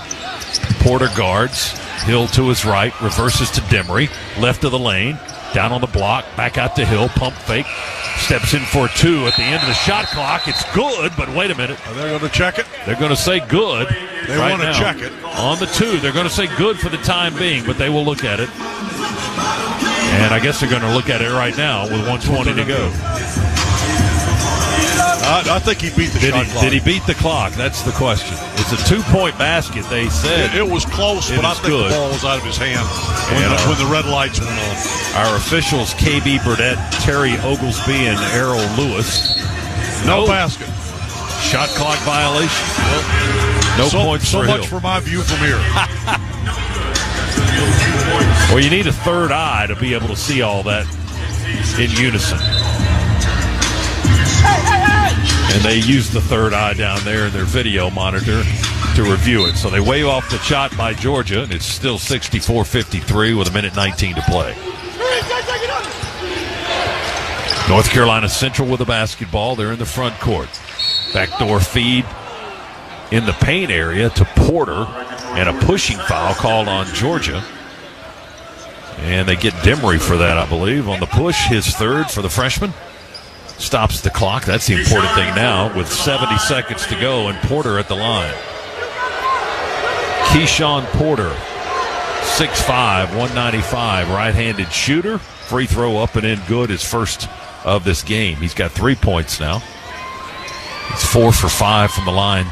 Porter guards. Hill to his right. Reverses to Demery. Left of the lane. Down on the block. Back out to Hill. Pump fake. Steps in for 2 at the end of the shot clock. It's good, but wait a minute. Are they going to check it? They're going to say good. They right want to now. check it. On the 2. They're going to say good for the time being, but they will look at it. And I guess they're going to look at it right now with 1:20 to go. I think he beat the shot clock. Did he beat the clock? That's the question. It's a 2-point basket, they said. It was close, but I think the ball was out of his hand when the red lights went on. Our officials, KB Burdett, Terry Oglesby, and Errol Lewis. No basket. Shot clock violation. No points for Hill. So much for my view from here. Well, you need a third eye to be able to see all that in unison. And they use the third eye down there in their video monitor to review it. So they wave off the shot by Georgia, and it's still 64-53 with 1:19 to play. North Carolina Central with the basketball. They're in the front court. Backdoor feed in the paint area to Porter, and a pushing foul called on Georgia. And they get Demery for that, I believe, on the push. His third for the freshman. Stops the clock. That's the important thing now with 70 seconds to go and Porter at the line. Keyshawn Porter, 6'5", 195, right-handed shooter. Free throw up and in good, his first of this game. He's got 3 points now. It's 4 for 5 from the line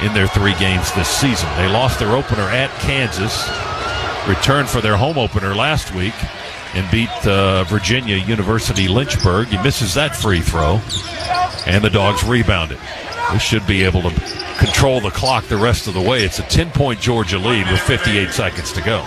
in their 3 games this season. They lost their opener at Kansas, returned for their home opener last week, and beat Virginia University Lynchburg. He misses that free throw, and the Dogs rebound it. They should be able to control the clock the rest of the way. It's a 10-point Georgia lead with 58 seconds to go.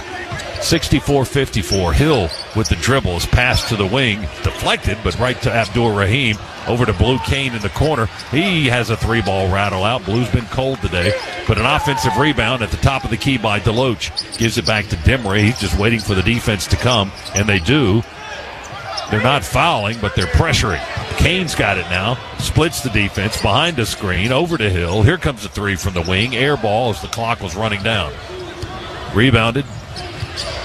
64-54. Hill with the dribbles, pass to the wing, deflected, but right to Abdur Rahim. Over to Blue Kane in the corner. He has a 3-ball rattle out. Blue's been cold today, but an offensive rebound at the top of the key by DeLoach. Gives it back to Demery. He's just waiting for the defense to come, and they do. They're not fouling, but they're pressuring. Kane's got it now. Splits the defense behind the screen. Over to Hill. Here comes a 3 from the wing. Air ball as the clock was running down. Rebounded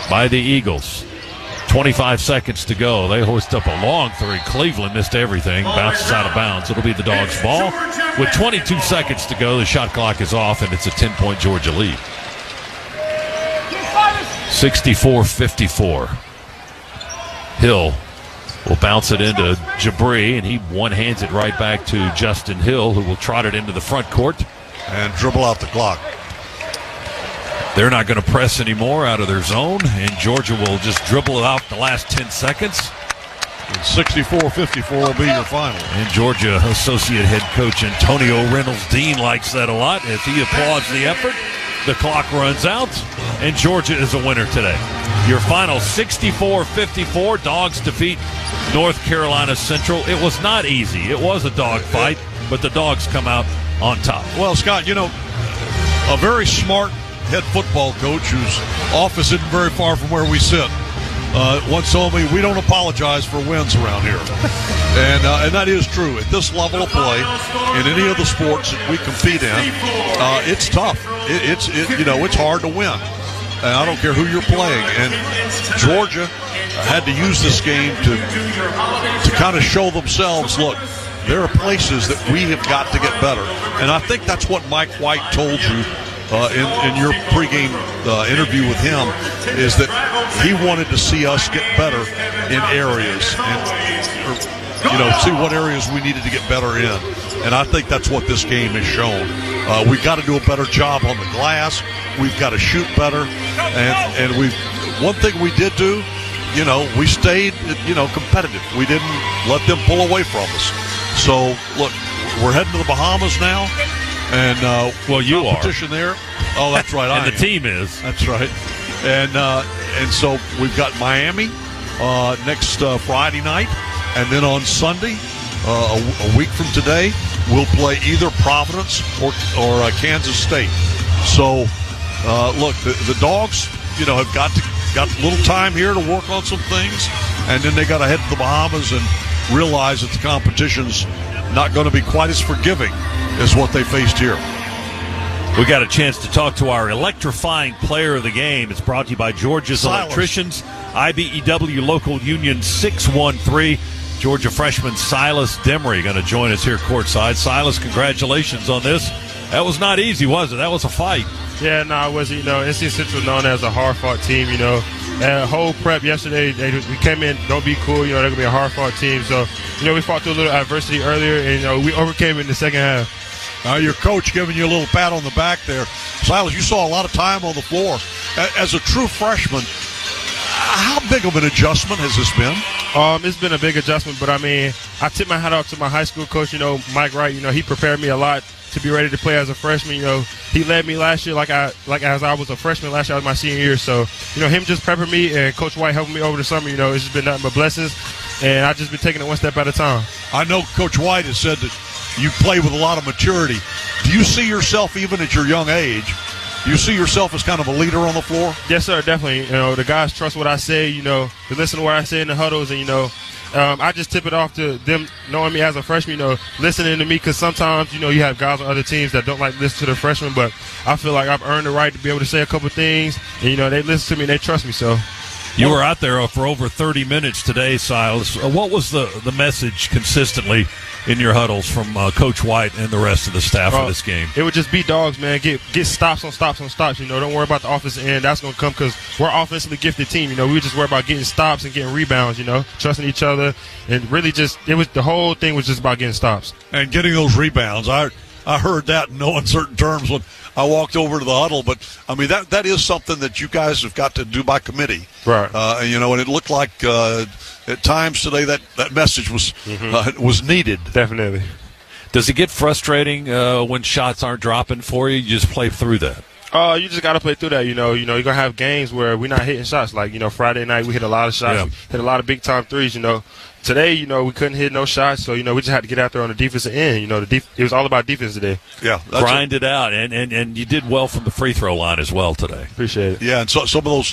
by the Eagles. 25 seconds to go. They hoist up a long 3. Cleveland missed everything. Bounces out of bounds. It'll be the Dogs' ball. With 22 seconds to go, the shot clock is off, and it's a 10-point Georgia lead. 64-54. Hill will bounce it into Jabri, and he one-hands it right back to Justin Hill, who will trot it into the front court. And dribble out the clock. They're not going to press anymore out of their zone, and Georgia will just dribble it out the last 10 seconds. 64-54 will be your final. And Georgia Associate Head Coach Antonio Reynolds-Dean likes that a lot as he applauds the effort. The clock runs out, and Georgia is a winner today. Your final 64-54. Dogs defeat North Carolina Central. It was not easy. It was a dog fight, but the Dogs come out on top. Well, Scott, you know, a very smart head football coach, whose office isn't very far from where we sit, once told me we don't apologize for wins around here. And that is true. At this level of play, in any of the sports that we compete in, it's tough. It's hard to win. And I don't care who you're playing. And Georgia had to use this game to kind of show themselves, look, there are places that we have got to get better. And I think that's what Mike White told you in your pregame interview with him, is that he wanted to see us get better in areas and see what areas we needed to get better in. And I think that's what this game has shown. We've got to do a better job on the glass. We've got to shoot better. And one thing we did do, we stayed, competitive. We didn't let them pull away from us. So, look, we're heading to the Bahamas now. And, you competition there. Oh, that's right. And the team is. That's right. And so we've got Miami next Friday night. And then on Sunday, a week from today, we'll play either Providence or Kansas State. So, look, the Dogs, have got a little time here to work on some things, and then they got to head to the Bahamas and realize that the competition's not going to be quite as forgiving as what they faced here. We got a chance to talk to our electrifying player of the game. It's brought to you by Georgia's Electricians, IBEW Local Union 613. Georgia freshman Silas Demery going to join us here courtside. Silas, congratulations on this. That was not easy, was it? That was a fight. Yeah, no, it wasn't. NC Central known as a hard-fought team, That whole prep yesterday, we came in, don't be cool, they're going to be a hard-fought team. So, we fought through a little adversity earlier, and, we overcame it in the second half. Your coach giving you a little pat on the back there. Silas, you saw a lot of time on the floor. As a true freshman, how big of an adjustment has this been? It's been a big adjustment, but, I tip my hat off to my high school coach, Mike Wright. He prepared me a lot to be ready to play as a freshman. He led me last year like as I was a freshman last year. I was my senior year. So, him just prepping me and Coach White helping me over the summer, it's just been nothing but blessings. And I've just been taking it one step at a time. I know Coach White has said that you play with a lot of maturity. Do you see yourself, even at your young age, do you see yourself as kind of a leader on the floor? Yes, sir, definitely. The guys trust what I say, they listen to what I say in the huddles, and, I just tip it off to them knowing me as a freshman, listening to me, because sometimes, you have guys on other teams that don't like to listen to the freshmen, but I feel like I've earned the right to be able to say a couple things, and, they listen to me and they trust me, so. You were out there for over 30 minutes today, Silas. What was the message consistently in your huddles from Coach White and the rest of the staff for this game? It would just be dogs, man. Get stops on stops on stops. Don't worry about the offensive end. That's going to come because we're an offensively gifted team. We just worry about getting stops and getting rebounds, trusting each other. And really the whole thing was just about getting stops. And getting those rebounds. I heard that in no uncertain terms when I walked over to the huddle, but that is something that you guys have got to do by committee, right? And it looked like at times today that message was needed. Definitely. Does it get frustrating when shots aren't dropping for you? You just play through that. You just got to play through that. You're going to have games where we're not hitting shots. Like, Friday night we hit a lot of shots, hit a lot of big-time threes, Today, we couldn't hit no shots, so, we just had to get out there on the defensive end. It was all about defense today. Yeah. Grind it out, and you did well from the free throw line as well today. Appreciate it. Yeah, and so some of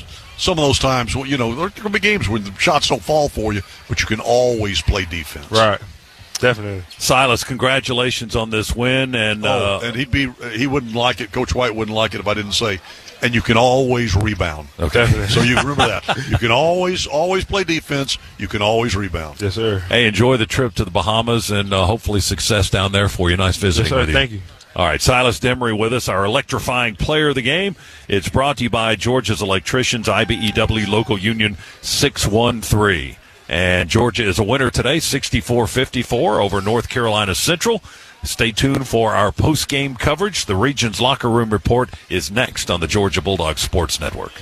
those times, there are going to be games where the shots don't fall for you, but you can always play defense. Right. Definitely. Silas, congratulations on this win. And he wouldn't like it. Coach White wouldn't like it if I didn't say, and you can always rebound. Okay. So you remember that. You can always play defense. You can always rebound. Yes, sir. Hey, enjoy the trip to the Bahamas and hopefully success down there for you. Nice visiting with you. Thank you. All right, Silas Demery with us, our electrifying player of the game. It's brought to you by Georgia's Electricians, IBEW Local Union 613. And Georgia is a winner today, 64-54 over North Carolina Central. Stay tuned for our post-game coverage. The Region's Locker Room Report is next on the Georgia Bulldogs Sports Network.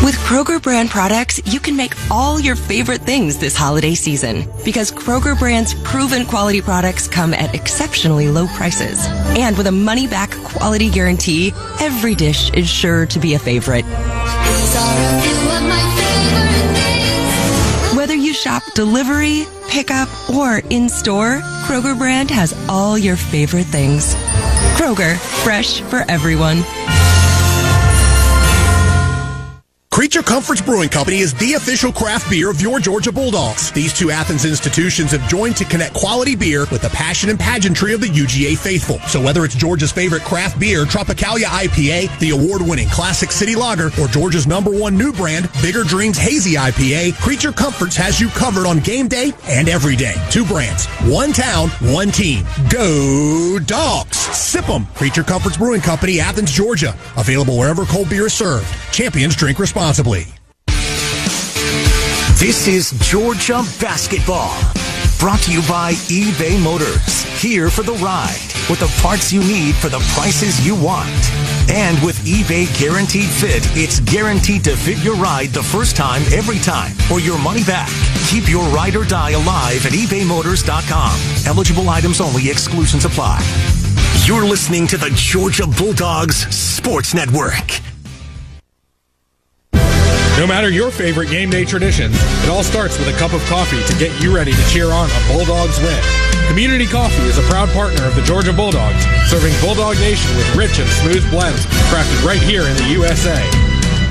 With Kroger brand products, you can make all your favorite things this holiday season. Because Kroger brand's proven quality products come at exceptionally low prices. And with a money-back quality guarantee, every dish is sure to be a favorite. Whether you shop delivery, pickup, or in-store, Kroger brand has all your favorite things. Kroger, fresh for everyone. Creature Comforts Brewing Company is the official craft beer of your Georgia Bulldogs. These two Athens institutions have joined to connect quality beer with the passion and pageantry of the UGA faithful. So whether it's Georgia's favorite craft beer, Tropicalia IPA, the award-winning Classic City Lager, or Georgia's #1 new brand, Bigger Dreams Hazy IPA, Creature Comforts has you covered on game day and every day. Two brands, one town, one team. Go Dogs! Sip 'em! Creature Comforts Brewing Company, Athens, Georgia. Available wherever cold beer is served. Champions drink responsibly. This is Georgia Basketball. Brought to you by eBay Motors. Here for the ride. With the parts you need for the prices you want. And with eBay Guaranteed Fit, it's guaranteed to fit your ride the first time, every time, or your money back. Keep your ride or die alive at ebaymotors.com. Eligible items only. Exclusions apply. You're listening to the Georgia Bulldogs Sports Network. No matter your favorite game day traditions, it all starts with a cup of coffee to get you ready to cheer on a Bulldogs win. Community Coffee is a proud partner of the Georgia Bulldogs, serving Bulldog Nation with rich and smooth blends crafted right here in the USA.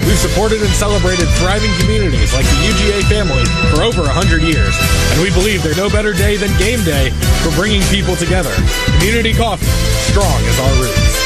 We've supported and celebrated thriving communities like the UGA family for over 100 years, and we believe there's no better day than game day for bringing people together. Community Coffee, strong as our roots.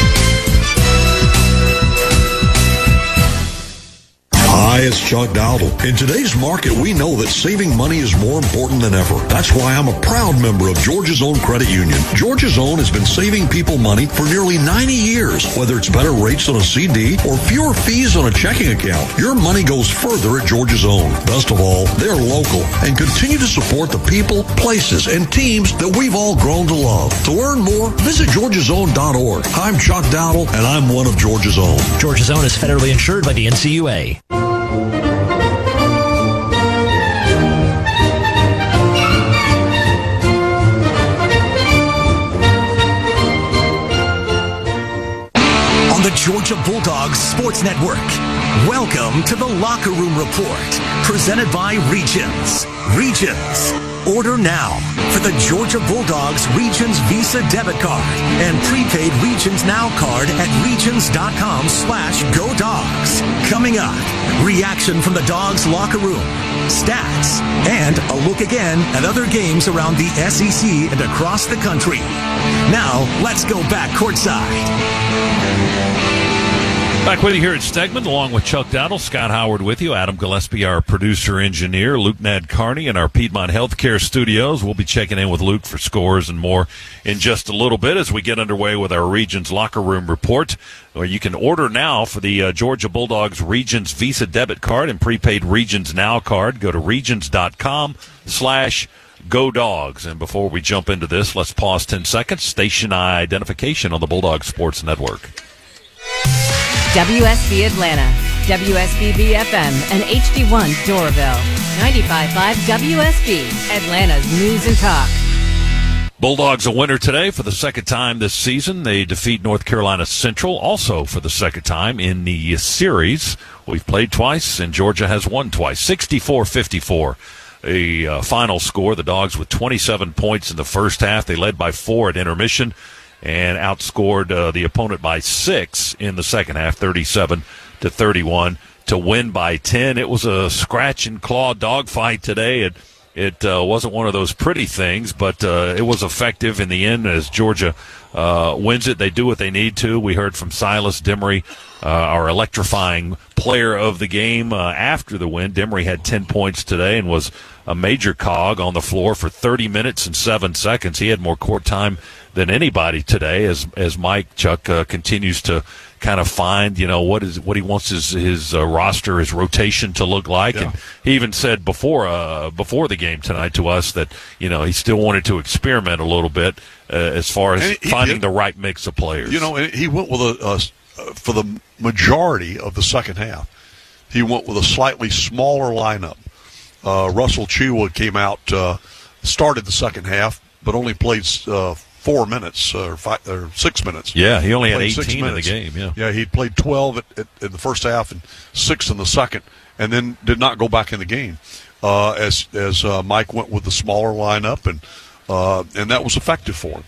Hi, it's Chuck Dowdle. In today's market, we know that saving money is more important than ever. That's why I'm a proud member of Georgia's Own Credit Union. Georgia's Own has been saving people money for nearly 90 years. Whether it's better rates on a CD or fewer fees on a checking account, your money goes further at Georgia's Own. Best of all, they're local and continue to support the people, places, and teams that we've all grown to love. To learn more, visit georgiasown.org. I'm Chuck Dowdle, and I'm one of Georgia's Own. Georgia's Own is federally insured by the NCCUA. On the Georgia Bulldogs Sports Network, welcome to the Locker Room Report, presented by Regions. Regions. Order now for the Georgia Bulldogs Regions Visa debit card and prepaid Regions Now card at regions.com/GoDogs. Coming up, reaction from the Dogs locker room, stats, and a look again at other games around the SEC and across the country. Now, let's go back courtside. Back with you here at Stegman, along with Chuck Dowdle, Scott Howard with you, Adam Gillespie, our producer-engineer, Luke Nadkarni in our Piedmont Healthcare Studios. We'll be checking in with Luke for scores and more in just a little bit as we get underway with our Regions Locker Room Report, where you can order now for the Georgia Bulldogs Regions Visa debit card and prepaid Regions Now card. Go to regions.com/GoDogs. And before we jump into this, let's pause 10 seconds. Station identification on the Bulldog Sports Network. WSB Atlanta, WSB FM, and HD1 Doraville. 95.5 WSB, Atlanta's News and Talk. Bulldogs a winner today for the second time this season. They defeat North Carolina Central also for the second time in the series. We've played twice, and Georgia has won twice. 64-54. A final score. The Dogs with 27 points in the first half. They led by 4 at intermission and outscored the opponent by 6 in the second half, 37-31, to win by 10. It was a scratch and claw dogfight today. It wasn't one of those pretty things, but it was effective in the end as Georgia wins it. They do what they need to. We heard from Silas Demery, our electrifying player of the game after the win. Demery had 10 points today and was a major cog on the floor for 30 minutes and 7 seconds. He had more court time than anybody today as Mike Chuck continues to kind of find, what he wants his roster, his rotation to look like. Yeah. And he even said before the game tonight to us that, he still wanted to experiment a little bit as far as finding the right mix of players. He went with for the majority of the second half, he went with a slightly smaller lineup. Russell Chewa came out, started the second half, but only played 4 minutes or 6 minutes. Yeah, he only had 18 in the game. Yeah, he played 12 in the first half and 6 in the second, and then did not go back in the game. As Mike went with the smaller lineup, and that was effective for him.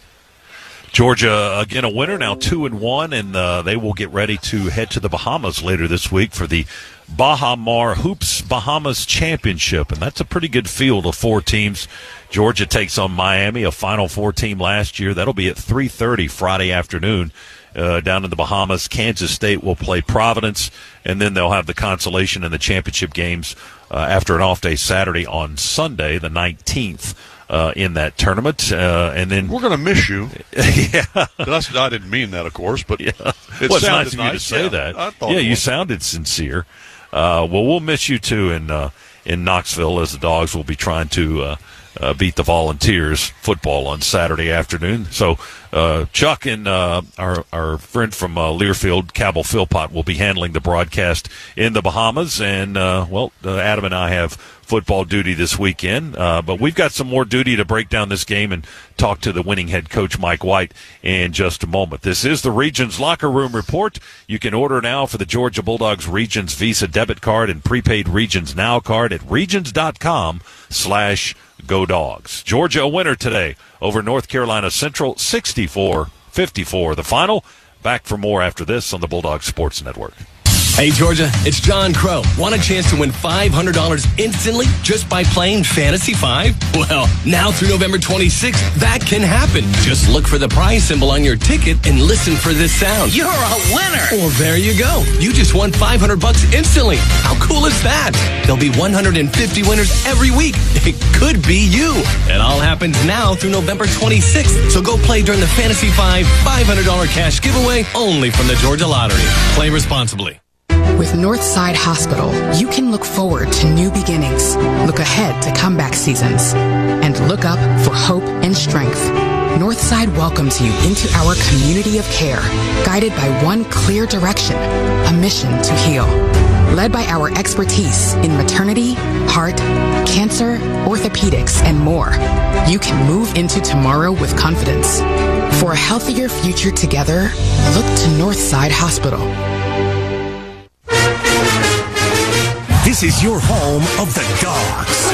Georgia, again, a winner, now 2-1, and they will get ready to head to the Bahamas later this week for the Baha Mar Hoops Bahamas Championship, and that's a pretty good field of 4 teams. Georgia takes on Miami, a Final Four team last year. That'll be at 3:30 Friday afternoon down in the Bahamas. Kansas State will play Providence, and then they'll have the consolation and the championship games after an off day Saturday on Sunday, the 19th. In that tournament, and then we're going to miss you. Yeah, I didn't mean that, of course, but it sounded nice of you to nice. say that. I thought you sounded sincere. Well, we'll miss you too in Knoxville, as the Dogs will be trying to beat the Volunteers football on Saturday afternoon. So Chuck and our friend from Learfield, Cabell Philpott, will be handling the broadcast in the Bahamas, and Adam and I have football duty this weekend, but we've got some more duty to break down this game and talk to the winning head coach Mike White in just a moment. This is the Regions Locker Room Report. You can order now for the Georgia Bulldogs Regions Visa debit card and prepaid Regions Now card at regions.com/GoDogs. Georgia a winner today over North Carolina Central, 64-54. The final. Back for more after this on the Bulldog Sports Network. Hey, Georgia, it's John Crow. Want a chance to win $500 instantly just by playing Fantasy 5? Well, now through November 26th, that can happen. Just look for the prize symbol on your ticket and listen for this sound. You're a winner! Well, there you go. You just won $500 instantly. How cool is that? There'll be 150 winners every week. It could be you. It all happens now through November 26th. So go play during the Fantasy 5 $500 cash giveaway only from the Georgia Lottery. Play responsibly. With Northside Hospital, you can look forward to new beginnings, look ahead to comeback seasons, and look up for hope and strength. Northside welcomes you into our community of care, guided by one clear direction, a mission to heal. Led by our expertise in maternity, heart, cancer, orthopedics, and more, you can move into tomorrow with confidence. For a healthier future together, look to Northside Hospital. This is your home of the Dogs.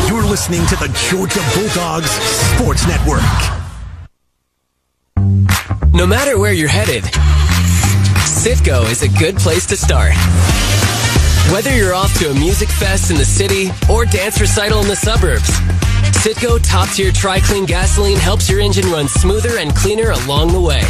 You're listening to the Georgia Bulldogs Sports Network. No matter where you're headed, Citgo is a good place to start. Whether you're off to a music fest in the city or dance recital in the suburbs, Citgo top-tier Tri-Clean gasoline helps your engine run smoother and cleaner along the way.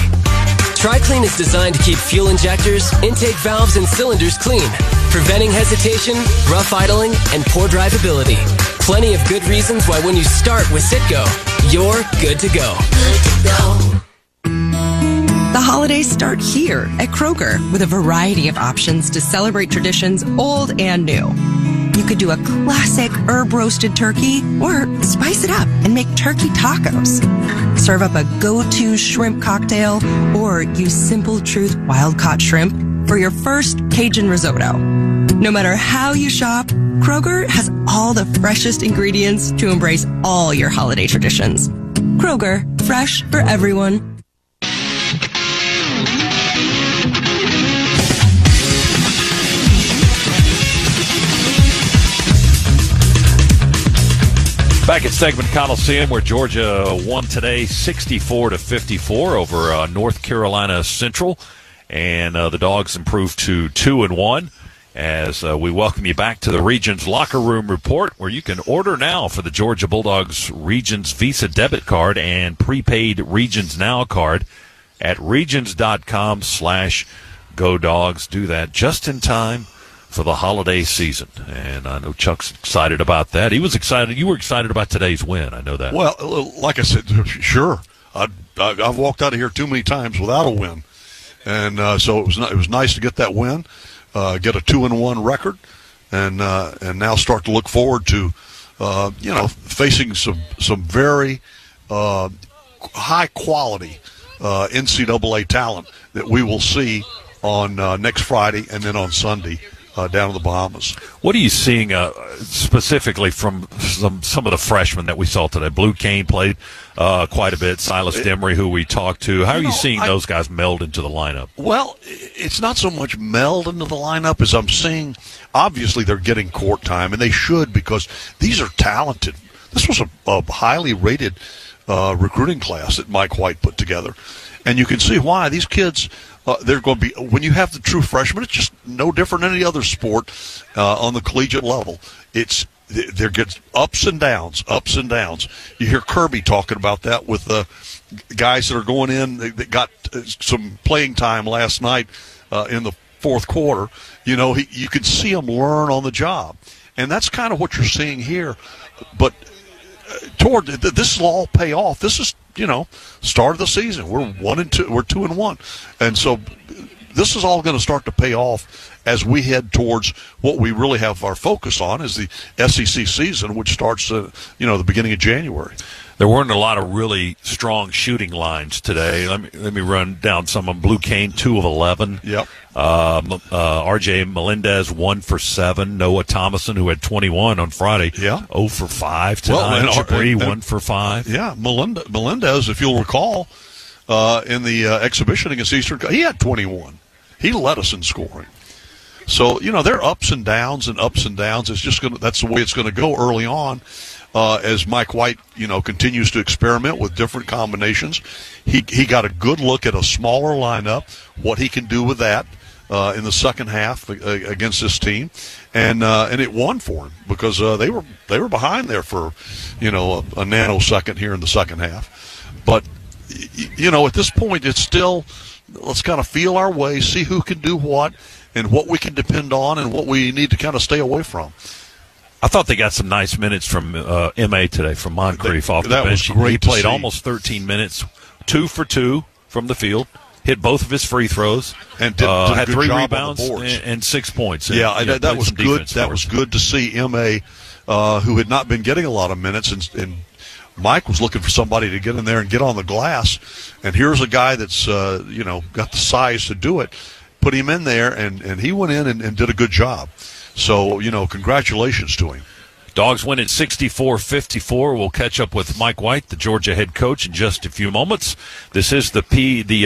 Tri-Clean is designed to keep fuel injectors, intake valves, and cylinders clean, preventing hesitation, rough idling, and poor drivability. Plenty of good reasons why when you start with Citgo, you're good to go. Good to go. The holidays start here at Kroger with a variety of options to celebrate traditions old and new. You could do a classic herb-roasted turkey or spice it up and make turkey tacos. Serve up a go-to shrimp cocktail or use Simple Truth wild-caught shrimp for your first Cajun risotto. No matter how you shop, Kroger has all the freshest ingredients to embrace all your holiday traditions. Kroger, fresh for everyone. Back at Segment Coliseum, where Georgia won today 64-54 over North Carolina Central, and the Dogs improved to 2-1. As we welcome you back to the Regions Locker Room Report, where you can order now for the Georgia Bulldogs Regions Visa debit card and prepaid Regions Now card at regions.com/GoDogs. Do that just in time for the holiday season. And I know Chuck's excited about that. He was excited. You were excited about today's win. I know that. Well, like I said, sure. I've walked out of here too many times without a win. And so it was nice to get that win, get a 2-1 record, and now start to look forward to, facing some very high quality NCAA talent that we will see on next Friday and then on Sunday down in the Bahamas. What are you seeing specifically from some of the freshmen that we saw today? Blue Kane played quite a bit. Silas Demery, who we talked to. How are you seeing those guys meld into the lineup? Well, it's not so much meld into the lineup as I'm seeing, obviously they're getting court time, and they should, because these are talented this was a highly rated recruiting class that Mike White put together. And you can see why these kids, they're going to be, when you have the true freshmen, it's just no different than any other sport on the collegiate level. There gets ups and downs. You hear Kirby talking about that with the guys that are going in that got some playing time last night in the fourth quarter. You know, you can see them learn on the job. And that's kind of what you're seeing here. But this will all pay off. This is, start of the season. We're 1-2. We're 2-1. And so this is all going to start to pay off as we head towards what we really have our focus on is the SEC season, which starts, the beginning of January. There weren't a lot of really strong shooting lines today. Let me run down some of them. Blue Cane, 2 of 11. Yep. R.J. Melendez, 1 for 7. Noah Thomason, who had 21 on Friday, 0 for 5 tonight. Jabri, 1 for 5. Yeah, Melendez, if you'll recall, in the exhibition against Eastern, he had 21. He led us in scoring. So, there are ups and downs. It's just that's the way it's going to go early on. As Mike White, continues to experiment with different combinations. He got a good look at a smaller lineup, what he can do with that in the second half against this team, and it won for him because they were behind there for a nanosecond here in the second half. But at this point, it's still let's kind of feel our way, see who can do what, and what we can depend on, and what we need to kind of stay away from. I thought they got some nice minutes from M.A. today, from Moncrief off the bench. That was great. He played almost 13 minutes, 2 for 2 from the field, hit both of his free throws, and did had a good 3 job rebounds on the boards. and 6 points. Yeah, that was good. That was good to see M.A., who had not been getting a lot of minutes, and Mike was looking for somebody to get in there and get on the glass. And here's a guy that's got the size to do it. Put him in there, and he went in and did a good job. So, congratulations to him. Dogs win at 64-54. We'll catch up with Mike White, the Georgia head coach, in just a few moments. This is the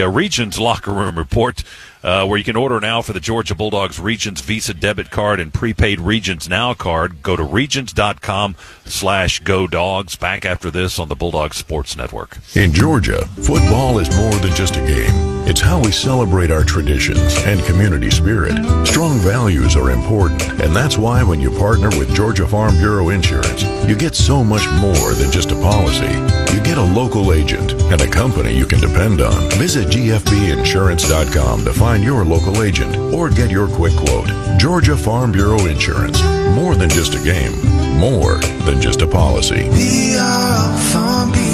Regions Locker Room Report, where you can order now for the Georgia Bulldogs Regions Visa debit card and prepaid Regions Now card. Go to regions.com/GoDogs. Back after this on the Bulldogs Sports Network. In Georgia, football is more than just a game. It's how we celebrate our traditions and community spirit. Strong values are important, and that's why when you partner with Georgia Farm Bureau Insurance, you get so much more than just a policy. You get a local agent and a company you can depend on. Visit GFBinsurance.com to find your local agent or get your quick quote. Georgia Farm Bureau Insurance. More than just a game. More than just a policy. We are Farm Bureau.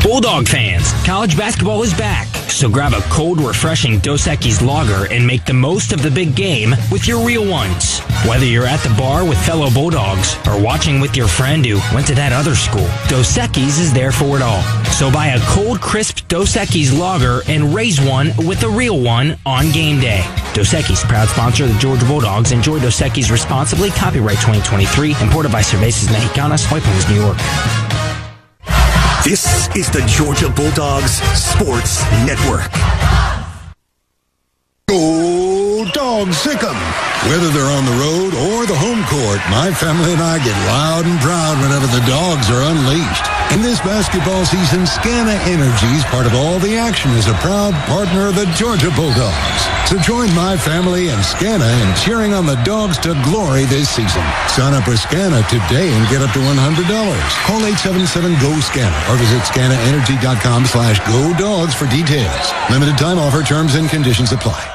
Bulldog fans, college basketball is back, so grab a cold, refreshing Dos Equis lager and make the most of the big game with your real ones. Whether you're at the bar with fellow Bulldogs or watching with your friend who went to that other school, Dos Equis is there for it all. So buy a cold, crisp Dos Equis lager and raise one with a real one on game day. Dos Equis, proud sponsor of the Georgia Bulldogs. Enjoy Dos Equis responsibly. Copyright 2023. Imported by Cervezas Mexicanas, White Plains, New York. This is the Georgia Bulldogs Sports Network. Go Dogs, sick 'em! Whether they're on the road or the home court, my family and I get loud and proud whenever the dogs are unleashed. In this basketball season, Scana Energy is part of all the action as a proud partner of the Georgia Bulldogs. So join my family and Scana in cheering on the Dogs to glory this season. Sign up with Scana today and get up to $100. Call 877-GO-SCANA or visit scanaenergy.com/GoDogs for details. Limited time offer, terms and conditions apply.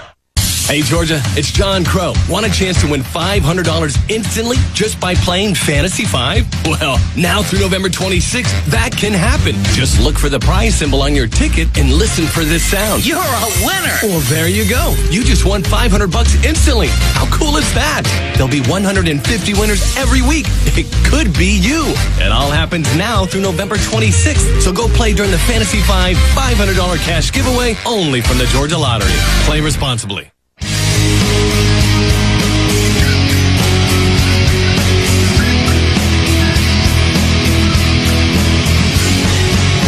Hey, Georgia, it's John Crow. Want a chance to win $500 instantly just by playing Fantasy 5? Well, now through November 26th, that can happen. Just look for the prize symbol on your ticket and listen for this sound. You're a winner! Well, there you go. You just won $500 instantly. How cool is that? There'll be 150 winners every week. It could be you. It all happens now through November 26th. So go play during the Fantasy 5 $500 cash giveaway only from the Georgia Lottery. Play responsibly.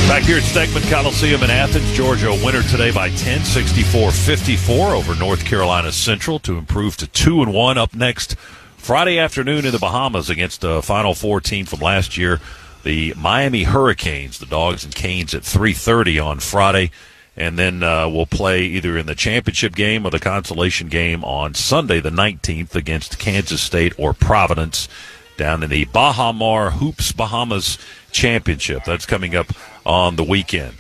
Back here at Stegman Coliseum in Athens, Georgia, a winner today by 10, 64-54 over North Carolina Central to improve to 2-1. Up next Friday afternoon in the Bahamas against a Final Four team from last year, the Miami Hurricanes, the Dogs and Canes, at 3:30 on Friday. And then we'll play either in the championship game or the consolation game on Sunday the 19th against Kansas State or Providence down in the Baha Mar Hoops Bahamas Championship. That's coming up on the weekend.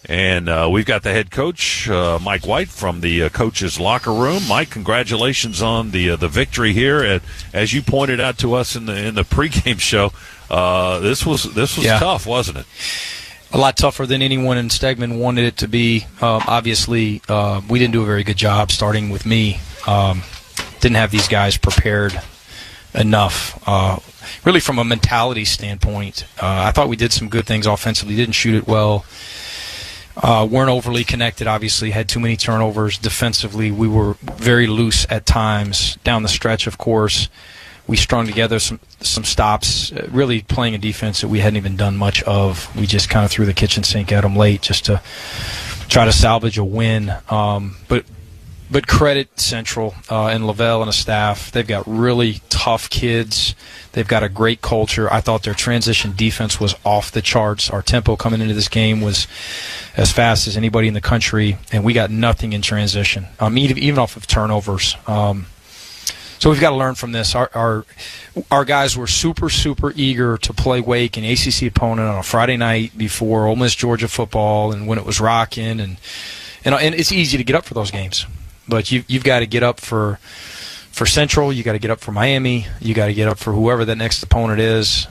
And we've got the head coach, Mike White, from the coach's locker room. Mike, congratulations on the victory here. As you pointed out to us in the pregame show, this was tough, wasn't it? A lot tougher than anyone in Stegman wanted it to be. Obviously, we didn't do a very good job, starting with me. Didn't have these guys prepared enough. Really, from a mentality standpoint, I thought we did some good things offensively. Didn't shoot it well. Weren't overly connected, obviously. Had too many turnovers. Defensively, we were very loose at times. Down the stretch, of course, we strung together some stops, really playing a defense that we hadn't even done much of. We just kind of threw the kitchen sink at them late just to try to salvage a win. But credit Central and Lavelle and the staff. They've got really tough kids. They've got a great culture. I thought their transition defense was off the charts. Our tempo coming into this game was as fast as anybody in the country, and we got nothing in transition, even off of turnovers. So we've got to learn from this. Our guys were super eager to play Wake, an ACC opponent, on a Friday night before Ole Miss Georgia football, and when it was rocking, and it's easy to get up for those games. But you've got to get up for Central, you got to get up for Miami, you got to get up for whoever the next opponent is,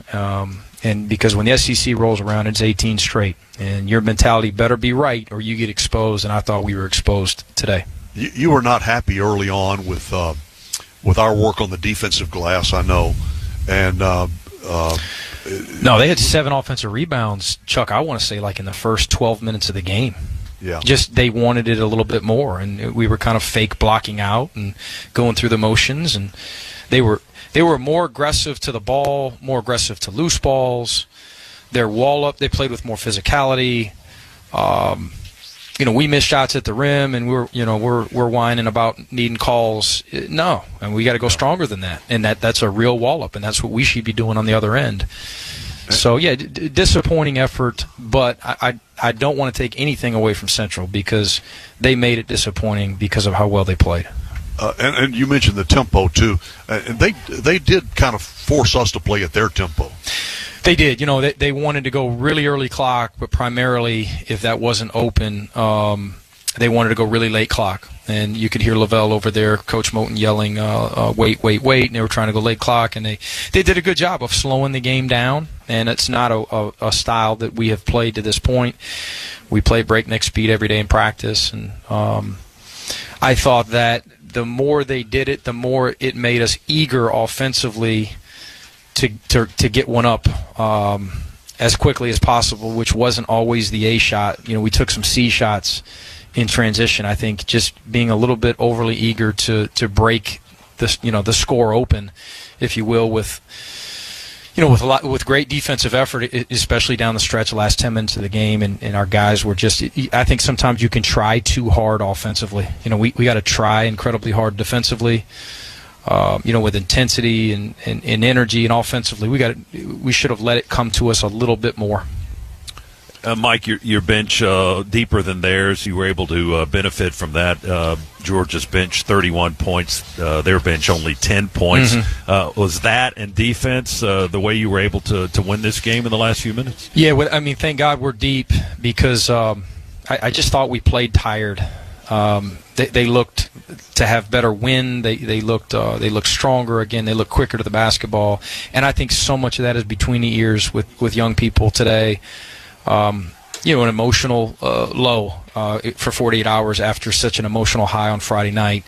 and because when the SEC rolls around, it's 18 straight, and your mentality better be right or you get exposed. And I thought we were exposed today. You were not happy early on with our work on the defensive glass, I know, and no, they had 7 offensive rebounds, Chuck. I want to say like in the first 12 minutes of the game. Yeah. Just they wanted it a little bit more, and we were kind of fake blocking out and going through the motions, and they were more aggressive to the ball, more aggressive to loose balls. Their wall up, they played with more physicality. We missed shots at the rim, and we're whining about needing calls. No, and we got to go stronger than that, and that's a real wall up, and that's what we should be doing on the other end. So, yeah, disappointing effort, but I don't want to take anything away from Central because they made it disappointing because of how well they played. And you mentioned the tempo, too. And they did kind of force us to play at their tempo. They did. They wanted to go really early clock, but primarily if that wasn't open, they wanted to go really late clock. And you could hear Lavelle over there, Coach Moten yelling, wait, and they were trying to go late clock, and they did a good job of slowing the game down, and it's not a style that we have played to this point. We play breakneck speed every day in practice, and I thought that the more they did it, the more it made us eager offensively to get one up as quickly as possible, which wasn't always the A shot. We took some C shots in transition. I think just being a little bit overly eager to break this, the score open, if you will, with great defensive effort, especially down the stretch, the last 10 minutes of the game, and our guys were just. I think sometimes you can try too hard offensively. We got to try incredibly hard defensively, with intensity and energy, and offensively we should have let it come to us a little bit more. Mike, your bench deeper than theirs. You were able to benefit from that. Georgia's bench 31 points, their bench only 10 points. Mm-hmm. Was that and defense the way you were able to win this game in the last few minutes? Yeah, thank God we're deep because I just thought we played tired. They looked to have better wind. They looked stronger again. They looked quicker to the basketball, and I think so much of that is between the ears with young people today. An emotional low for 48 hours after such an emotional high on Friday night.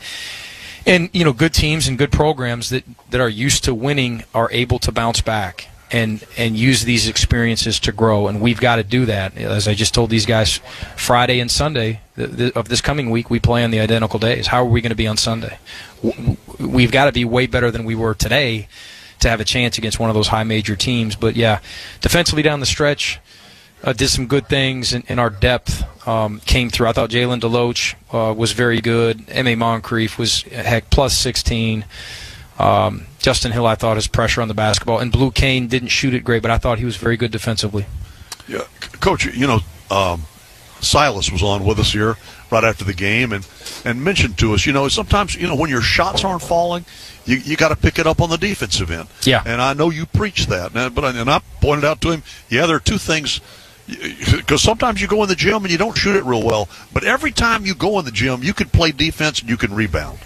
And, good teams and good programs that are used to winning are able to bounce back and use these experiences to grow. And we've got to do that. As I just told these guys, Friday and Sunday of this coming week, we play on the identical days. How are we going to be on Sunday? We've got to be way better than we were today to have a chance against one of those high major teams. But, yeah, defensively down the stretch, did some good things, and our depth came through. I thought Jalen DeLoach was very good. M.A. Moncrief was, plus 16. Justin Hill, I thought, his pressure on the basketball. And Blue Kane didn't shoot it great, but I thought he was very good defensively. Yeah, Coach, Silas was on with us here right after the game and mentioned to us, sometimes, when your shots aren't falling, you got to pick it up on the defensive end. Yeah. And I know you preach that. And I pointed out to him, there are two things. Because sometimes you go in the gym and you don't shoot it real well. But every time you go in the gym, you can play defense and you can rebound.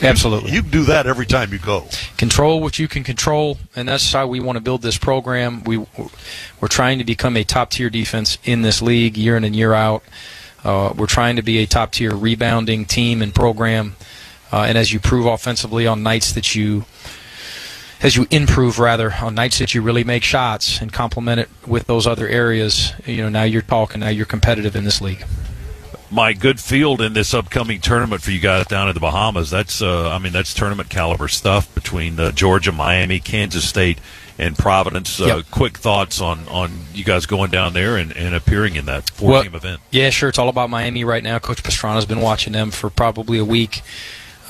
Absolutely. You can do that every time you go. Control what you can control, and that's how we want to build this program. We're trying to become a top-tier defense in this league year in and year out. We're trying to be a top-tier rebounding team and program. And as you prove offensively on nights that as you improve, rather, on nights that you really make shots and complement it with those other areas, now you're talking, now you're competitive in this league. My good field in this upcoming tournament for you guys down in the Bahamas. That's tournament caliber stuff between Georgia, Miami, Kansas State, and Providence. Quick thoughts on you guys going down there and appearing in that four-team event. Yeah, sure. It's all about Miami right now. Coach Pastrana's been watching them for probably a week.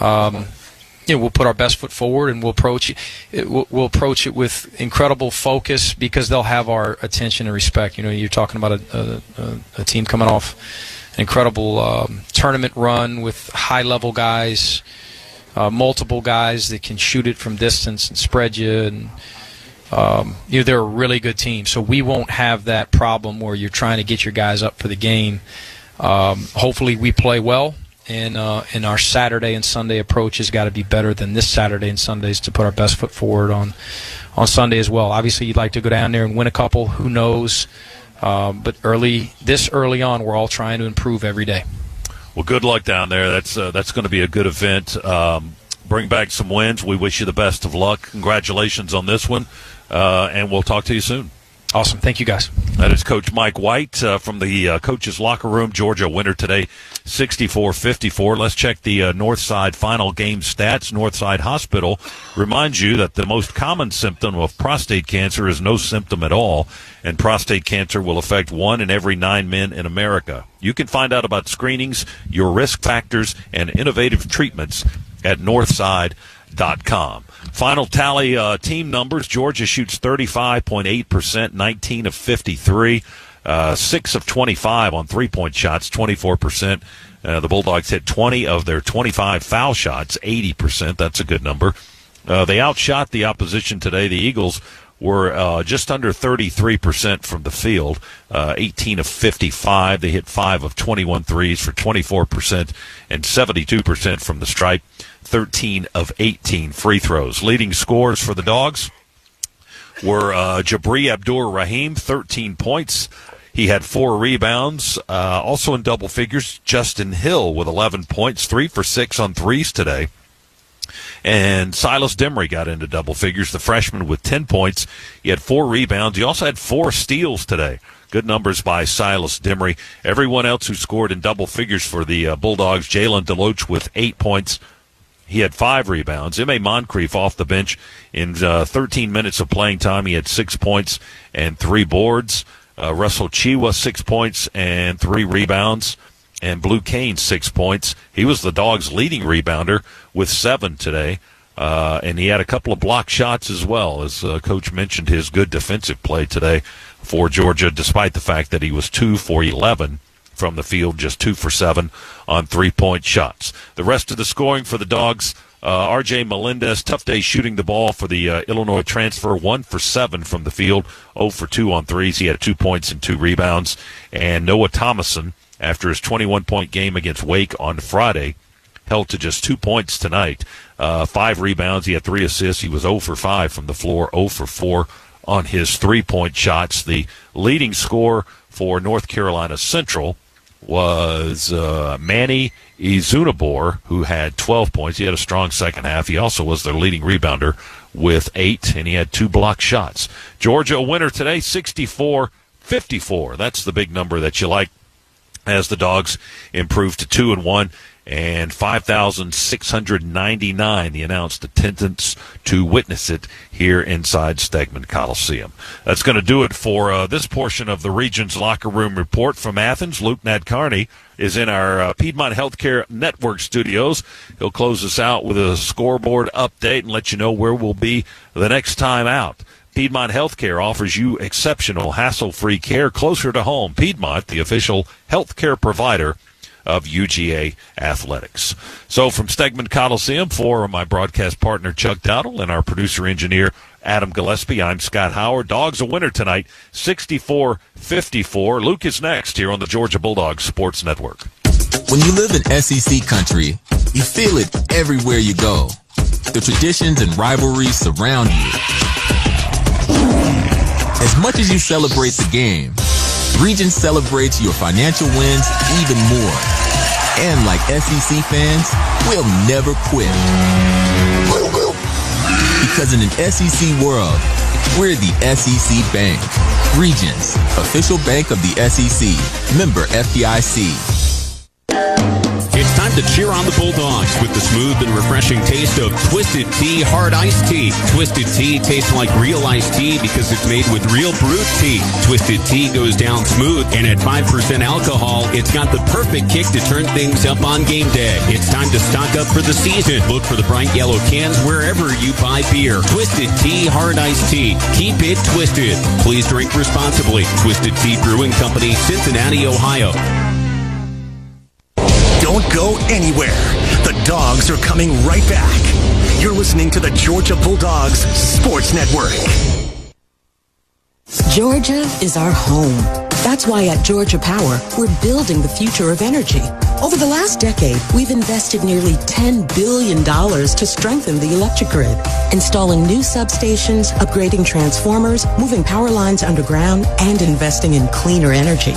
We'll put our best foot forward and we'll approach it with incredible focus because they'll have our attention and respect. You're talking about a team coming off an incredible tournament run with high-level guys, multiple guys that can shoot it from distance and spread you. And they're a really good team, so we won't have that problem where you're trying to get your guys up for the game. Hopefully, we play well. And our Saturday and Sunday approach has got to be better than this Saturday and Sundays to put our best foot forward on Sunday as well. Obviously, you'd like to go down there and win a couple. Who knows? But early on, we're all trying to improve every day. Well, good luck down there. That's going to be a good event. Bring back some wins. We wish you the best of luck. Congratulations on this one, and we'll talk to you soon. Awesome. Thank you, guys. That is Coach Mike White from the coach's locker room. Georgia winner today, 64-54. Let's check the Northside final game stats. Northside Hospital reminds you that the most common symptom of prostate cancer is no symptom at all, and prostate cancer will affect 1 in every 9 men in America. You can find out about screenings, your risk factors, and innovative treatments at Northside.com. Final tally team numbers. Georgia shoots 35.8%, 19 of 53, 6 of 25 on three-point shots, 24%. The Bulldogs hit 20 of their 25 foul shots, 80%. That's a good number. They outshot the opposition today. The Eagles were just under 33% from the field, 18 of 55. They hit 5 of 21 threes for 24% and 72% from the stripe. 13 of 18 free throws. Leading scorers for the Dogs were Jabri Abdur-Rahim, 13 points. He had 4 rebounds. Also in double figures, Justin Hill with 11 points, 3 for 6 on threes today. And Silas Demery got into double figures, the freshman with 10 points. He had 4 rebounds. He also had 4 steals today. Good numbers by Silas Demery. Everyone else who scored in double figures for the Bulldogs, Jalen DeLoach with 8 points. He had 5 rebounds. M.A. Moncrief off the bench in 13 minutes of playing time. He had 6 points and 3 boards. Russell Chiwa, 6 points and 3 rebounds. And Blue Kane, 6 points. He was the Dogs' leading rebounder with 7 today. And he had a couple of block shots as well, as Coach mentioned his good defensive play today for Georgia, despite the fact that he was 2 for 11 from the field, just 2 for 7 on three-point shots. The rest of the scoring for the Dogs, R.J. Melendez, tough day shooting the ball for the Illinois transfer, 1 for 7 from the field, 0 for 2 on threes. He had 2 points and 2 rebounds. And Noah Thomason, after his 21-point game against Wake on Friday, held to just 2 points tonight. 5 rebounds. He had 3 assists. He was 0 for 5 from the floor, 0 for 4 on his three-point shots. The leading scorer for North Carolina Central was Manny Izunabor, who had 12 points. He had a strong second half. He also was their leading rebounder with 8, and he had 2 block shots. Georgia a winner today, 64-54. That's the big number that you like. as the Dogs improve to 2-1. And 5,699 the announced attendance to witness it here inside Stegman Coliseum. That's going to do it for this portion of the Region's Locker Room Report from Athens. Luke Nadkarni is in our Piedmont Healthcare Network studios. He'll close us out with a scoreboard update and let you know where we'll be the next time out. Piedmont Healthcare offers you exceptional, hassle-free care closer to home. Piedmont, the official healthcare provider of UGA Athletics. So from Stegman Coliseum, for my broadcast partner Chuck Dowdle and our producer-engineer Adam Gillespie, I'm Scott Howard. Dogs a winner tonight, 64-54. Luke is next here on the Georgia Bulldogs Sports Network. When you live in SEC country, you feel it everywhere you go. The traditions and rivalries surround you. As much as you celebrate the game, Region celebrates your financial wins even more. And like SEC fans, we'll never quit. Because in an SEC world, we're the SEC Bank. Regions, official bank of the SEC. Member FDIC. It's time to cheer on the Bulldogs with the smooth and refreshing taste of Twisted Tea Hard Iced Tea. Twisted Tea tastes like real iced tea because it's made with real brewed tea. Twisted Tea goes down smooth, and at 5% alcohol, it's got the perfect kick to turn things up on game day. It's time to stock up for the season. Look for the bright yellow cans wherever you buy beer. Twisted Tea Hard Iced Tea. Keep it twisted. Please drink responsibly. Twisted Tea Brewing Company, Cincinnati, Ohio. Don't go anywhere. The Dogs are coming right back. You're listening to the Georgia Bulldogs Sports Network. Georgia is our home. That's why at Georgia Power, we're building the future of energy. Over the last decade, we've invested nearly $10 billion to strengthen the electric grid, installing new substations, upgrading transformers, moving power lines underground, and investing in cleaner energy.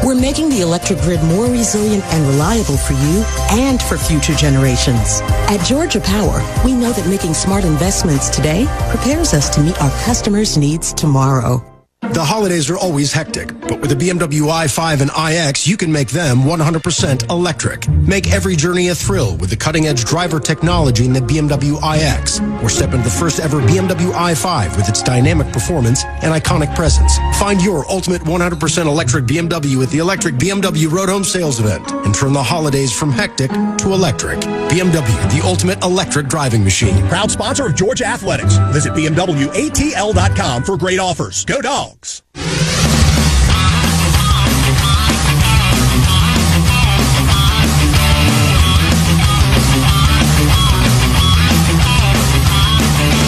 We're making the electric grid more resilient and reliable for you and for future generations. At Georgia Power, we know that making smart investments today prepares us to meet our customers' needs tomorrow. The holidays are always hectic, but with the BMW i5 and iX, you can make them 100% electric. Make every journey a thrill with the cutting-edge driver technology in the BMW iX. Or step into the first ever BMW i5 with its dynamic performance and iconic presence. Find your ultimate 100% electric BMW at the Electric BMW Road Home Sales Event and turn the holidays from hectic to electric. BMW, the ultimate electric driving machine. Proud sponsor of Georgia Athletics. Visit BMWATL.com for great offers. Go Dogs!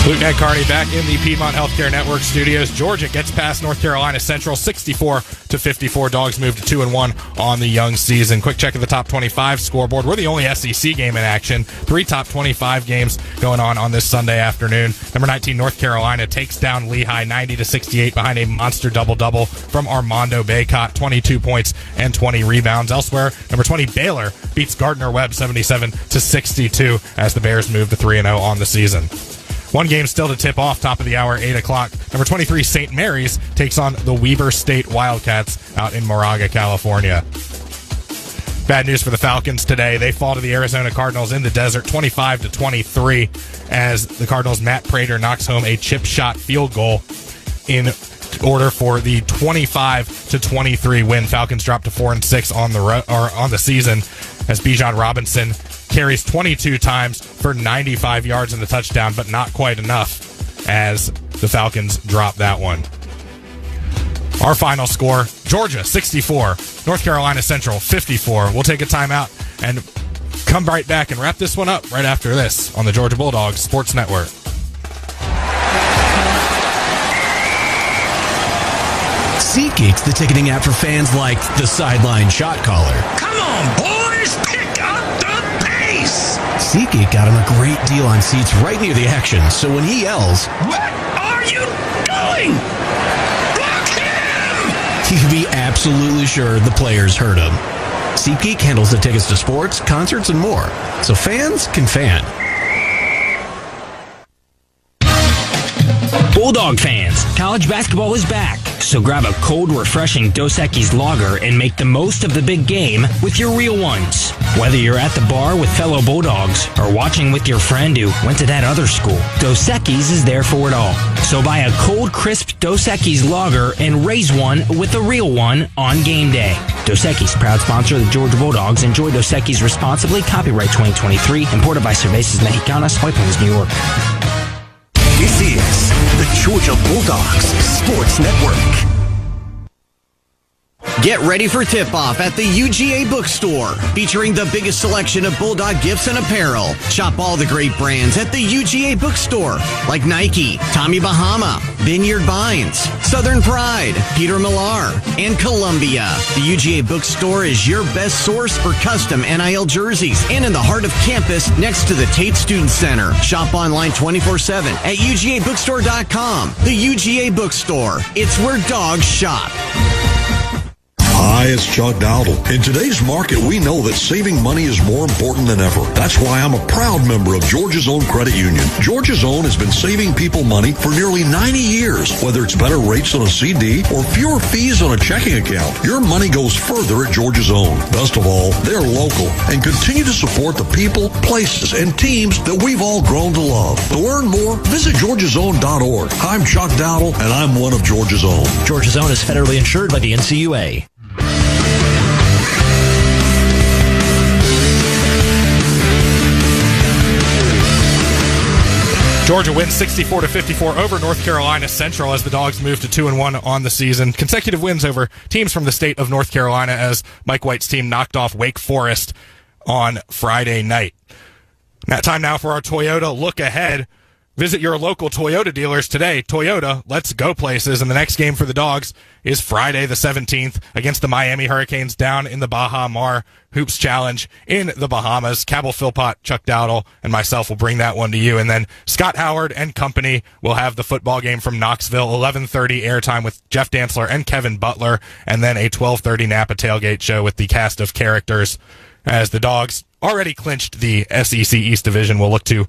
Luke Nadkarni back in the Piedmont Healthcare Network studios. Georgia gets past North Carolina Central 64-54. Dogs move to 2-1 on the young season. Quick check of the top 25 scoreboard. We're the only SEC game in action. 3 top 25 games going on this Sunday afternoon. Number 19 North Carolina takes down Lehigh 90-68 behind a monster double-double from Armando Baycott, 22 points and 20 rebounds. Elsewhere, number 20 Baylor beats Gardner-Webb 77-62 as the Bears move to 3-0 on the season. One game still to tip off, top of the hour, 8 o'clock. Number 23, St. Mary's, takes on the Weber State Wildcats out in Moraga, California. Bad news for the Falcons today. They fall to the Arizona Cardinals in the desert, 25-23, as the Cardinals' Matt Prater knocks home a chip shot field goal in order for the 25-23 win. Falcons drop to 4-6 on the season, as Bijan Robinson carries 22 times for 95 yards and the touchdown, but not quite enough as the Falcons drop that one. Our final score, Georgia 64, North Carolina Central 54. We'll take a timeout and come right back and wrap this one up right after this on the Georgia Bulldogs Sports Network. SeatGeek's the ticketing app for fans like the sideline shot caller. Come on, boys, pick up the pace! SeatGeek got him a great deal on seats right near the action, so when he yells, "What are you doing? Block him!" he can be absolutely sure the players heard him. SeatGeek handles the tickets to sports, concerts, and more, so fans can fan. Bulldog fans, college basketball is back. So grab a cold, refreshing Dos Equis lager and make the most of the big game with your real ones. Whether you're at the bar with fellow Bulldogs or watching with your friend who went to that other school, Dos Equis is there for it all. So buy a cold, crisp Dos Equis lager and raise one with a real one on game day. Dos Equis, proud sponsor of the Georgia Bulldogs. Enjoy Dos Equis responsibly. Copyright 2023. Imported by Cervezas Mexicanas, White Plains, New York. This is the Georgia Bulldogs Sports Network. Get ready for tip-off at the UGA bookstore, featuring the biggest selection of Bulldog gifts and apparel. Shop all the great brands at the UGA bookstore, like Nike, Tommy Bahama, Vineyard Vines, Southern Pride, Peter Millar, and Columbia. The UGA bookstore is your best source for custom NIL jerseys, and in the heart of campus next to the Tate Student Center. Shop online 24/7 at UGAbookstore.com. The UGA bookstore. It's where dogs shop. Hi, it's Chuck Dowdle. In today's market, we know that saving money is more important than ever. That's why I'm a proud member of Georgia's Own Credit Union. Georgia's Own has been saving people money for nearly 90 years. Whether it's better rates on a CD or fewer fees on a checking account, your money goes further at Georgia's Own. Best of all, they're local and continue to support the people, places, and teams that we've all grown to love. To learn more, visit georgiasown.org. I'm Chuck Dowdle, and I'm one of Georgia's Own. Georgia's Own is federally insured by the NCUA. Georgia wins 64-54 over North Carolina Central as the Dogs move to 2-1 on the season. Consecutive wins over teams from the state of North Carolina as Mike White's team knocked off Wake Forest on Friday night. Time now for our Toyota look ahead. Visit your local Toyota dealers today. Toyota, let's go places. And the next game for the Dogs is Friday the 17th against the Miami Hurricanes down in the Baha Mar Hoops Challenge in the Bahamas. Cabell Philpott, Chuck Dowdle, and myself will bring that one to you. And then Scott Howard and company will have the football game from Knoxville, 11:30 airtime with Jeff Dantzler and Kevin Butler, and then a 12:30 Napa tailgate show with the cast of characters as the Dogs already clinched the SEC East Division. Will look to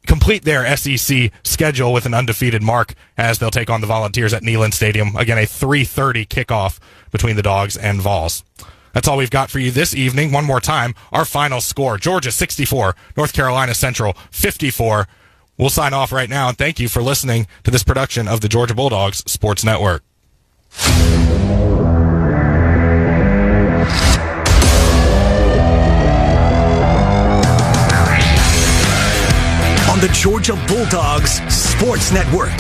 complete their SEC schedule with an undefeated mark as they'll take on the Volunteers at Neyland Stadium. Again, a 3:30 kickoff between the Dogs and Vols. That's all we've got for you this evening. One more time, our final score: Georgia 64, North Carolina Central 54. We'll sign off right now, and thank you for listening to this production of the Georgia Bulldogs Sports Network. On the Georgia Bulldogs Sports Network.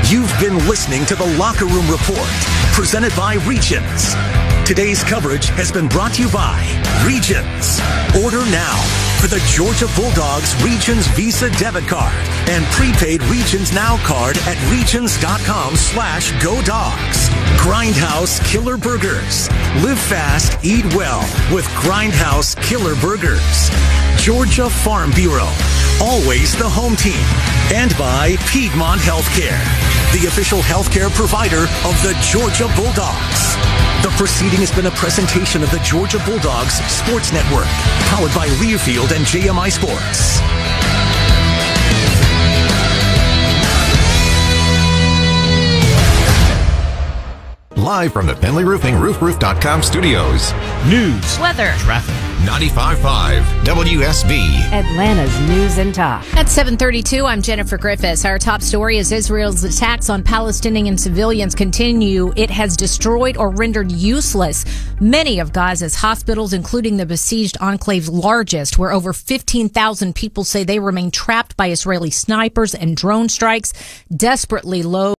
You've been listening to the Locker Room Report, presented by Regions. Today's coverage has been brought to you by Regions. Order now for the Georgia Bulldogs Regions Visa debit card and prepaid Regions Now card at regions.com/GoDogs. Grindhouse Killer Burgers. Live fast, eat well with Grindhouse Killer Burgers. Georgia Farm Bureau. Always the home team. And by Piedmont Healthcare, the official healthcare provider of the Georgia Bulldogs. The proceeding has been a presentation of the Georgia Bulldogs Sports Network, powered by Learfield and JMI Sports. Live from the Penley Roofing RoofRoof.com studios. News, weather, traffic. 95.5 WSB. Atlanta's News and Talk. At 7:32, I'm Jennifer Griffiths. Our top story is Israel's attacks on Palestinian civilians continue. It has destroyed or rendered useless many of Gaza's hospitals, including the besieged enclave's largest, where over 15,000 people say they remain trapped by Israeli snipers and drone strikes. Desperately low